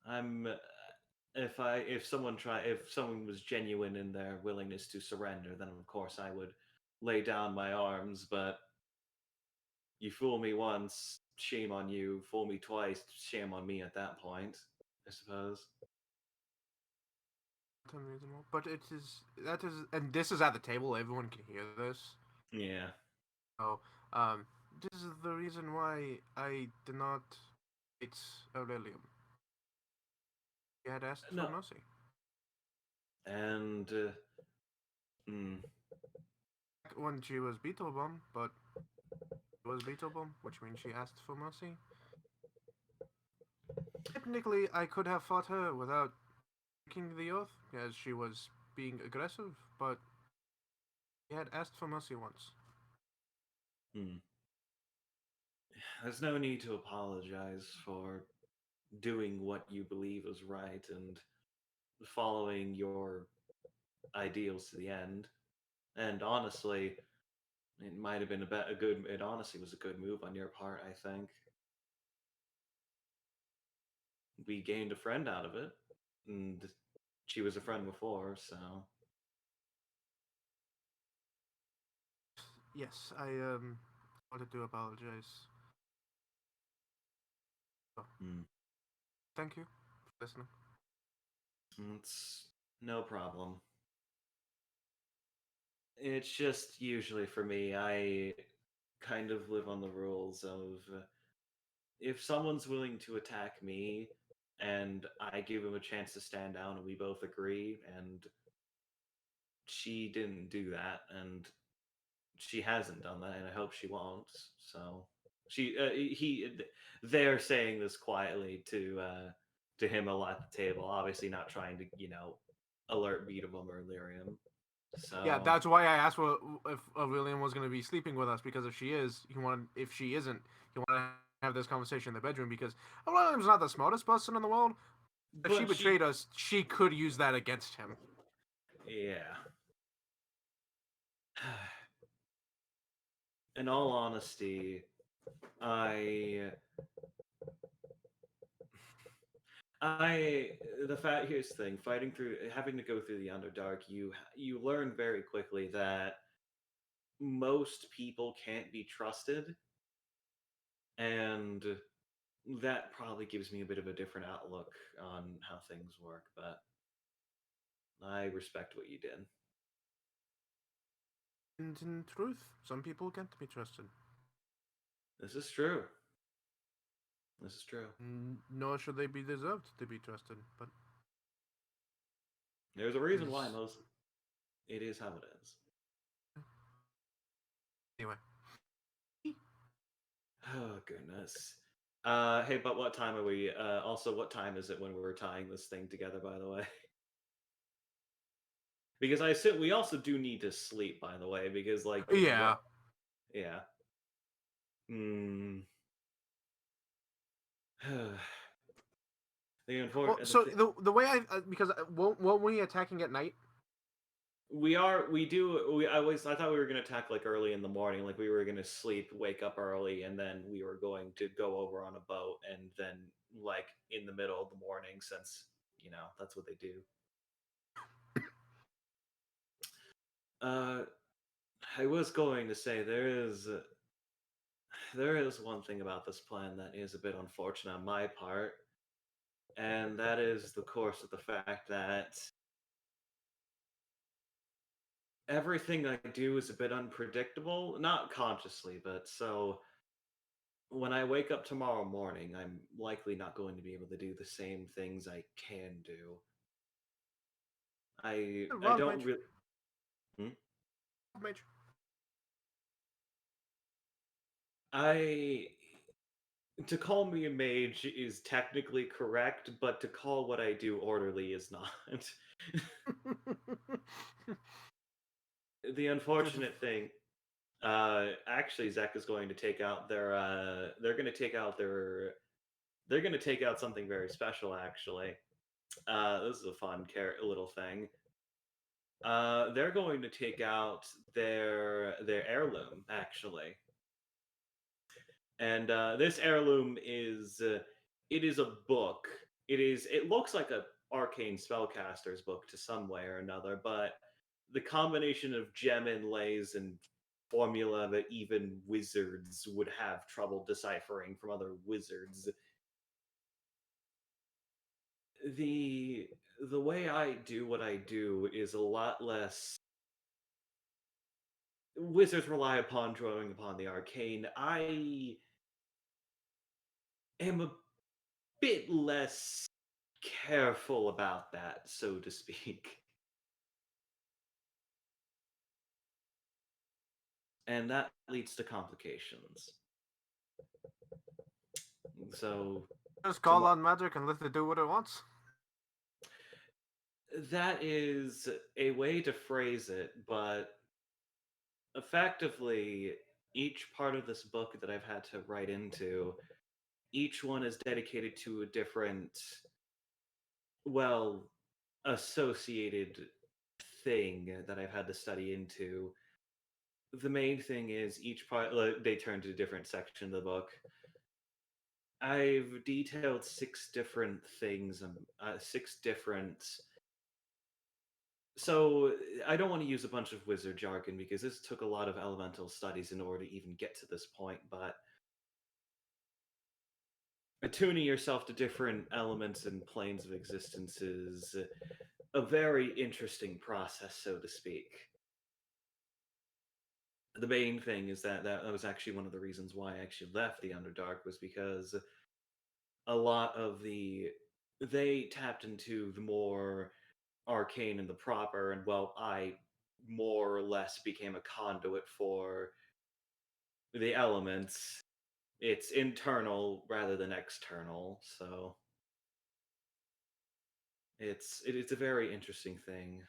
I'm if someone was genuine in their willingness to surrender, then of course I would lay down my arms. But you fool me once, shame on you. Fool me twice, shame on me. At that point, I suppose. unreasonable. But and this is at the table. Everyone can hear this. Yeah. So, this is the reason why I did not. It's Aurelium. He had asked for No. mercy. And When she was Beetlebum, but she was Beetlebum, which means she asked for mercy. Technically, I could have fought her without breaking the oath, as she was being aggressive, but he had asked for mercy once. There's no need to apologize for doing what you believe is right and following your ideals to the end. And honestly, it might have been a good. It honestly was a good move on your part. I think we gained a friend out of it, and she was a friend before, so Yes, I wanted to apologize. So, thank you for listening. it's no problem. It's just usually for me, I kind of live on the rules of if someone's willing to attack me and I give him a chance to stand down and we both agree, and she didn't do that, and she hasn't done that, and I hope she won't. So they're saying this quietly to him at the table, obviously not trying to alert Beatable or Lyrium. So Yeah, that's why I asked if Aurelium was going to be sleeping with us, because if she is, if she isn't, he wanted to have this conversation in the bedroom, because Aurelium's not the smartest person in the world. If she betrayed us, she could use that against him. Yeah. In all honesty, here's the thing, having to go through the Underdark, you learn very quickly that most people can't be trusted, and that probably gives me a bit of a different outlook on how things work, but I respect what you did. And in truth, some people can't be trusted. This is true. This is true. Nor should they be deserved to be trusted, but There's a reason why it is how it is. Anyway. Oh, goodness. Hey, but what time are we? Also, what time is it when we're tying this thing together, by the way? Because I assume we also do need to sleep, by the way, because, like... Yeah. Yeah. Hmm. The way because won't we attacking at night? I thought we were going to attack like early in the morning, like we were going to sleep, wake up early, and then we were going to go over on a boat, and then like in the middle of the morning, since that's what they do. I was going to say there is one thing about this plan that is a bit unfortunate on my part, and that is the course of the fact that everything I do is a bit unpredictable, not consciously, but so when I wake up tomorrow morning, I'm likely not going to be able to do the same things I can do. I don't really. Mage. To call me a mage is technically correct, but to call what I do orderly is not. The unfortunate thing, actually, Zek is going to take out they're going to take out something very special. Actually, this is a fun little thing. They're going to take out their heirloom, actually. And this heirloom is it is a book. It looks like a arcane spellcaster's book to some way or another, but the combination of gem inlays and formula that even wizards would have trouble deciphering from other wizards. The the way I do what I do is a lot less. Wizards rely upon drawing upon the arcane. I am a bit less careful about that, so to speak. And that leads to complications. So Just call on magic and let it do what it wants. that is a way to phrase it, but effectively, each part of this book that I've had to write into, each one is dedicated to a different, well, associated thing that I've had to study into. The main thing is each part, like, they turn to a different section of the book. I've detailed 6 different things, 6 different. So I don't want to use a bunch of wizard jargon because this took a lot of elemental studies in order to even get to this point, but attuning yourself to different elements and planes of existence is a very interesting process, so to speak. The main thing is that was actually one of the reasons why I actually left the Underdark, was because a lot of they tapped into the more arcane and the proper, and well, I more or less became a conduit for the elements. It's internal rather than external, so it's a very interesting thing,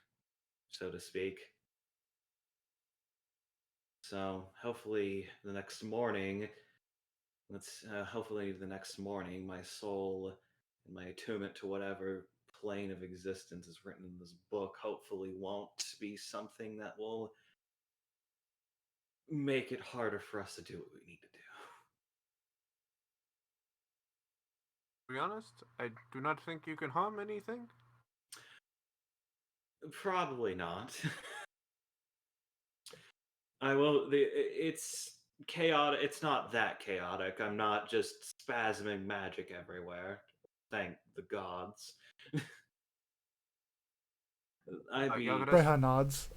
so to speak. So hopefully the next morning, hopefully the next morning, my soul and my attunement to whatever plane of existence is written in this book hopefully won't be something that will make it harder for us to do what we need to do. To be honest, I do not think you can harm anything. Probably not. I will. It's chaotic. It's not that chaotic. I'm not just spasming magic everywhere. Thank the gods. I'd be. Yogadis? Freya nods.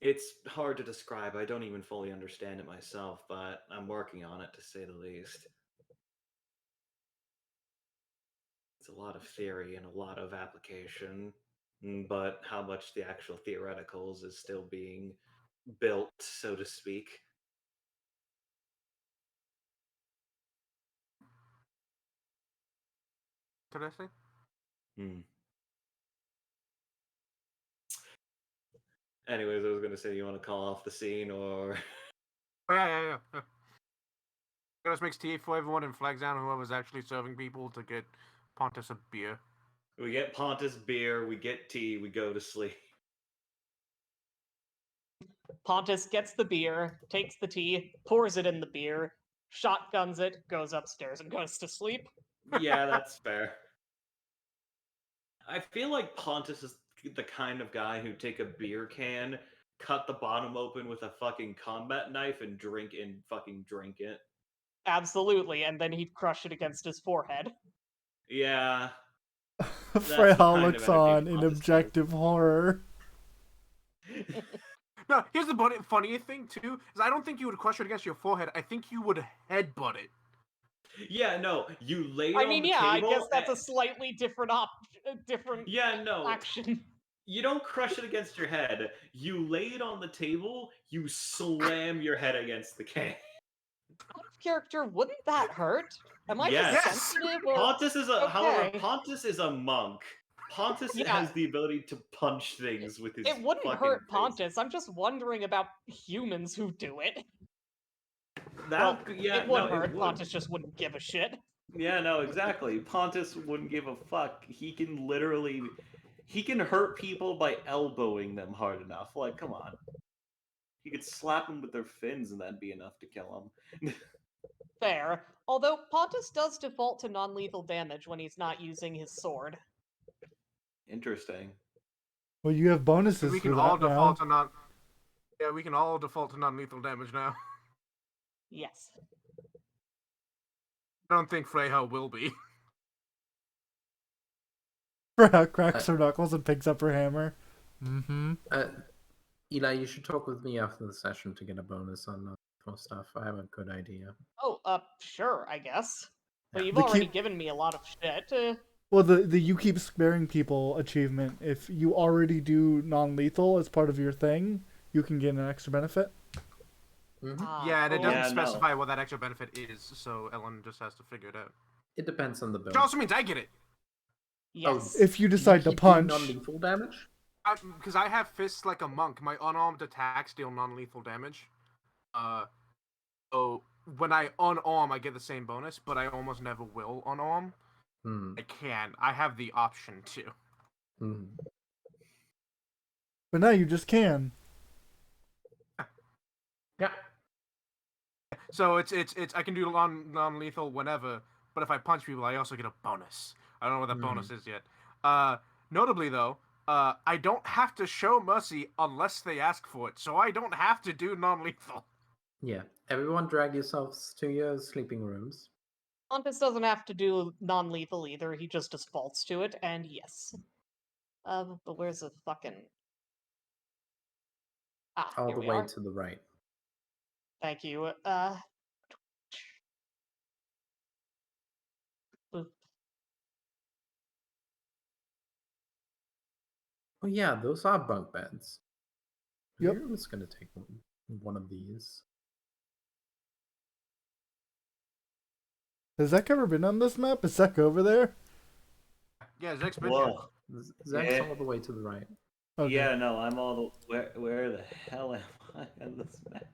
It's hard to describe. I don't even fully understand it myself, but I'm working on it, to say the least. It's a lot of theory and a lot of application, but how much the actual theoreticals is still being built, so to speak. Interesting. Hmm. Anyways, I was going to say, you want to call off the scene, or Oh, yeah. Yogadis makes tea for everyone and flags down whoever's actually serving people to get Pontus a beer. we get Pontus beer, we get tea, we go to sleep. Pontus gets the beer, takes the tea, pours it in the beer, shotguns it, goes upstairs, and goes to sleep. Yeah, that's fair. I feel like Pontus is the kind of guy who'd take a beer can, cut the bottom open with a fucking combat knife, and fucking drink it. Absolutely, and then he'd crush it against his forehead. Yeah. Freya the kind looks of energy on in Pontus has. objective horror. No, here's the funniest thing too, is I don't think you would crush it against your forehead. I think you would headbutt it. Yeah, no, you lay it I on mean, the yeah, I table. guess that's a slightly different different Yeah, no. action. You don't crush it against your head. You lay it on the table, you slam your head against the can. Out of character, wouldn't that hurt? Am I Yes. just sensitive or Pontus is however, okay. Pontus is a monk. Pontus Yeah. has the ability to punch things with his It wouldn't fucking hurt face. Pontus. I'm just wondering about humans who do it. Yeah, it would no, hurt. it would. Pontus just wouldn't give a shit. Yeah, no, exactly. Pontus wouldn't give a fuck. He can hurt people by elbowing them hard enough. Like, come on. He could slap them with their fins and that'd be enough to kill them. Fair. Although Pontus does default to non-lethal damage when he's not using his sword. Interesting. Well, you have bonuses We for can that all now. default to non. Yeah, we can all default to non-lethal damage now. Yes. I don't think Freya will be. Freya cracks her knuckles and picks up her hammer. Mm-hmm. Eli, you should talk with me after the session to get a bonus on stuff. I have a good idea. Oh, sure, I guess. But you've The already keep- given me a lot of shit. Well, the you keep sparing people achievement. If you already do non-lethal as part of your thing, you can get an extra benefit. Yeah, and it cool. doesn't Yeah, no. specify what that extra benefit is, so Ellen just has to figure it out. It depends on the build. Which also means I get it. Yes. If you decide to keep doing punch, non-lethal damage. Because I have fists like a monk. My unarmed attacks deal non-lethal damage. So when I unarm, I get the same bonus, but I almost never will unarm. I can. I have the option to. but now you just can. Yeah. So it's I can do non-lethal whenever, but if I punch people, I also get a bonus. I don't know what that bonus is yet. Notably though, I don't have to show mercy unless they ask for it, so I don't have to do non-lethal. Yeah. Everyone drag yourselves to your sleeping rooms. Pontus doesn't have to do non-lethal either. He just defaults to it, and yes. But where's the fucking... All here the we way are. to the right. Thank you. Boop. Oh yeah, those are bunk beds. Yep. I'm just gonna take one of these. Has Zek ever been on this map? Is Zek over there? Yeah, Zek's been here. Whoa. Zek's Yeah. all the way to the right. Okay. Yeah, no, I'm all the where the hell am I on this map?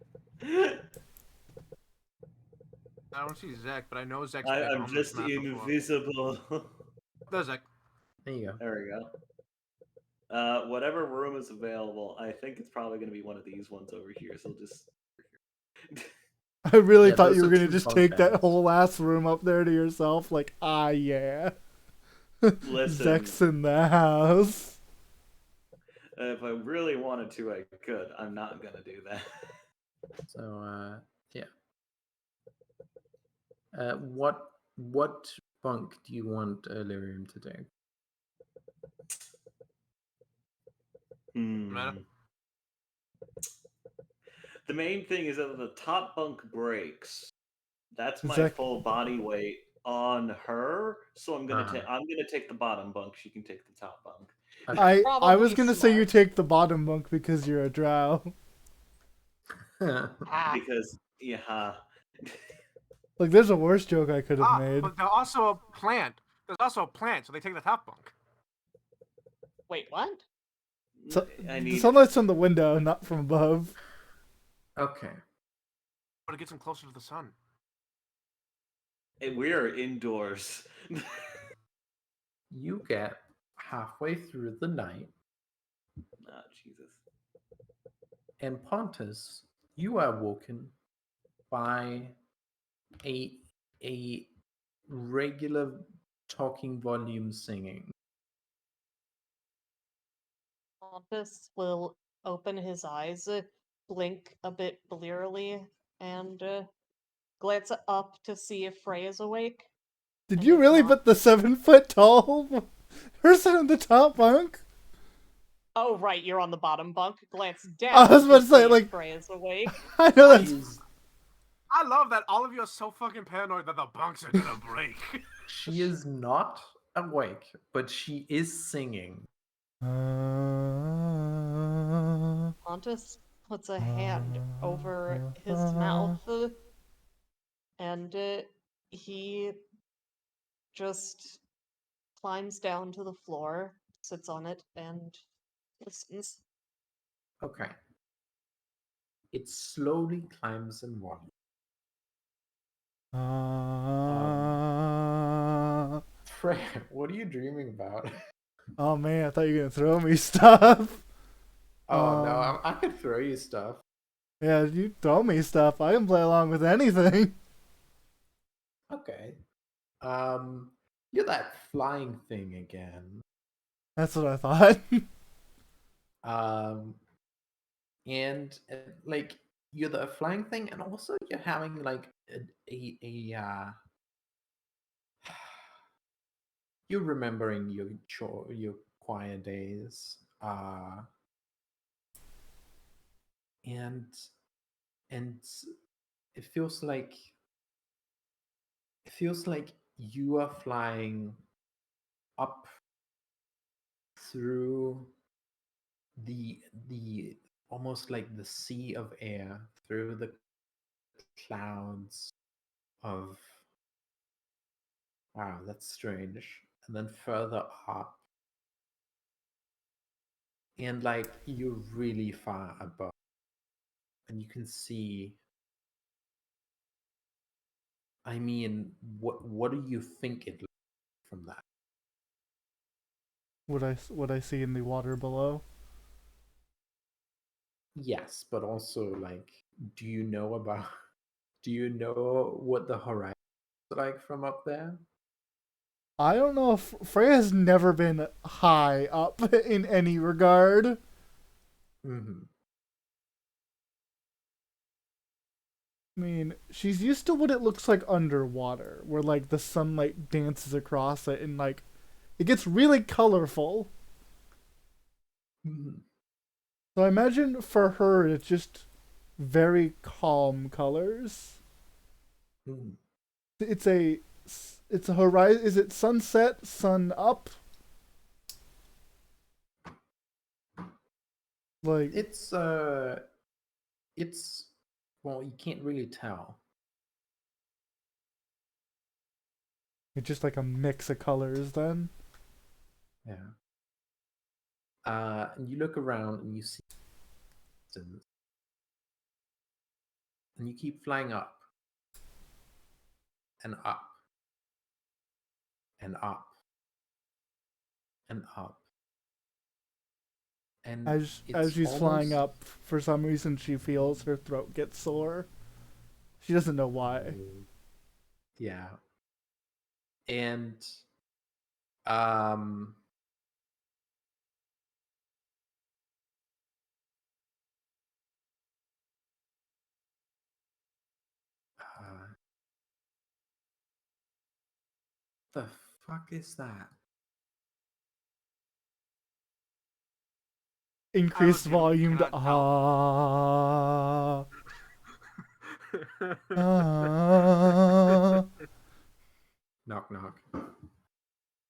I don't see Zek, but I know Zek's been I'm on this just map before. invisible. There's Zek. There you go. There we go. Whatever room is available, I think it's probably going to be one of these ones over here. So just. I really Yeah, thought those you were are gonna two just bunk take that beds. whole ass room up there to yourself. Like, yeah. Listen. Zek's in the house. If I really wanted to, I could. I'm not gonna do that. So yeah. What bunk do you want Lyrium to do? Matter? The main thing is that the top bunk breaks. That's my Zach- full body weight on her. So I'm gonna Uh-huh. take the bottom bunk. She can take the top bunk. I Probably was gonna say you smart. take the bottom bunk because you're a drow. Because yeah. Like, there's a worse joke I could have made. But there's also a plant. There's also a plant, so they take the top bunk. Wait, what? So, I the need. sunlight's from the window, not from above. Okay. But it gets them closer to the sun. We are indoors. You get halfway through the night, Oh, Jesus. and Pontus, you are woken by a regular talking volume singing. Pontus will open his eyes, blink a bit blearily, and glance up to see if Freya's awake. Did And you if really not- put the 7-foot tall person in the top bunk? Oh, right, you're on the bottom bunk. Glance down. I was about to say, see if like- Freya's awake. I know that's. She's, I love that all of you are so fucking paranoid that the bunks are gonna break. she is not awake, but she is singing. Pontus puts a hand over his mouth, and he just climbs down to the floor, sits on it, and listens. Okay. It slowly climbs in volume. Freya, what are you dreaming about? Oh man, I thought you were gonna throw me stuff. Oh no, I could throw you stuff. Yeah, you throw me stuff. I can play along with anything. Okay. You're that flying thing again. That's what I thought. And like you're the flying thing, and also you're having like a you're remembering your choir days, and and it feels like you are flying up through the almost like the sea of air, through the clouds of, wow, that's strange, and then further up, and like you're really far above, and you can see, I mean, what do you think it looks like from that? What I see in the water below. Yes, but also like, do you know about do you know what the horizon is like from up there? I don't know if Freya has never been high up in any regard. Hmm. I mean, she's used to what it looks like underwater, where like the sunlight dances across it and like it gets really colorful. Hmm. So I imagine for her it's just very calm colors. Hmm. It's a it's a horizon. Is it sunset, sun up? Like It's well, you can't really tell. it's just like a mix of colors then. Yeah. And you look around and you see distance, and you keep flying up and up and up and up, and As it's she's flying almost, up, for some reason she feels her throat get sore. She doesn't know why. yeah, and um uh, the fuck is that? I Increased legitimately volume to cannot tell. ah. Knock knock.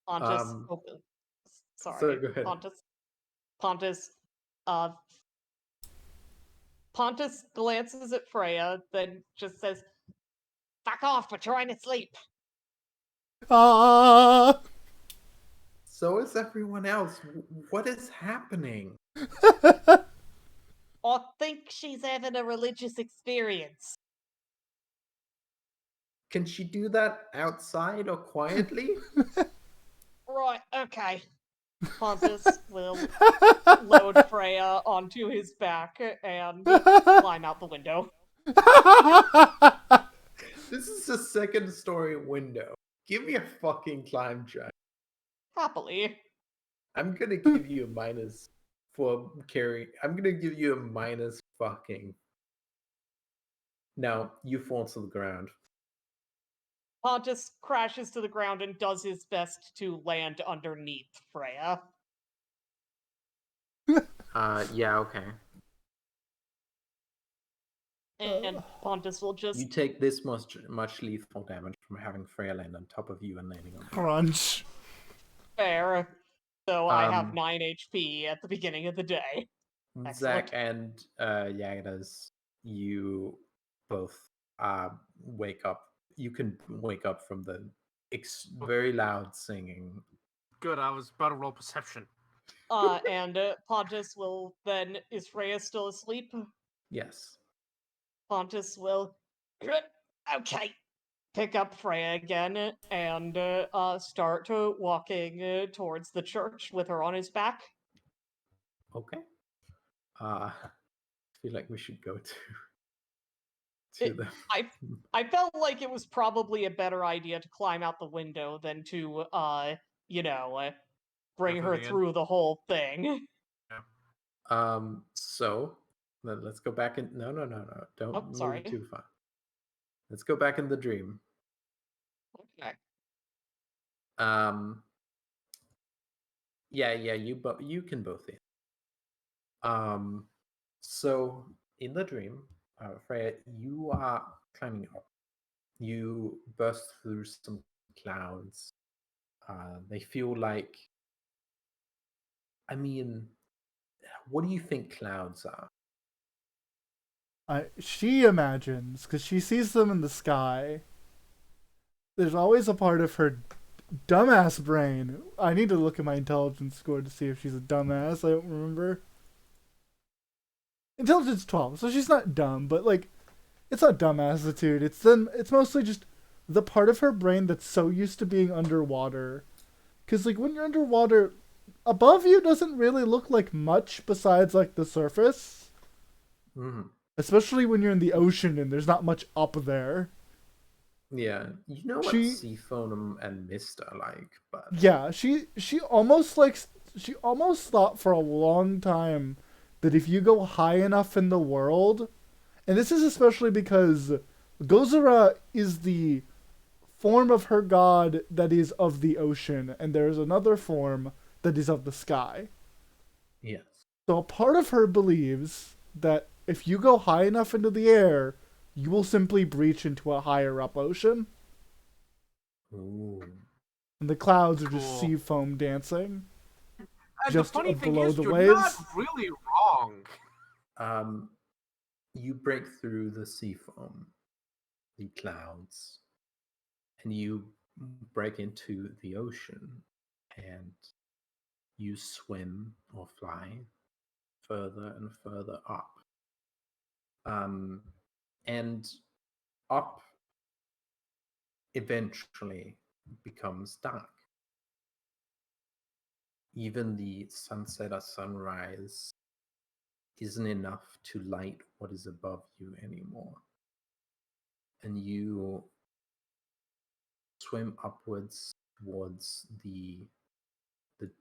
Pontus, Um, oh, so sorry, go ahead. Pontus, uh, Pontus glances at Freya, then just says, "Fuck off! We're trying to sleep." Ah. So is everyone else. What is happening? I think she's having a religious experience. Can she do that outside or quietly? Right, okay. Pontus will load Freya onto his back and climb out the window. This is a second story window. Give me a fucking climb check. Happily. I'm gonna give you a minus for carrying. I'm gonna give you a minus fucking. No, you fall to the ground. Pontus crashes to the ground and does his best to land underneath Freya. Yeah, okay. And Pontus will just You take this much lethal damage from having Freya land on top of you and landing on you. Crunch. fair. So I have Um, 9 HP at the beginning of the day. Zach Excellent. and Yagadas, you both wake up. You can wake up from the very loud singing. Good, I was about to roll perception. And Pontus will then. Is Freya still asleep? Yes. Pontus will. Okay. Pick up Freya again and start walking towards the church with her on his back. Okay. I feel like we should go to the. I felt like it was probably a better idea to climb out the window than to bring her Definitely in. through the whole thing. So let's go back in. No. Don't Oh, move sorry. too far. Let's go back in the dream. Okay. Um, Yeah, you can both answer. So in the dream, Freya, you are climbing up. You burst through some clouds. They feel like, I mean, what do you think clouds are? She imagines, because she sees them in the sky. There's always a part of her dumbass brain. I need to look at my intelligence score to see if she's a dumbass. I don't remember. Intelligence 12, so she's not dumb, but like, it's not dumbassitude. It's mostly just the part of her brain that's so used to being underwater. Because like when you're underwater, above you doesn't really look like much besides like the surface. Mm. Especially when you're in the ocean and there's not much up there. Yeah, you know what She- Seafoam and Mist are like, but Yeah, she almost thought for a long time that if you go high enough in the world, and this is especially because Gozera is the form of her god that is of the ocean, and there is another form that is of the sky. yes. So a part of her believes that if you go high enough into the air, you will simply breach into a higher up ocean. Ooh. And the clouds are just Cool. sea foam dancing. And Just the funny thing below is, the you're waves? not really wrong. You break through the sea foam, the clouds, and you break into the ocean, and you swim or fly further and further up. And up eventually becomes dark. Even the sunset or sunrise isn't enough to light what is above you anymore. And you swim upwards towards the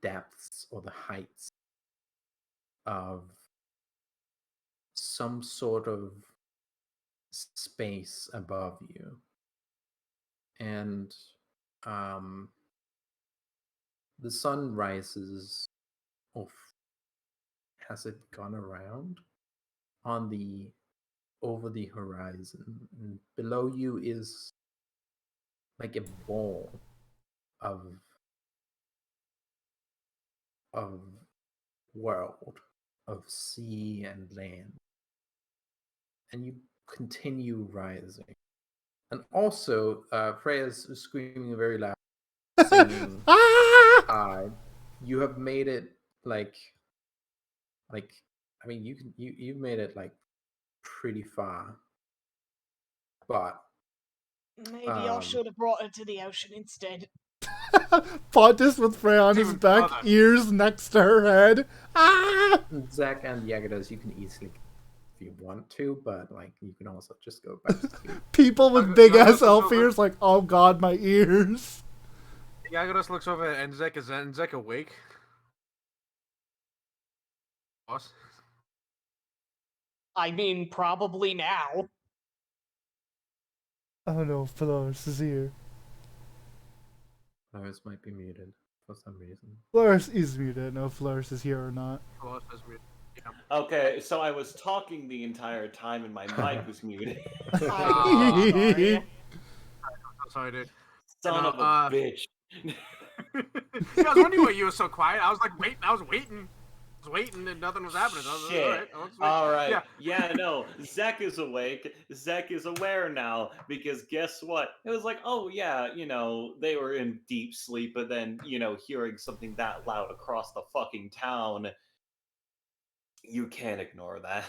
depths or the heights of some sort of space above you. And the sun rises off. Has it gone around on the over the horizon, and below you is like a ball of world, of sea and land, and you continue rising. And also, Freya's screaming very loud, singing. You have made it like I mean, you've made it like pretty far, but Maybe I should have brought her to the ocean instead. Pontus with Freya on his Even back, further. ears next to her head. Zach and Yagadas, you can easily if you want to, but like you can also just go back to sleep. People with Yaga- big Yagadas ass elf looks over- ears, like, oh god, my ears. Yagadas looks over at Enzek. Is Enzek awake? Boss? I mean, probably now. Oh no, Flores is here. Flowers might be muted for some reason. Flores is muted. No, Flores is here or not. Boss is muted. Okay, so I was talking the entire time and my mic was muted. Aw, sorry. Oh, sorry, dude. Son of a bitch. Yeah, I was wondering why you were so quiet. I was like, I was waiting, and nothing was happening. I was like, Shit. all right. Alright. Yeah. No. Zach is awake. Zach is aware now because guess what? It was like, oh yeah, they were in deep sleep, but then, hearing something that loud across the fucking town, you can't ignore that.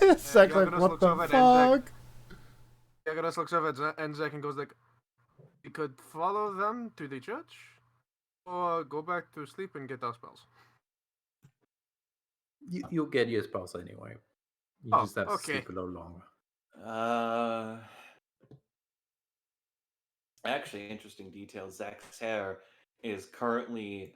It's like, Yagadas what looks the over at Enzek. fuck? Yagadas looks over at Enzek and goes like, "You could follow them to the church, or go back to sleep and get our spells." You'll get your spells anyway. You Oh, just have to okay. sleep a little longer. Actually, interesting detail. Zach's hair is currently,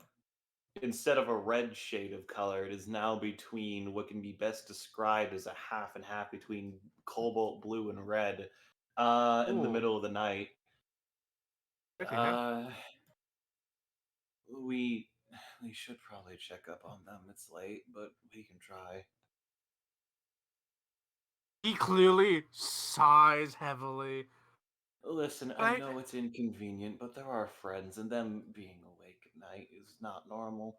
instead of a red shade of color, it is now between what can be best described as a half and half between cobalt blue and red in the Ooh. middle of the night. Pretty, huh? We We should probably check up on them. It's late, but we can try. He clearly sighs heavily. Listen, I Right? know it's inconvenient, but they're our friends, and them being awake at night is not normal.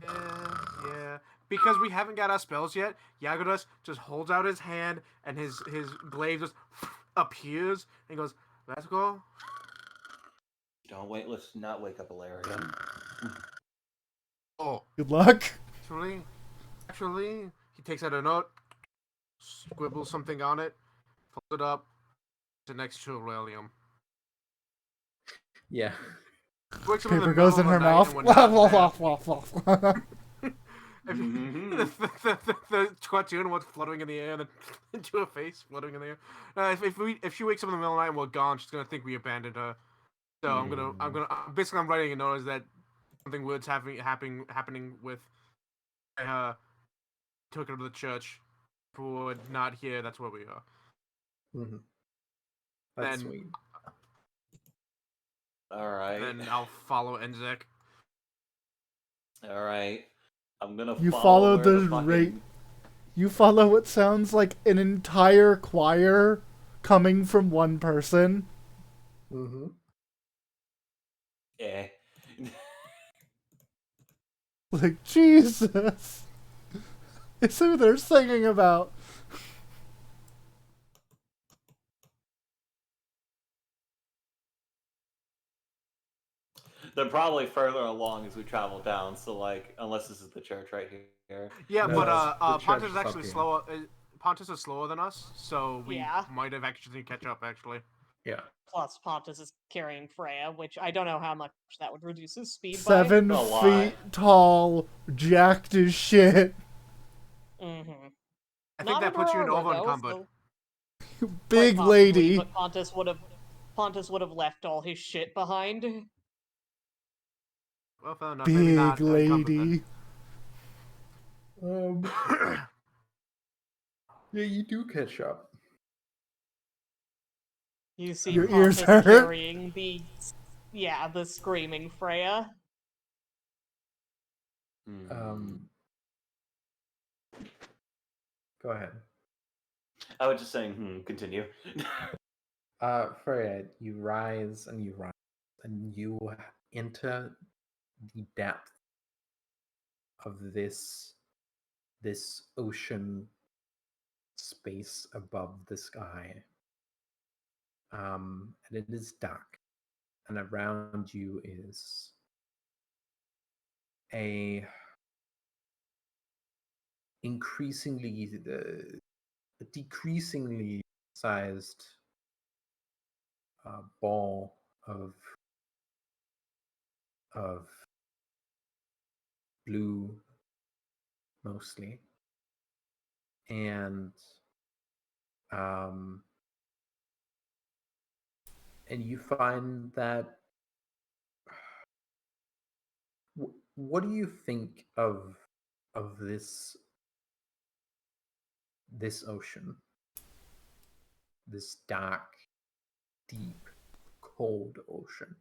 Yeah. Because we haven't got our spells yet, Yagodas just holds out his hand and his glaive just appears and goes, "Let's go." Don't wait. Let's not wake up Ilarion. Oh, Good luck. actually, he takes out a note, scribbles something on it, folds it up to next to Aurelium. Yeah. Wakes up in the Paper middle goes in of her the night mouth. and we're not there. The cartoon was fluttering in the air, and then into her face fluttering in the air. If she wakes up in the middle of the night and we're gone, she's gonna think we abandoned her. So I'm writing a note that something weird's happening with her. Took her to the church. If we're not here, that's where we are. Mm-hmm. That's Then- sweet. All right. Then I'll follow Enzek. All right. I'm gonna. You follow follow where the fucking... rate. You follow what sounds like an entire choir coming from one person. Mm-hmm. Eh. Like, Jesus. It's who they're singing about. They're probably further along as we travel down. So, like, unless this is the church right here. Yeah, No, but the church Pontus is is up actually here. slower. Pontus is slower than us, so we Yeah. might have actually catch up. Actually, Yeah. Plus, Pontus is carrying Freya, which I don't know how much that would reduce his speed 7 A lot. feet tall, jacked as shit. by. Mm-hmm. I think that puts you in over encumbered. Big lady. But Pontus would have left all his shit behind. Well, fair enough. Maybe Big not encumbered lady. then. Yeah, you do catch up. You see Your ears Pontus hurt? carrying the screaming Freya. Go ahead. I was just saying. Continue. Fred, you rise and you enter the depth of this ocean space above the sky. And it is dark, and around you is a decreasingly sized ball of blue, mostly, and you find that. What do you think of this ocean? This dark, deep, cold ocean.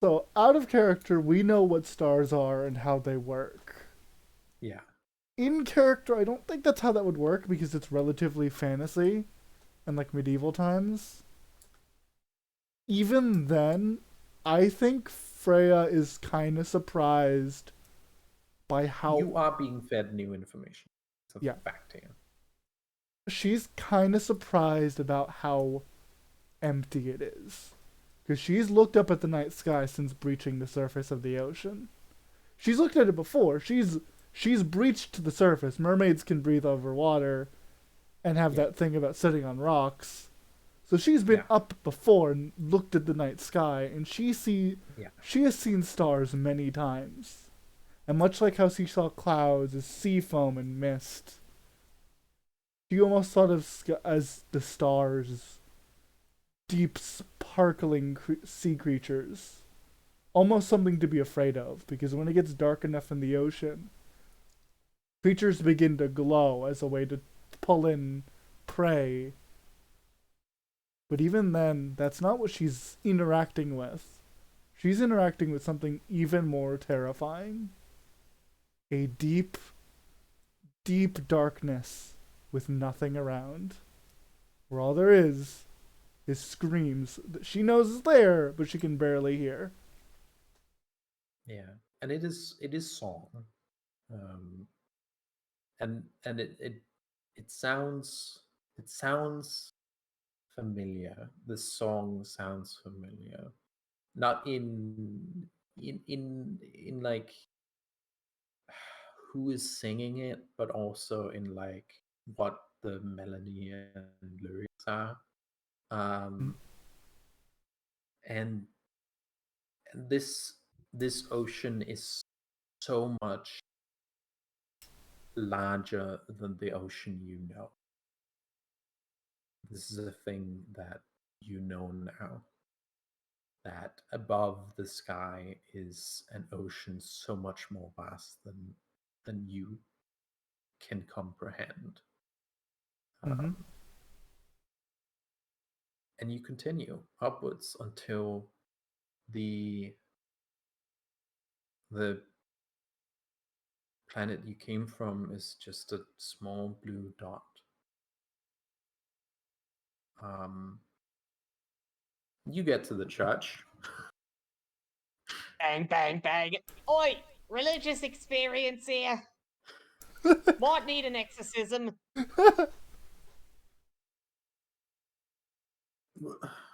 So, out of character, we know what stars are and how they work. Yeah. In character, I don't think that's how that would work because it's relatively fantasy and like medieval times. Even then, I think Freya is kind of surprised by how You are being fed new information. It's a Yeah. fact here. she's kind of surprised about how empty it is. Because she's looked up at the night sky since breaching the surface of the ocean. She's looked at it before. She's breached to the surface. Mermaids can breathe over water and have that thing about sitting on rocks. So she's been up before and looked at the night sky, and she has seen stars many times. And much like how she saw clouds as sea foam and mist, she almost thought of as the stars, deep, sparkling sea creatures. Almost something to be afraid of, because when it gets dark enough in the ocean, creatures begin to glow as a way to pull in prey. But even then, that's not what she's interacting with. She's interacting with something even more terrifying. A deep, deep darkness with nothing around. Where all there is screams that she knows is there, but she can barely hear. Yeah, and it is song, um, and it sounds familiar. The song sounds familiar, not in like who is singing it, but also in like what the melody and lyrics are. Um, and this ocean is so much larger than the ocean you know. This is a thing that you know now. That above the sky is an ocean so much more vast than you can comprehend. Mm-hmm. And you continue upwards until the the planet you came from is just a small blue dot. You get to the church. Bang, bang, bang. Oi! Religious experience here. Might need an exorcism.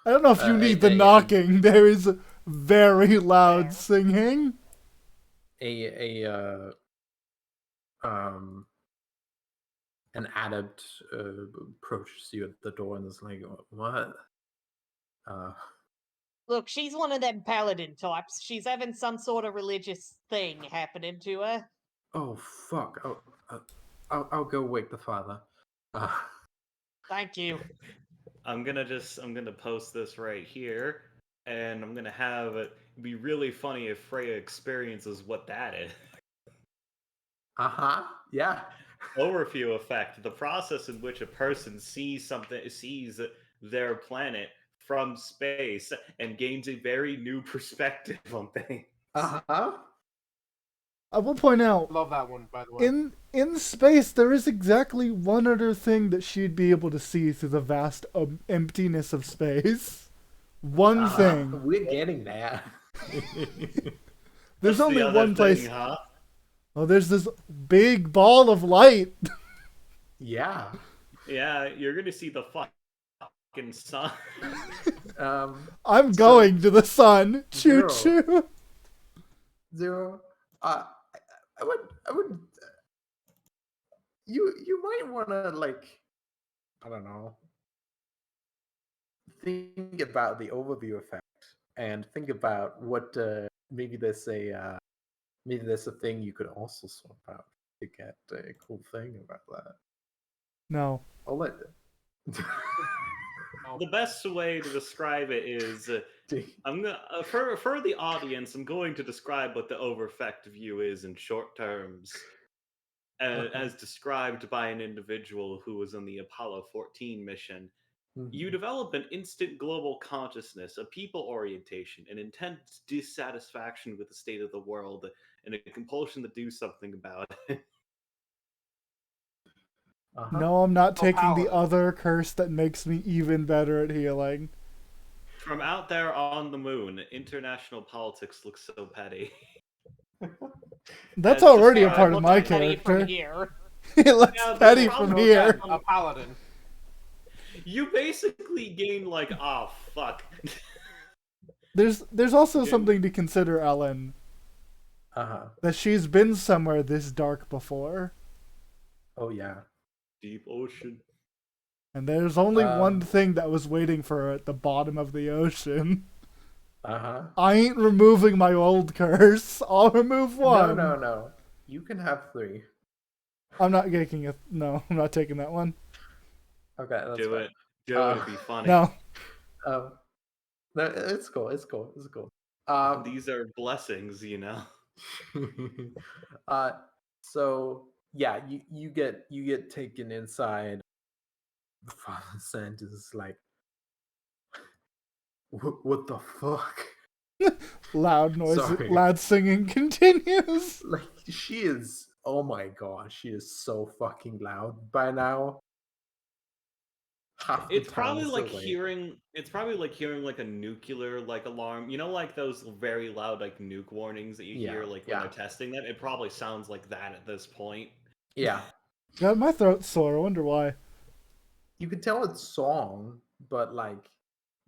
I don't know if you need the a- knocking. There is very loud Fair. singing. Um an adept approaches you at the door and is like, "What?" Look, she's one of them paladin types. She's having some sort of religious thing happening to her. Oh fuck! I'll go wake the father. Thank you. I'm gonna post this right here, and I'm gonna have it be really funny if Freya experiences what that is. Yeah. Overview effect: the process in which a person sees their planet from space and gains a very new perspective on things. I will point out, Love that one, by the way. in space, there is exactly one other thing that she'd be able to see through the vast emptiness of space. One thing. We're getting there. There's What's only the other one place. thing, huh? Oh, there's this big ball of light. Yeah. Yeah, you're gonna see the fucking sun. I'm going to the sun. Choo Zero. choo. Zero. I would. You might want to I don't know. Think about the overview effect and think about what maybe there's a thing you could also swap out to get a cool thing about that. No. I'll let. The best way to describe it is I'm gonna for the audience. I'm going to describe what the over-effect view is in short terms, as described by an individual who was on the Apollo 14 mission. You develop an instant global consciousness, a people orientation, an intense dissatisfaction with the state of the world, and a compulsion to do something about it. No, I'm not taking the paladin. other curse that makes me even better at healing. From out there on the moon, international politics looks so petty. That's As already a described- part of Looks my petty from character. here. It looks Yeah, the petty problem from with here. that- A paladin. You basically gain fuck. There's also something to consider, Ellen. That she's been somewhere this dark before. Oh yeah. Deep ocean. And there's only one thing that was waiting for her at the bottom of the ocean. I ain't removing my old curse. I'll remove one. No. You can have 3. I'm not taking no, I'm not taking that one. Okay, that's Do fine. it. Do it. It'd be funny. No. No, it's cool. These are blessings, you know. So yeah, you get taken inside. The father sent is like, What the fuck? Loud noise, Sorry. loud singing continues. Like, she is. Oh my god, she is so fucking loud by now. Half the It's town probably is like awake. hearing. It's probably like hearing like a nuclear like alarm. You know, like those very loud like nuke warnings that you Yeah, hear like when yeah. they're testing them. It probably sounds like that at this point. Yeah, God, my throat's sore. I wonder why. you can tell it's song, but like,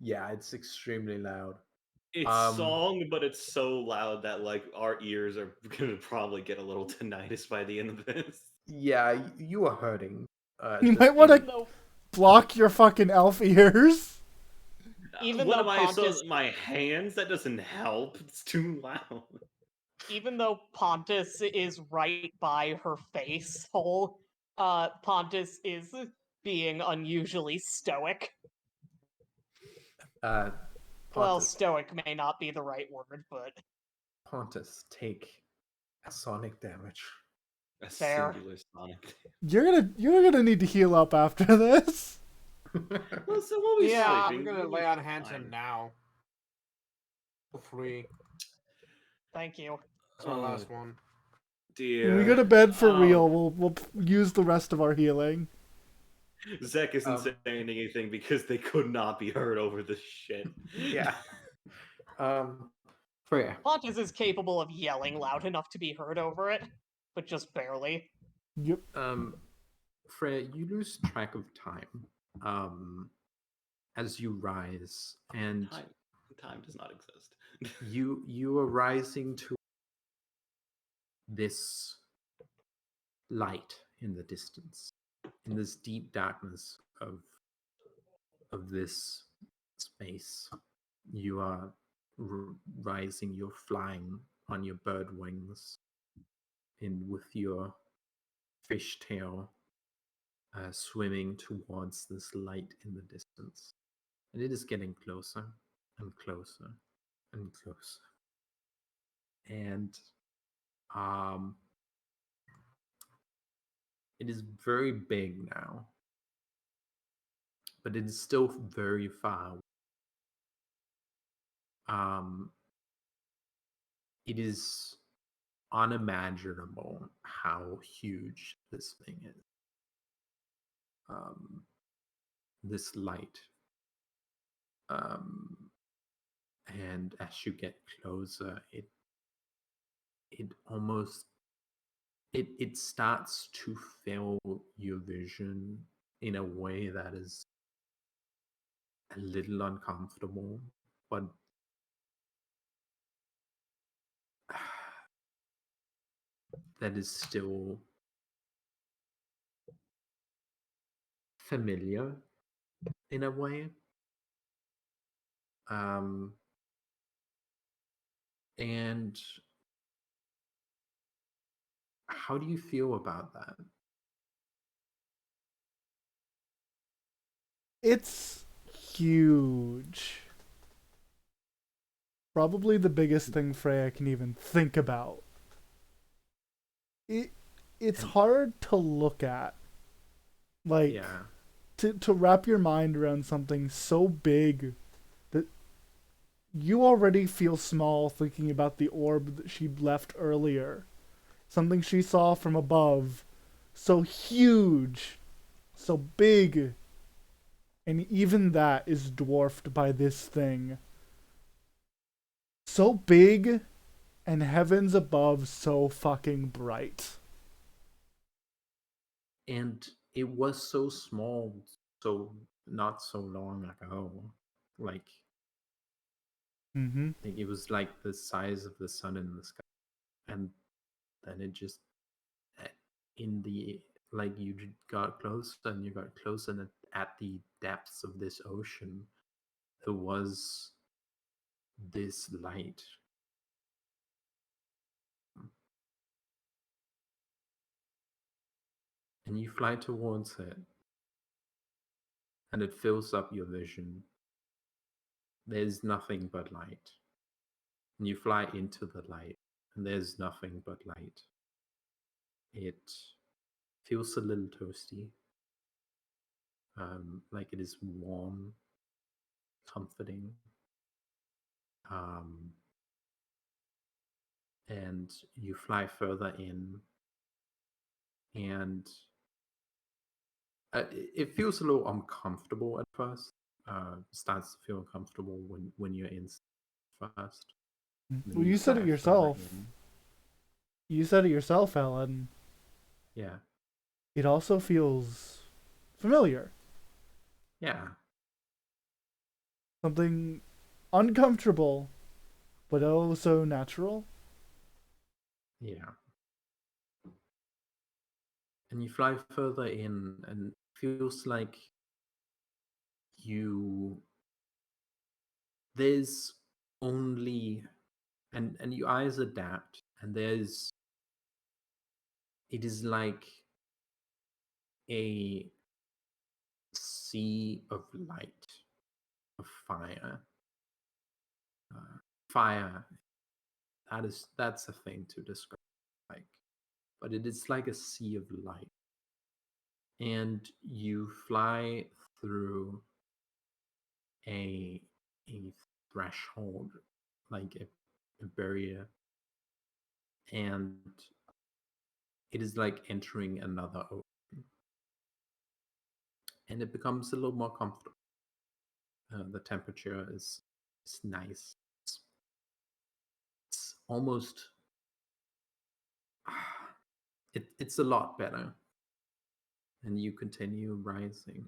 yeah, it's extremely loud. It's song, but it's so loud that like our ears are gonna probably get a little tinnitus by the end of this. Yeah, you are hurting. You just might want in- to Though, block your fucking elf ears. Even what though am I? Pontus- My hands? That doesn't help. It's too loud. even though Pontus is right by her face hole, Pontus is being unusually stoic. Pontus, Well, stoic may not be the right word, but Pontus, take a sonic damage. A Fair. singular sonic. You're gonna need to heal up after this. Well, so we'll be Yeah, I'm sleeping. gonna We'll lay be on hands fine. him now. 3. thank you. That's my Oh, last one. dear. When we go to bed for Um, real, we'll use the rest of our healing. Zek isn't Um, saying anything because they could not be heard over the shit. Yeah. Freya. Pontus is capable of yelling loud enough to be heard over it, but just barely. Yep. Freya, you lose track of time. As you rise, and Time does not exist. you are rising to this light in the distance, in this deep darkness of this space. You are rising. You're flying on your bird wings, in with your fish tail, swimming towards this light in the distance, and it is getting closer and closer and closer. And it is very big now, but it is still very far. It is unimaginable how huge this thing is. This light. And as you get closer, it almost it starts to fill your vision in a way that is a little uncomfortable, but that is still familiar in a way. And how do you feel about that? It's huge. Probably the biggest thing Freya can even think about. It's hard to look at. Like, Yeah. to wrap your mind around something so big that you already feel small thinking about the orb that she left earlier. Something she saw from above. So huge. So big. And even that is dwarfed by this thing. So big, and heavens above so fucking bright. And it was so small, so not so long ago. Like, Mm-hmm. I think it was like the size of the sun in the sky. And then it just, in the, like, you got closer and you got closer, and at the depths of this ocean, there was this light. And you fly towards it, and it fills up your vision. There's nothing but light. And you fly into the light, and there's nothing but light. It feels a little toasty, like it is warm, comforting, and you fly further in, and it feels a little uncomfortable at first. Starts to feel uncomfortable when you're in first. And then Well, you said fly it further yourself. in. You said it yourself, Ellen. Yeah, It also feels familiar. yeah. Something uncomfortable, but also natural. Yeah. And you fly further in, and it feels like there's only, and your eyes adapt, and it is like a sea of light, of fire. Fire, that's a thing to describe, like, but it is like a sea of light, and you fly through a threshold, like a barrier, and it is like entering another ocean, and it becomes a little more comfortable. The temperature is nice. It's almost it's a lot better, and you continue rising.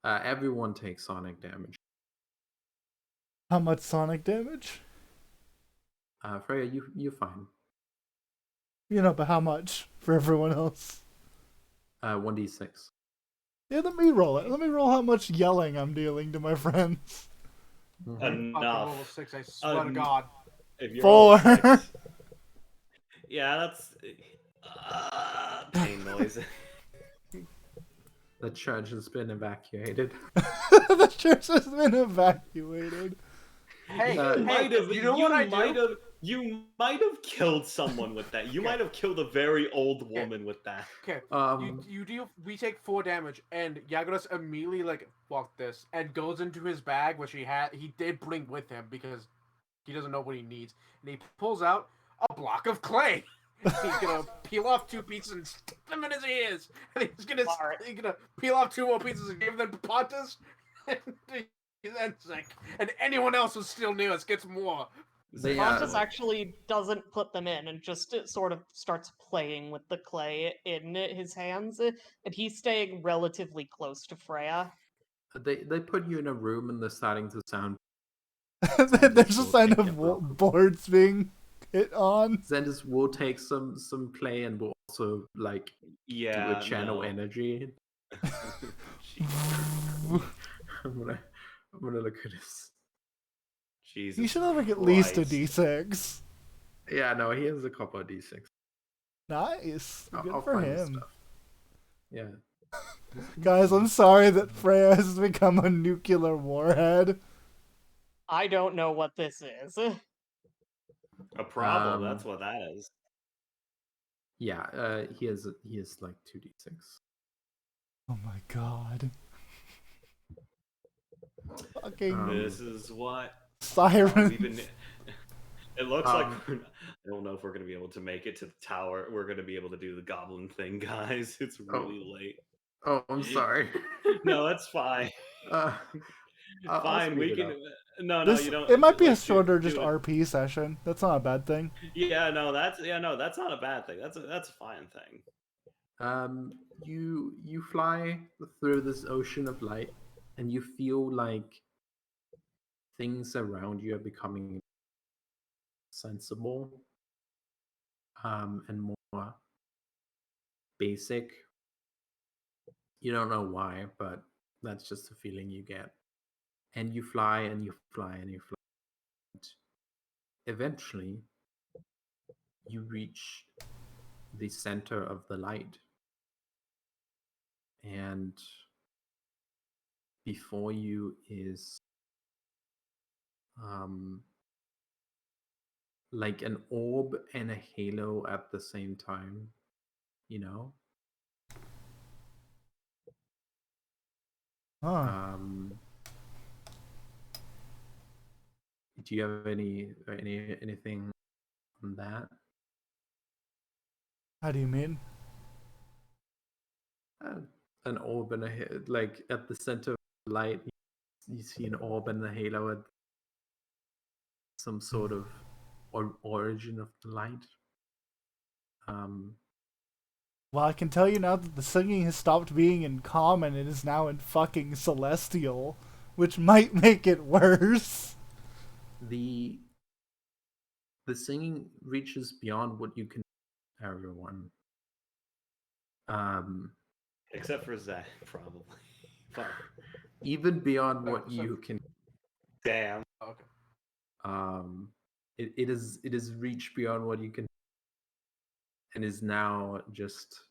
Everyone takes sonic damage. How much sonic damage? Freya, you're fine. You know, but how much for everyone else? 1d6. Yeah, let me roll it. Let me roll how much yelling I'm dealing to my friends. Fucking roll a Enough. 6, I swear to God. If you're 4. all 6, yeah, that's pain noise. The church has been evacuated. The church has been evacuated. Hey, You might have. you know what I do? You might have killed someone with that. You Okay. might have killed a very old woman with that. Okay, Um, you deal. We take 4 damage, and Yagoras immediately like fuck this, and goes into his bag, which he did bring with him because he doesn't know what he needs, and he pulls out a block of clay. He's gonna peel off 2 pieces and stick them in his ears, and he's gonna peel off 2 more pieces and give them to Pontus, and then sick, and anyone else who's still near us gets more. They, Pontus actually doesn't put them in and just sort of starts playing with the clay in his hands, and he's staying relatively close to Freya. they put you in a room and they're starting to sound. There's a will sign take of a block. boards being hit on. Xandis will take some clay and will also like Yeah. do a channel no. energy. Jesus. I'm gonna look at this. Jesus You should have like at least a Christ. d6. Yeah, no, he has a couple of d6. Nice. Good I'll for find the him. stuff. Yeah. Guys, I'm sorry that Freya has become a nuclear warhead. I don't know what this is. A problem. Um, That's what that is. Yeah, he has like 2d6. Oh my god. Fucking This is what sirens. we've been. It looks like Um, I don't know if we're gonna be able to make it to the tower. We're gonna be able to do the goblin thing, guys. It's really late. Oh, I'm sorry. No, that's fine. I'll Fine, we speed it can. up. No, This you don't. it might be a like, shorter do just it. RP session. That's not a bad thing. Yeah, no, that's not a bad thing. That's a fine thing. You fly through this ocean of light, and you feel like things around you are becoming sensible, and more basic. You don't know why, but that's just the feeling you get. And you fly and you fly and you fly. And eventually, you reach the center of the light. And before you is like an orb and a halo at the same time, you know? Huh. Do you have anything on that? How do you mean? An orb and like at the center of the light, you see an orb and the halo at some sort of origin of the light. Well, I can tell you now that the singing has stopped being in common and is now in fucking celestial, which might make it worse. The singing reaches beyond what you can, everyone. Except for Zach, probably. Fuck. Even beyond what you can. Damn. Okay. It is reached beyond what you can, and is now just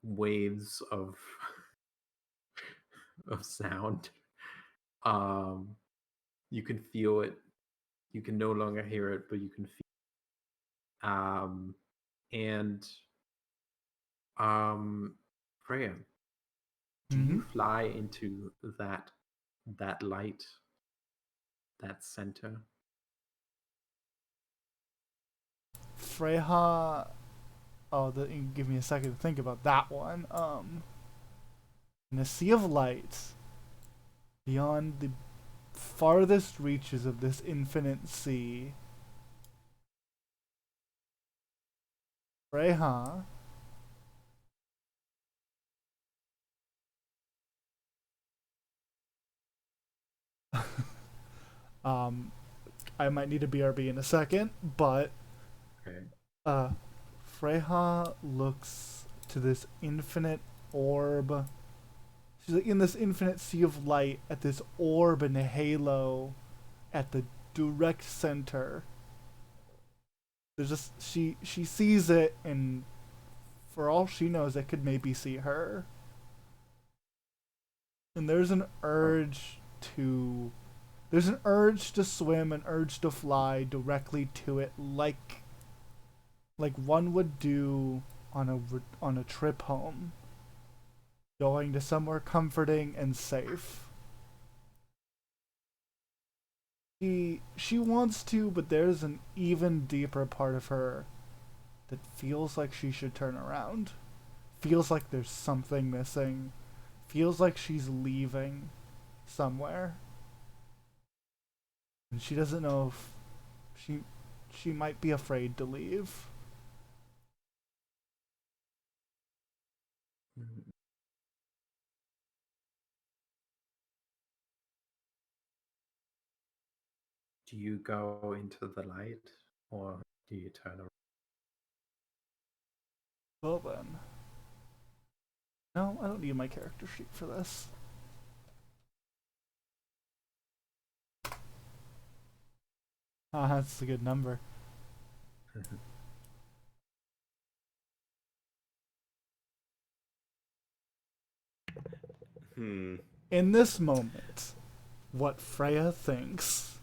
waves of sound. You can feel it. You can no longer hear it, but you can feel it. Freya, do you fly into that light, that center? Freya. Oh, give me a second to think about that one. In a sea of light, beyond the farthest reaches of this infinite sea, Freya I might need a BRB in a second, but Okay. Freya looks to this infinite orb. She's like in this infinite sea of light at this orb and halo at the direct center. There's just she sees it, and for all she knows, it could maybe see her. And there's an urge to swim, an urge to fly directly to it, like one would do on a trip home, going to somewhere comforting and safe. She wants to, but there's an even deeper part of her that feels like she should turn around. Feels like there's something missing. Feels like she's leaving somewhere. And she doesn't know if she might be afraid to leave. Mhm. Do you go into the light, or do you turn around? Well then. No, I don't need my character sheet for this. Ah, that's a good number. In this moment, what Freya thinks.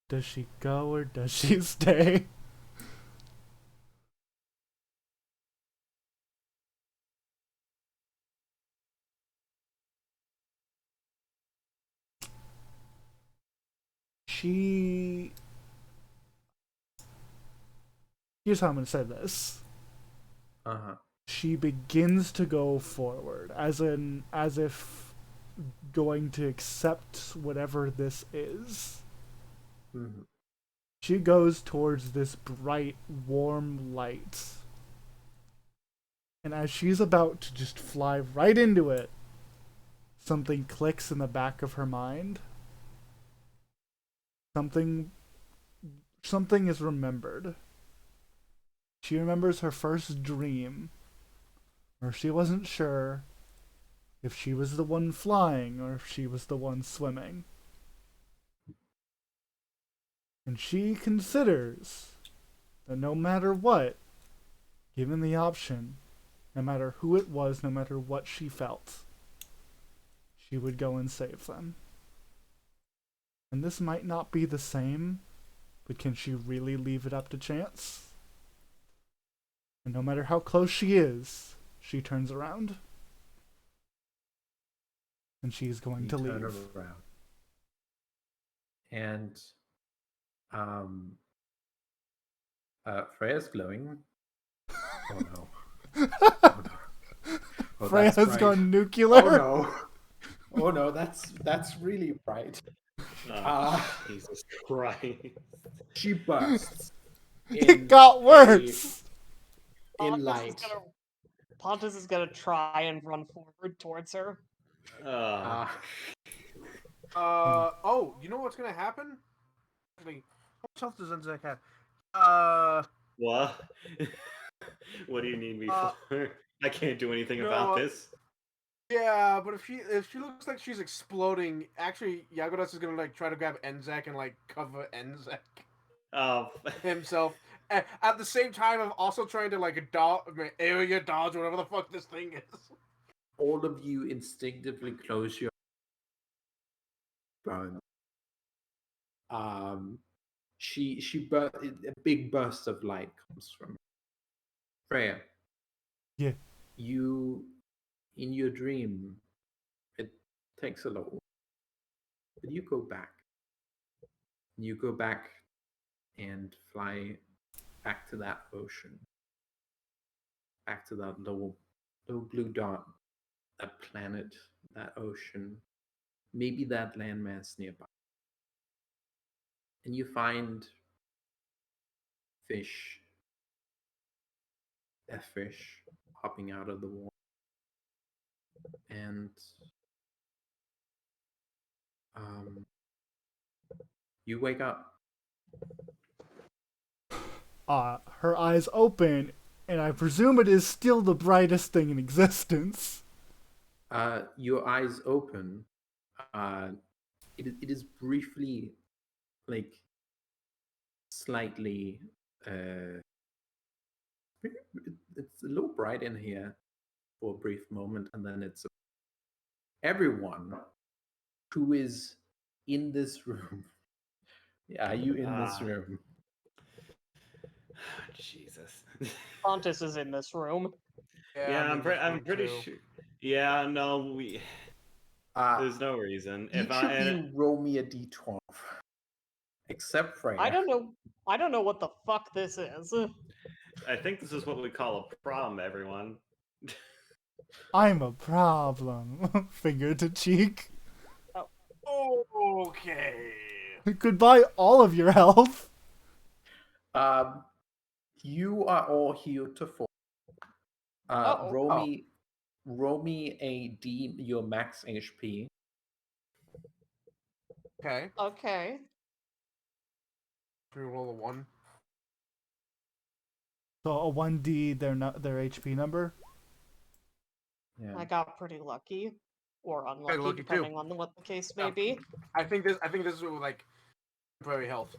Does she go or does she stay? She. Here's how I'm gonna say this. She begins to go forward, as if going to accept whatever this is. Mm-hmm. She goes towards this bright, warm light. And as she's about to just fly right into it, something clicks in the back of her mind. Something is remembered. She remembers her first dream, where she wasn't sure if she was the one flying or if she was the one swimming. And she considers that no matter what, given the option, no matter who it was, no matter what she felt, she would go and save them. And this might not be the same, but can she really leave it up to chance? And no matter how close she is, she turns around. and she's going You to turn leave. around. And Freya's glowing. Oh no. Oh no. Oh, Freya that's has bright. gone nuclear. Oh no. Oh no, that's really bright. Jesus Christ. She bursts It got a worse. light. Pontus is gonna try and run forward towards her. Uh, Oh, you know what's gonna happen? Actually, how much health does Enzek have? what? What do you need me for? I can't do anything you know about what? this. Yeah, but if she looks like she's exploding, actually, Yagodas is gonna like try to grab Enzek and like cover Enzek Oh, himself. At the same time, I'm also trying to like area dodge whatever the fuck this thing is. All of you instinctively close your burn. A big burst of light comes from Freya. Yeah. You, in your dream, it takes a little, but you go back. You go back and fly back to that ocean, back to that little blue dot, that planet, that ocean, maybe that landmass nearby. And you find fish, a fish hopping out of the water. And you wake up. Her eyes open, and I presume it is still the brightest thing in existence. Your eyes open. It is briefly, like, slightly. It's a little bright in here for a brief moment, and then it's everyone who is in this room. Yeah, are you in this room? Jesus. Pontus is in this room. Yeah, I'm pretty sure. Yeah, no, there's no reason. Each of you roll me a d12, except Freya. I don't know what the fuck this is. I think this is what we call a problem, everyone. I'm a problem. Finger to cheek. Okay. Goodbye, all of your health. You are all healed to 4. Roll me a D, your max HP. Okay. Okay. Can we roll a 1? So a 1D, their HP number. Yeah. I got pretty lucky. Or unlucky, lucky depending too. on what the case may be. I think this is like temporary health.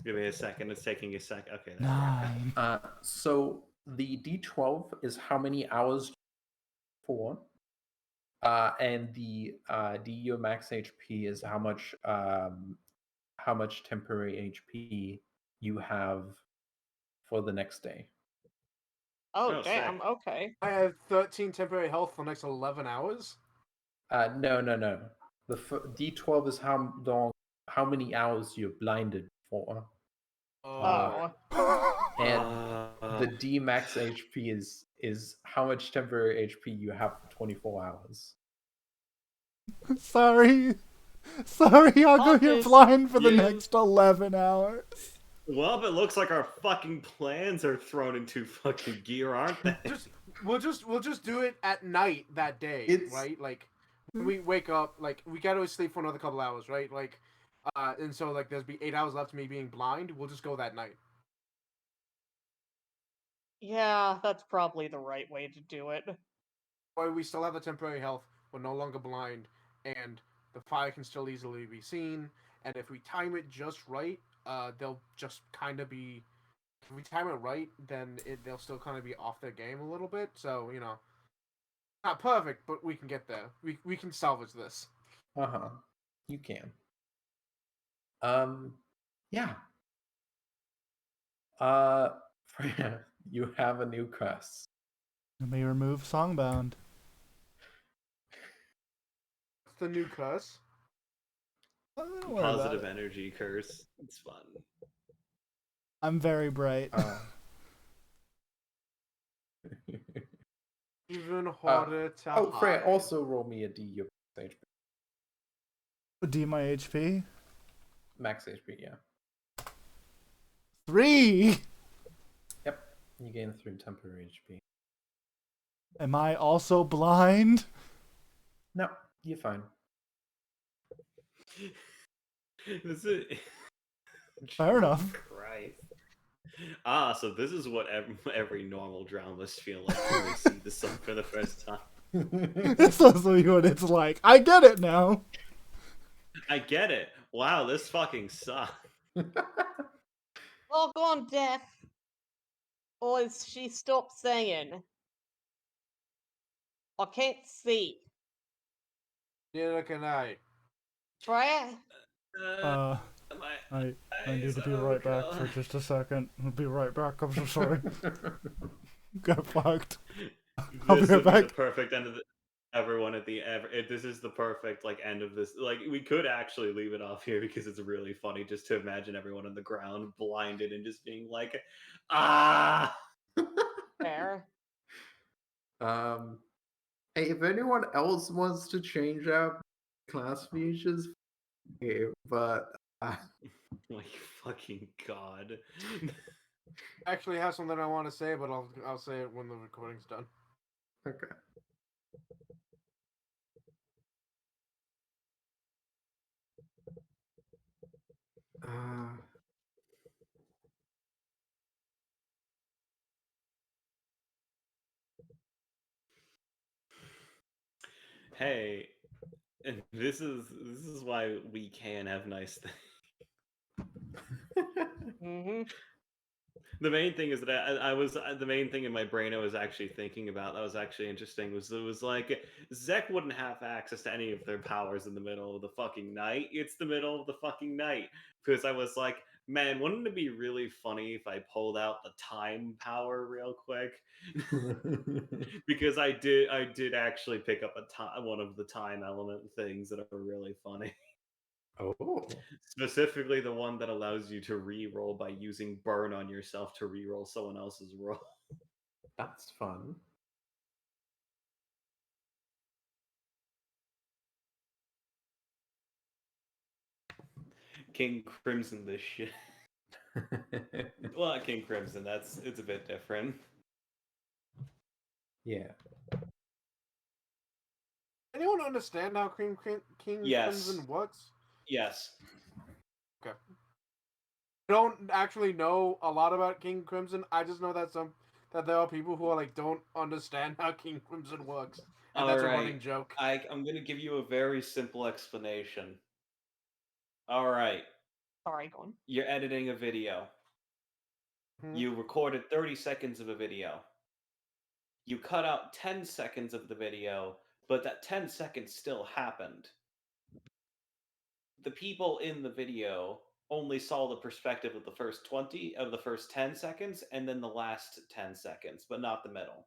Give me a second. It's taking a sec. Okay. 9. So the D12 is how many hours for, and the your max HP is how much temporary HP you have for the next day. Oh, damn. Sick. Okay. I have 13 temporary health for the next 11 hours. No. The D12 is how many hours you're blinded for. And the D max HP is how much temporary HP you have for 24 hours. Sorry, I'll go here blind for the next 11 hours. Well, it looks like our fucking plans are thrown into fucking gear, aren't they? We'll just do it at night that day, right? Like when we wake up, like we gotta sleep for another couple hours, right? Like, and so like there's be 8 hours left to me being blind. We'll just go that night. Yeah, that's probably the right way to do it. Why we still have the temporary health, we're no longer blind, and the fire can still easily be seen. And if we time it just right, they'll just kind of be. If we time it right, then they'll still kind of be off their game a little bit. So not perfect, but we can get there. We can salvage this. You can. Yeah. Freya, you have a new curse. You may remove Songbound. the new curse? Don't worry about Positive it. energy curse. It's fun. I'm very bright. Even harder to hide. Oh, Freya, also roll me a D. Your max HP. D my HP. Max HP, yeah. 3. Yep. You gain 3 temporary HP. Am I also blind? No, you're fine. This is Fair enough. Christ. So this is what every normal drow must feel like when they see the sun for the first time. This is what it's like. I get it now. I get it. Wow, this fucking sucks. Log on, Death. Or is she stopped saying? I can't see. Neither can I. Freya? I My need to be eyes, oh right back God. for just a second. I'll be right back. I'm so sorry. Got fucked. I'll be This right would be back. the perfect end of the. Everyone at the this is the perfect like end of this. Like we could actually leave it off here because it's really funny just to imagine everyone on the ground blinded and just being like, ah. Fair. Hey, if anyone else wants to change out class features, okay, but My fucking god. I actually have something I want to say, but I'll say it when the recording's done. okay. Hey, and this is why we can have nice things. Mm-hmm. The main thing is that I was the main thing in my brain I was actually thinking about that was actually interesting was it was like Zek wouldn't have access to any of their powers in the middle of the fucking night. It's the middle of the fucking night because I was like, man, wouldn't it be really funny if I pulled out the time power real quick? Because I did actually pick up one of the time element things that are really funny. Oh. Specifically, the one that allows you to re-roll by using burn on yourself to re-roll someone else's roll. That's fun. King Crimson, this shit. Well, not King Crimson. It's a bit different. Yeah. Anyone understand how King Yes. Crimson works? Yes. Okay. I don't actually know a lot about King Crimson. I just know that there are people who are like don't understand how King Crimson works, and that's a running joke. I'm gonna give you a very simple explanation. All right. Sorry, go on. You're editing a video. Hmm. You recorded 30 seconds of a video. You cut out 10 seconds of the video, but that 10 seconds still happened. The people in the video only saw the perspective of the first 10 seconds and then the last 10 seconds, but not the middle.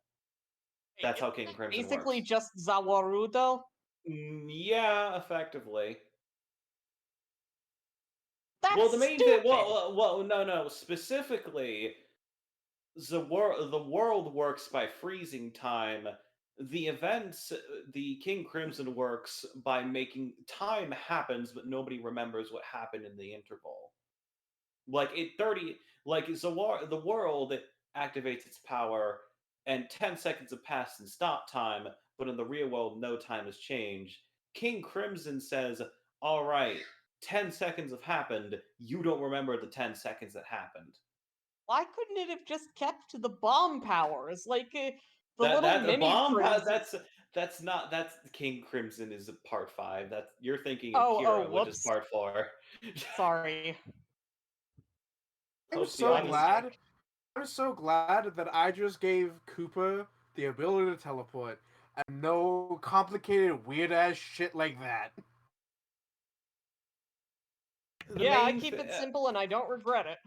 That's how King Crimson Basically, works. just Zawarudo. Yeah, effectively. That's Well, the main stupid. thing. Well, no. Specifically, the world works by freezing time. The events, the King Crimson works by making time happens, but nobody remembers what happened in the interval. Like the world activates its power, and 10 seconds have passed in stop time, but in the real world, no time has changed. King Crimson says, "All right, 10 seconds have happened. You don't remember the 10 seconds that happened." Why couldn't it have just kept to the bomb powers? Like the That little that mini bomb. crimson. That's not that's King Crimson is part 5. That's you're thinking of Oh, Kira, which is whoops. part 4. Sorry. I'm Hope the so audience- glad. I'm so glad that I just gave Cooper the ability to teleport and no complicated weird ass shit like that. Yeah, I keep it simple and I don't regret it.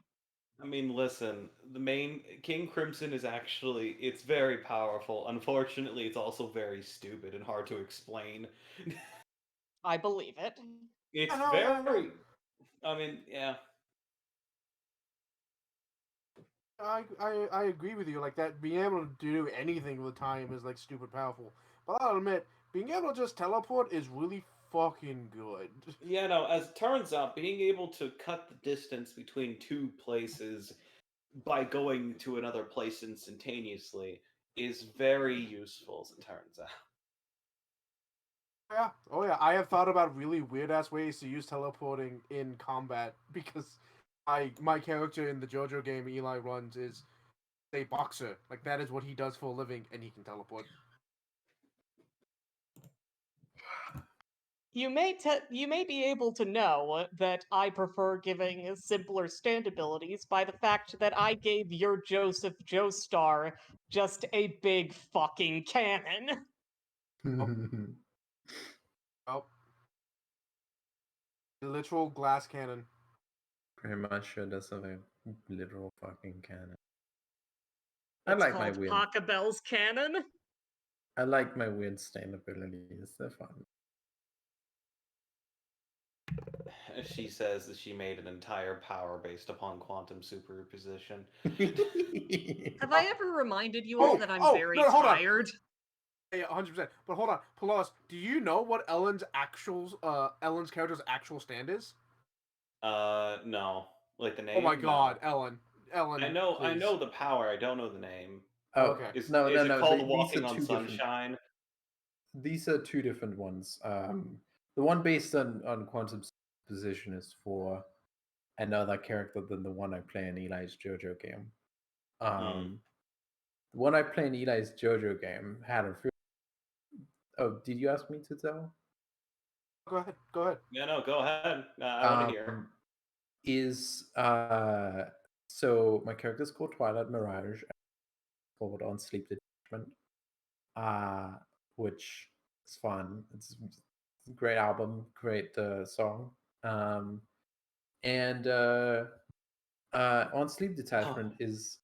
I mean, listen, the main King Crimson is actually it's very powerful. Unfortunately, it's also very stupid and hard to explain. I believe it. It's I know, very. I mean, yeah. I agree with you. Like that, being able to do anything with time is like stupid powerful. But I'll admit, being able to just teleport is really fucking good. Yeah, no, as it turns out, being able to cut the distance between two places by going to another place instantaneously is very useful, as it turns out. Yeah. Oh yeah. I have thought about really weird ass ways to use teleporting in combat because my character in the JoJo game Eli runs is a boxer. Like that is what he does for a living, and he can teleport. You may be able to know that I prefer giving simpler stand abilities by the fact that I gave your Joseph Joestar just a big fucking cannon. Oh, literal glass cannon. Pretty much sure that's a literal fucking cannon. I It's like my called weird. Pachelbel's cannon. I like my weird stain abilities. They're fun. She says that she made an entire power based upon quantum superposition. Have I ever reminded you all that I'm very no, hold on. tired? Yeah, 100%. But hold on, Palos, do you know what Ellen's character's actual stand is? No, like the name. Oh my No. god, Ellen, I know please. the power. I don't know the name. Oh, Okay. Is no. it called These Walking are on two different. Sunshine? These are two different ones. The one based on quantum position is for another character than the one I play in Eli's JoJo game. The one I play in Eli's JoJo game had a. Oh, did you ask me to tell? Go ahead. Yeah, no, go ahead. I want to hear. So my character is called Twilight Mirage, called On Sleep Detachment, which is fun. It's a great album, great song, and On Sleep Detachment is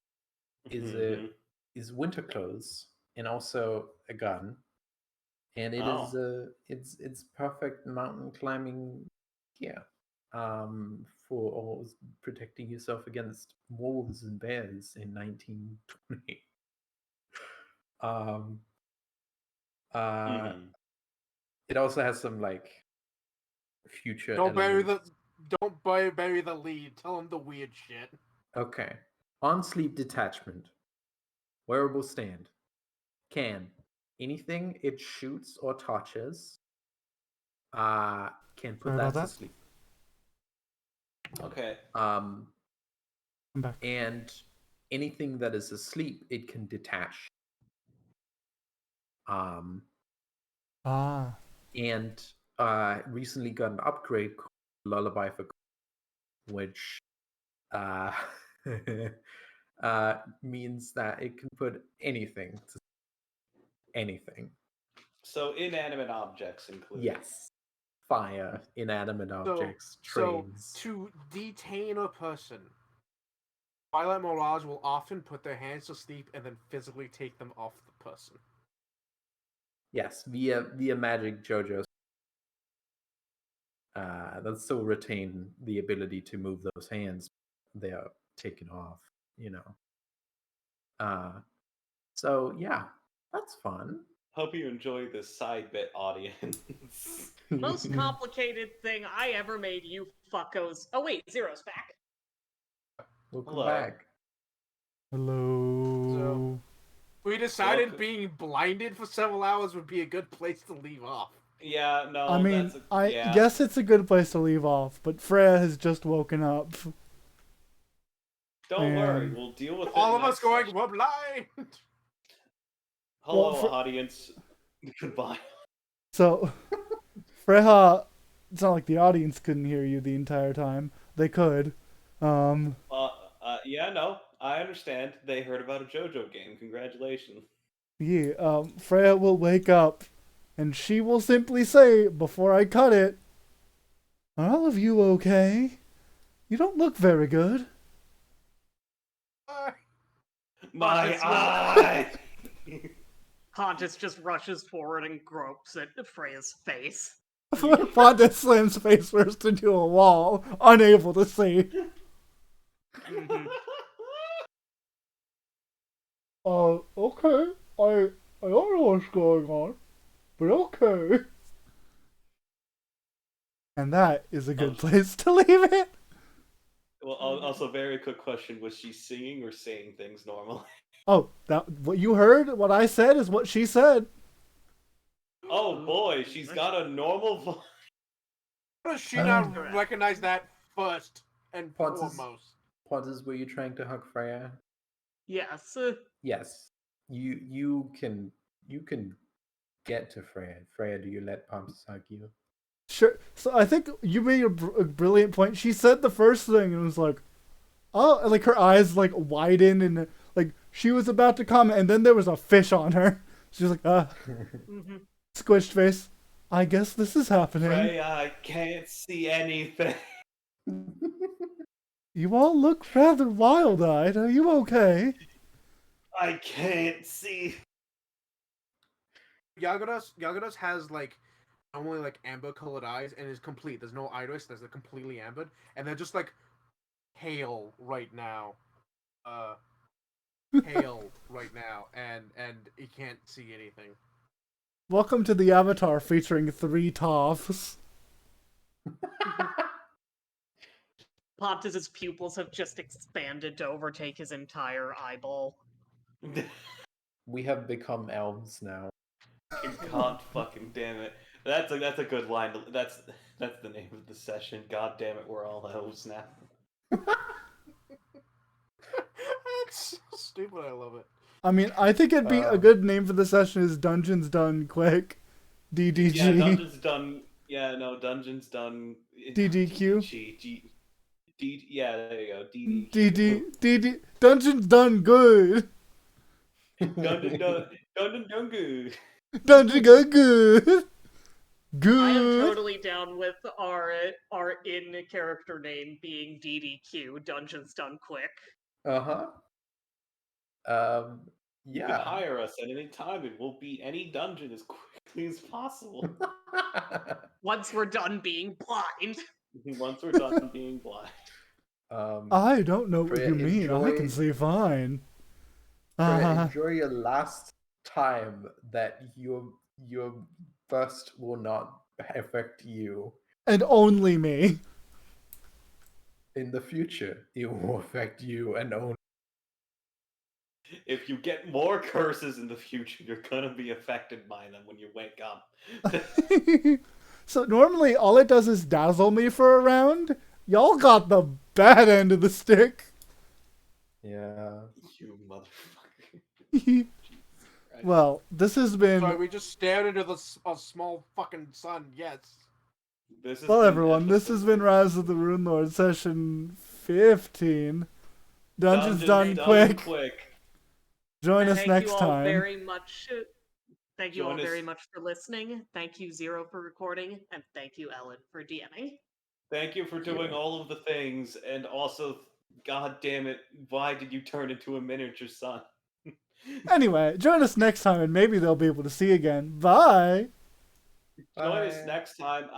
Mhm. is winter clothes and also a gun, and it is it's perfect mountain climbing gear for always protecting yourself against wolves and bears in 1920. um It also has some like future Don't bury elements. the lead. Tell him the weird shit. Okay. On Sleep Detachment, wearable stand, can anything it shoots or touches can put Sorry about that to that. sleep. Okay. I'm back. And anything that is asleep, it can detach. And recently got an upgrade called Lullaby for, which means that it can put anything to anything. So inanimate objects included. Yes. Fire, inanimate objects, trains. So to detain a person, Twilight Mirage will often put their hands to sleep and then physically take them off the person. Yes, via magic JoJo. They'll still retain the ability to move those hands. They are taken off, you know. So yeah, that's fun. Hope you enjoy this side bit, audience. Most complicated thing I ever made, you fuckos. Oh wait, Zero's back. Welcome Hello. back. Hello. We decided Welcome. being blinded for several hours would be a good place to leave off. Yeah, no, I mean, that's I guess it's a good place to leave off, but Freya has just woken up. Don't worry, we'll deal with it. All of us next going, session. we're blind! Hello, Well, audience. Goodbye. So, Freya, it's not like the audience couldn't hear you the entire time. They could. Yeah, no, I understand. They heard about a JoJo game. Congratulations. Yeah, Freya will wake up, and she will simply say, before I cut it, "Are all of you okay? You don't look very good." My eye! Pontus just rushes forward and gropes at Freya's face. Fonda slams face first into a wall, unable to see. Mhm. Okay. I don't know what's going on, but okay. And that is a good place to leave it. Well, also, very quick question: was she singing or saying things normally? Oh, that what you heard? What I said is what she said. Oh boy, she's got a normal voice. How does she not Correct. recognize that first and Potters, foremost? Potters, were you trying to hug Freya? Yes. Yes. You can get to Freya. Freya, do you let Pumps hug you? Sure. So I think you made a brilliant point. She said the first thing and was like, "Oh," and like her eyes like widened and like she was about to comment, and then there was a fish on her. She was like, Mhm. squished face. I guess this is happening. Freya, I can't see anything. You all look rather wild-eyed. Are you okay? I can't see. Yagadas has like normally like amber colored eyes and is complete. There's no iris. There's like completely ambered, and they're just like pale right now. Pale right now, and he can't see anything. Welcome to the Avatar featuring 3 toffs. Pontus's pupils have just expanded to overtake his entire eyeball. We have become elves now. God fucking damn it. That's a good line. That's the name of the session. God damn it, we're all elves now. That's so stupid. I love it. I mean, I think it'd be a good name for the session is Dungeons Done Quick. DDG. Yeah, Dungeons done. Yeah, no, Dungeons done. DDQ. Yeah, there you go. DDQ. DD. Dungeons Done Good. Dungeon done good. Dungeon Done Good. Good. I am totally down with our in character name being DDQ, Dungeons Done Quick. Uh-huh. You can Yeah. hire us at any time and we'll beat any dungeon as quickly as possible. Once we're done being blind. Once we're done being blind. I don't know what Freya, you mean. I can see fine. Freya, enjoy your last time that your burst will not affect you. And only me. In the future, it will affect you and only. If you get more curses in the future, you're gonna be affected by them when you wake up. So normally all it does is dazzle me for a round. Y'all got the bad end of the stick. Yeah. You motherfucker. Well, this has been... Sorry, we just stared into a small fucking sun. Yes. Well, everyone, this has been Rise of the Rune Lord session 15. Dungeons Done Quick. Join us next time. Thank you all very much for listening. Thank you, Zero, for recording, and thank you, Ellen, for DMing. Thank you for doing all of the things, and also, god damn it, why did you turn into a miniature sun? Anyway, join us next time, and maybe they'll be able to see again. Bye! Join us next time.